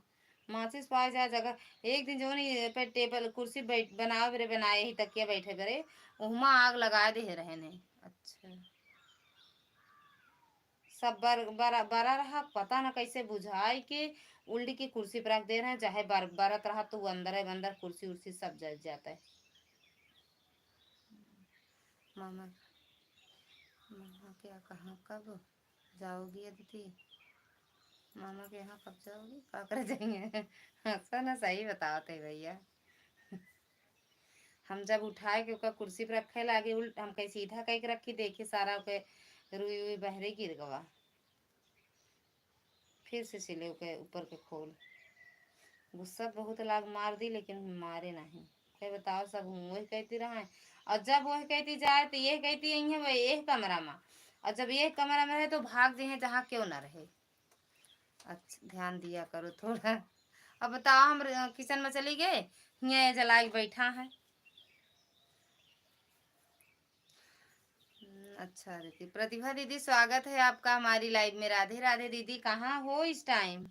माचिस पाए जाए जगह एक दिन जो नहीं पे टेबल कुर्सी बैठ बनाओ बेरे बनाए ही तकिया बैठे करे उहमा आग लगा दे रहे ने। अच्छा सब बरा रहा पता ना कैसे बुझाई के उल्टी की कुर्सी पर रख दे रहे हैं चाहे बरत रहा तो वो अंदर है अंदर कुर्सी उर्सी सब जल जाता है। मामा मामा क्या कहाँ कब जाओगी अदिति। मामा के यहाँ कब जाओगी क्या कर जाएंगे। हंसा ना सही बताओ थे भैया। हम जब उठाए के ओका कुर्सी पर रखे लागे उल्ट हम कहीं सीधा कहीं के रखी देखी सारा ओके रुई उई बहरे गिर गवा। फिर से सिले ओके ऊपर के खोल गुस्सा बहुत लाग मार दी लेकिन मारे नहीं। क्या बताओ सब हूँ वही कहती रहा और जब वह कहती जाए तो ये कहती यही है वही एक कमरा में और जब एक कमरा में रहे तो भाग दी है जहाँ क्यों ना रहे। अच्छा ध्यान दिया करो थोड़ा। अब बताओ हम किचन में चली गए यहाँ जला के बैठा है। अच्छा दीदी प्रतिभा दीदी स्वागत है आपका हमारी लाइव में। राधे राधे दीदी कहाँ हो इस टाइम।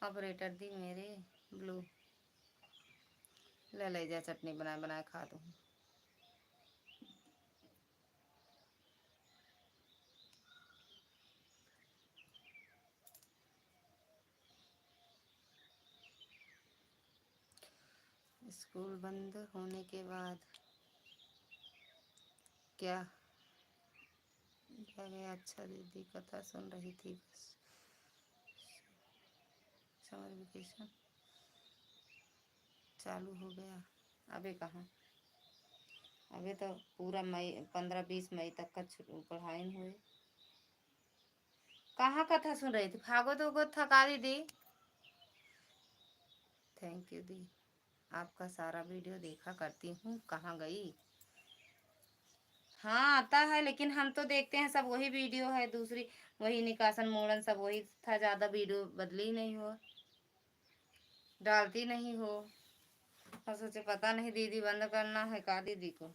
ऑपरेटर दी मेरे ब्लू ले जा चटनी बनाए बनाए खा दो। स्कूल बंद होने के बाद क्या क्या गया। अच्छा दीदी कथा सुन रही थी बस समर वेकेशन चालू हो गया। अबे कहाँ अबे तो पूरा मई 15-20 मई तक का पढ़ाई हुए। कहाँ कथा सुन रही थी भागो तो को थका दी। थैंक यू दी आपका सारा वीडियो देखा करती हूँ कहाँ गई। हाँ आता है लेकिन हम तो देखते हैं सब वही वीडियो है दूसरी वही निकासन मोड़न सब वही था ज्यादा वीडियो बदली नहीं हो डालती नहीं हो। और सोचे पता नहीं दीदी बंद करना है का दीदी को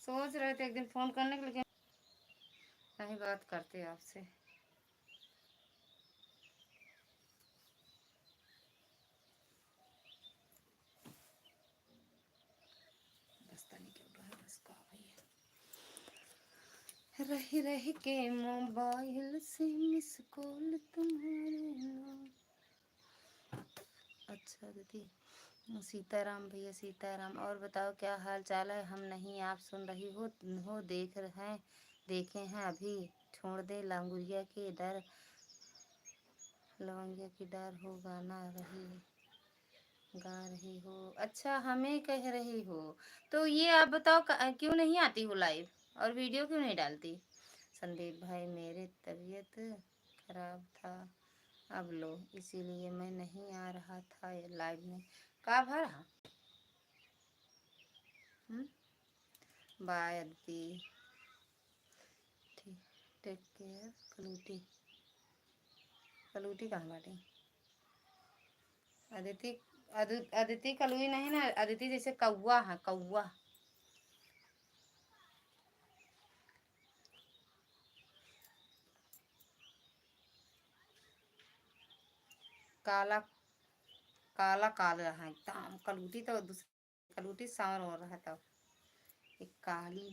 सोच रहे थे एक दिन फोन करने के लेकिन नहीं बात करते आपसे। बस तनी के उड़ा बस का भैया रही रही के मोबाइल से मिस कॉल तुम्हारे नाम। अच्छा दीदी सीताराम भैया सीताराम और बताओ क्या हाल चाल है। हम नहीं आप सुन रही हो देख रहे हैं देखे हैं अभी छोड़ दे लंगुरिया के डर लवंगिया की डर हो गा रही हो। अच्छा हमें कह रही हो तो ये आप बताओ क्यों नहीं आती हो लाइव और वीडियो क्यों नहीं डालती। संदीप भाई मेरे तबीयत खराब था अब लो इसीलिए मैं नहीं आ रहा था लाइव में का भरा। बाय अदिति ठीक टेक केयर कलूटी कलूटी कहाँ बाटी अदिति अदिति कलुई नहीं ना अदिति जैसे कौआ है कौआ। काला काला काला है एकदम कलूटी तो दूसरी कलूटी सांवर हो रहा था एक काली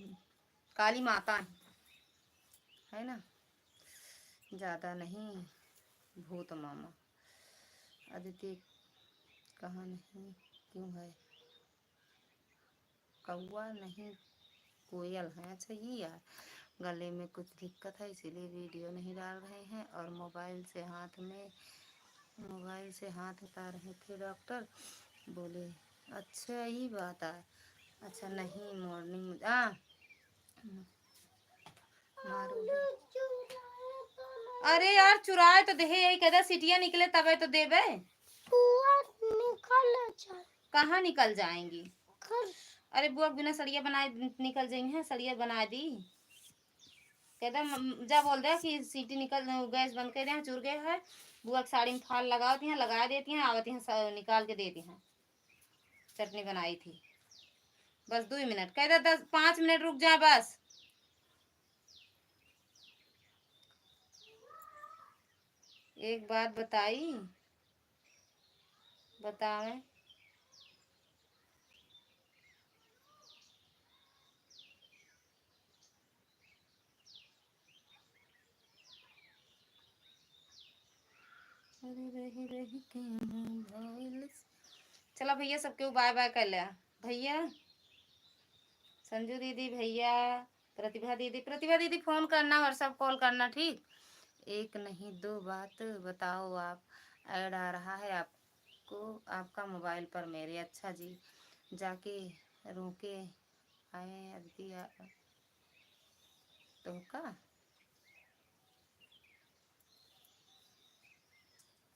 काली माता है ना ज्यादा नहीं भूत मामा। अदिति कहाँ नहीं क्यों है? कौवा नहीं, कोयल है। अच्छा ये यार, गले में कुछ दिक्कत है इसीलिए वीडियो नहीं डाल रहे हैं। और मोबाइल से हाथ हटा रहे थे डॉक्टर, बोले अच्छा यही बात है। अच्छा नहीं मॉर्निंग मारो। अरे यार चुराए तो देहे, यही कहता सीटियाँ निकले तबे तो देवे। कहाँ निकल जाएंगी? अरे बुआ बिना सड़िया बनाए निकल जाएंगे, सड़िया बना दी। कहता जा बोल दे कि सीटी निकल, गैस बंद कर दे, चुर गए है। बुआ की साड़ी में फाल लगाती हैं, लगा देती हैं, आवती हैं निकाल के देती हैं। चटनी बनाई थी, बस 2 मिनट। कहता 5 मिनट रुक जाए बस। एक बात बतावे। चलो भैया सबके बाय बाय कर लिया। भैया संजू दीदी, भैया प्रतिभा दीदी फोन करना, व्हाट्सएप कॉल करना, ठीक। एक नहीं 2 बात बताओ आप। ऐड आ रहा है आपको आपका मोबाइल पर मेरे। अच्छा जी, जाके रोके आए अदिति तो का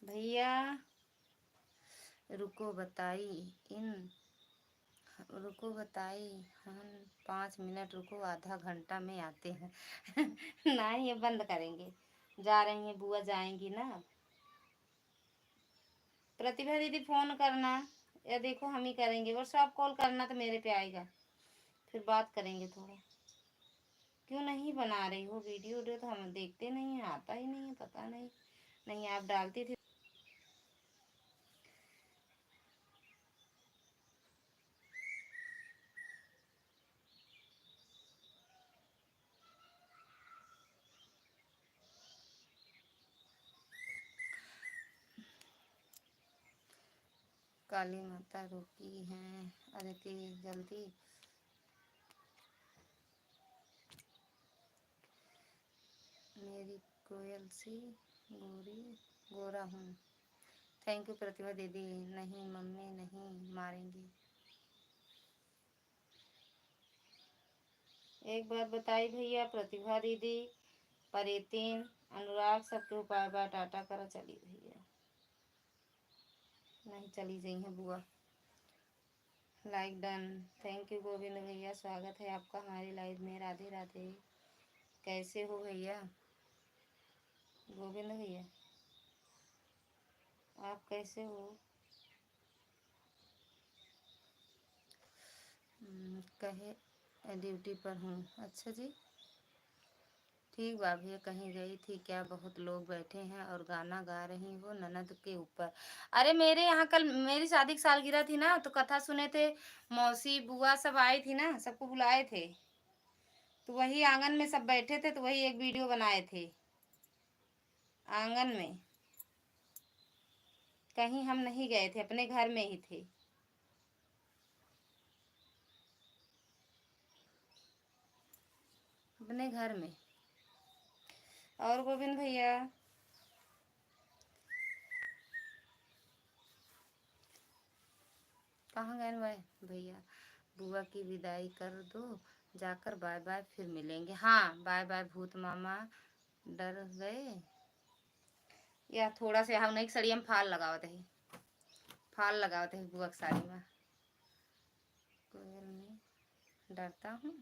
भैया रुको बताई हम 5 मिनट रुको, आधा घंटा में आते हैं। नहीं ये बंद करेंगे, जा रही हैं बुआ, जाएंगी ना। प्रतिभा दीदी फोन करना, या देखो हम ही करेंगे, व्हाट्सएप कॉल करना तो मेरे पे आएगा, फिर बात करेंगे थोड़ा। क्यों नहीं बना रही हो वीडियो? तो हम देखते नहीं है, आता ही नहीं है, पता नहीं। नहीं आप डालती थी। काली माता रोकी हैं अदिति जल्दी। मेरी कोयल सी गोरा हूँ। थैंक यू प्रतिभा दीदी। नहीं मम्मी नहीं मारेंगी। एक बात बताई भैया, प्रतिभा दीदी, परेतीन, अनुराग सबके उपाय बाय टाटा करा। चली भैया नहीं चली गई है बुआ। Like done. Thank you Govind भैया, स्वागत है आपका हमारी लाइव में। राधे राधे। कैसे हो भैया गोविंद भैया, आप कैसे हो? कहे ड्यूटी पर हूँ। अच्छा जी ठीक बा भैया। कहीं गई थी क्या? बहुत लोग बैठे हैं और गाना गा रही हो ननद के ऊपर। अरे मेरे यहाँ कल मेरी शादी की सालगिरह थी ना, तो कथा सुने थे। मौसी बुआ सब आई थी ना, सबको बुलाए थे, तो वही आंगन में सब बैठे थे, तो वही एक वीडियो बनाए थे आंगन में। कहीं हम नहीं गए थे, अपने घर में ही थे। अपने घर में। और गोविंद भैया कहाँ गए भाई भैया? बुआ की विदाई कर दो जाकर, बाय बाय, फिर मिलेंगे। हाँ बाय बाय भूत मामा। डर गए या थोड़ा से हम नहीं सड़िया में फाल लगावत है बुआ की साड़ी में। कोयल में डरता हूँ।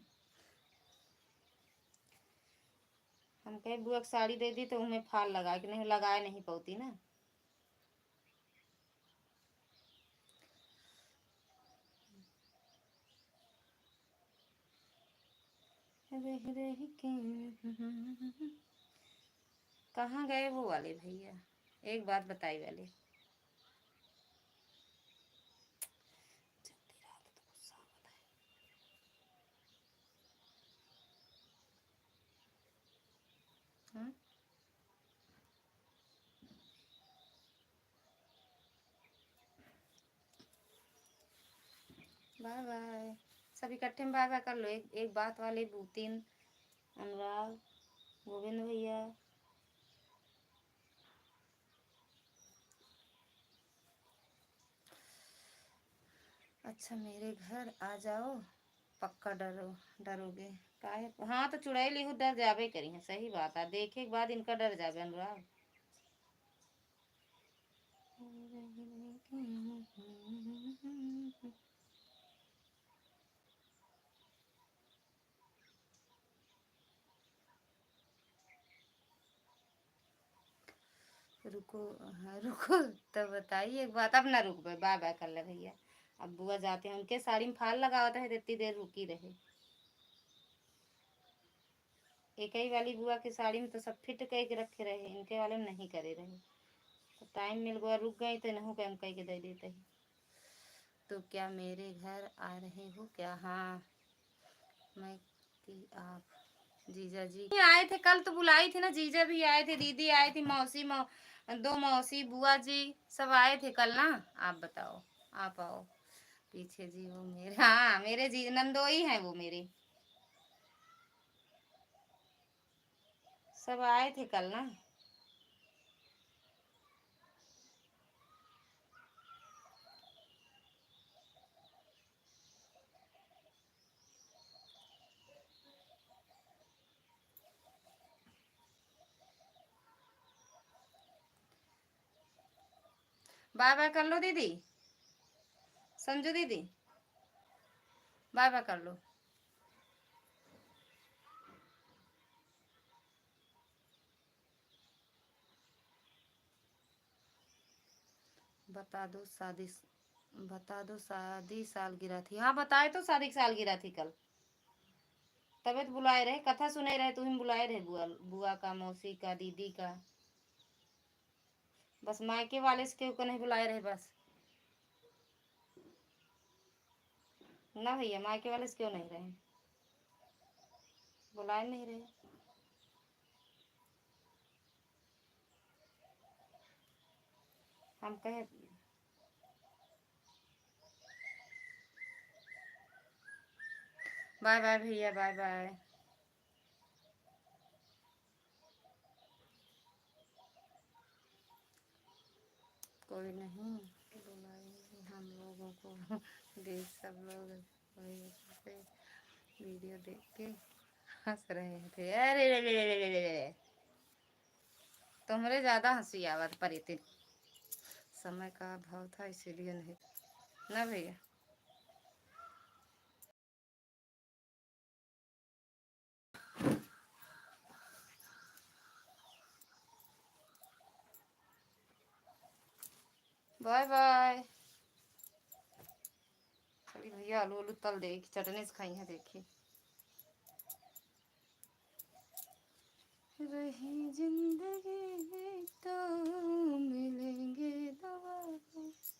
हम कहे बुआ की साड़ी दे दी तो उन्हें फाल लगा कि नहीं, लगाए नहीं पौती ना। कहाँ गए वो वाले भैया? एक बात बताई वाले, हाँ? Bye bye. सब इकट्ठे में बाय बाय कर लो। एक एक बात वाले बुतिन, अनुराग, गोविंद भैया। अच्छा मेरे घर आ जाओ, पक्का डरोगे काहे? हाँ तो चुड़ैल इहू डर जाबे करी है, सही बात है। देखे के बाद इनका डर जाबे अनुराग। रुको, हाँ रुको तो बताइए एक बात। अब ना रुक भाई, बाय बाय कर ले भैया। अब बुआ जाते हैं, उनके साड़ी में फाल लगावता है, इतनी देर रुकी रहे। एक ही वाली बुआ की साड़ी में तो सब फिट कह के रखे रहे, इनके वाले में नहीं करे रहे। तो टाइम मिल गया, रुक गई तो नहीं कह के दे देते ही। तो क्या मेरे घर आ रहे हो क्या? हाँ मैं कि आप जीजा जी आए थे कल, तो बुलाई थी ना, जीजा भी आए थे, दीदी आई थी, मौसी दो मौसी बुआ जी सब आए थे कल ना। आप बताओ, आप आओ पीछे जी। वो मेरे, हाँ मेरे जी नंदोई हैं वो मेरे, सब आए थे कल ना। बाय बाय कर लो दीदी, संजू दीदी बाय बाय कर लो। बता दो शादी, बता दो शादी सालगिरह थी। हाँ बताए तो, शादी की सालगिरह थी कल। तबे तो बुलाए रहे, कथा सुने रहे, तुम्हें बुलाए रहे बुआ, बुआ का, मौसी का, दीदी का। बस मायके वाले से क्यों को नहीं बुलाए रहे बस। ना भैया मायके वाले से क्यों नहीं रहे, बुलाए नहीं रहे। हम कहे बाय बाय भैया, बाय बाय। कोई नहीं बुलाएंगे हम लोगों को। देख सब लोग वही से वीडियो देख के हंस रहे थे। अरे रे रे रे रे रे रे। तुम्हारे ज्यादा हंसी आवत पर इतनी, समय का अभाव था इसीलिए नहीं ना भैया। Bye bye. चलिए भैया आलू आलू तल दे, चटनी से खाई है देखिए। रही जिंदगी तो मिलेंगे दोबारा।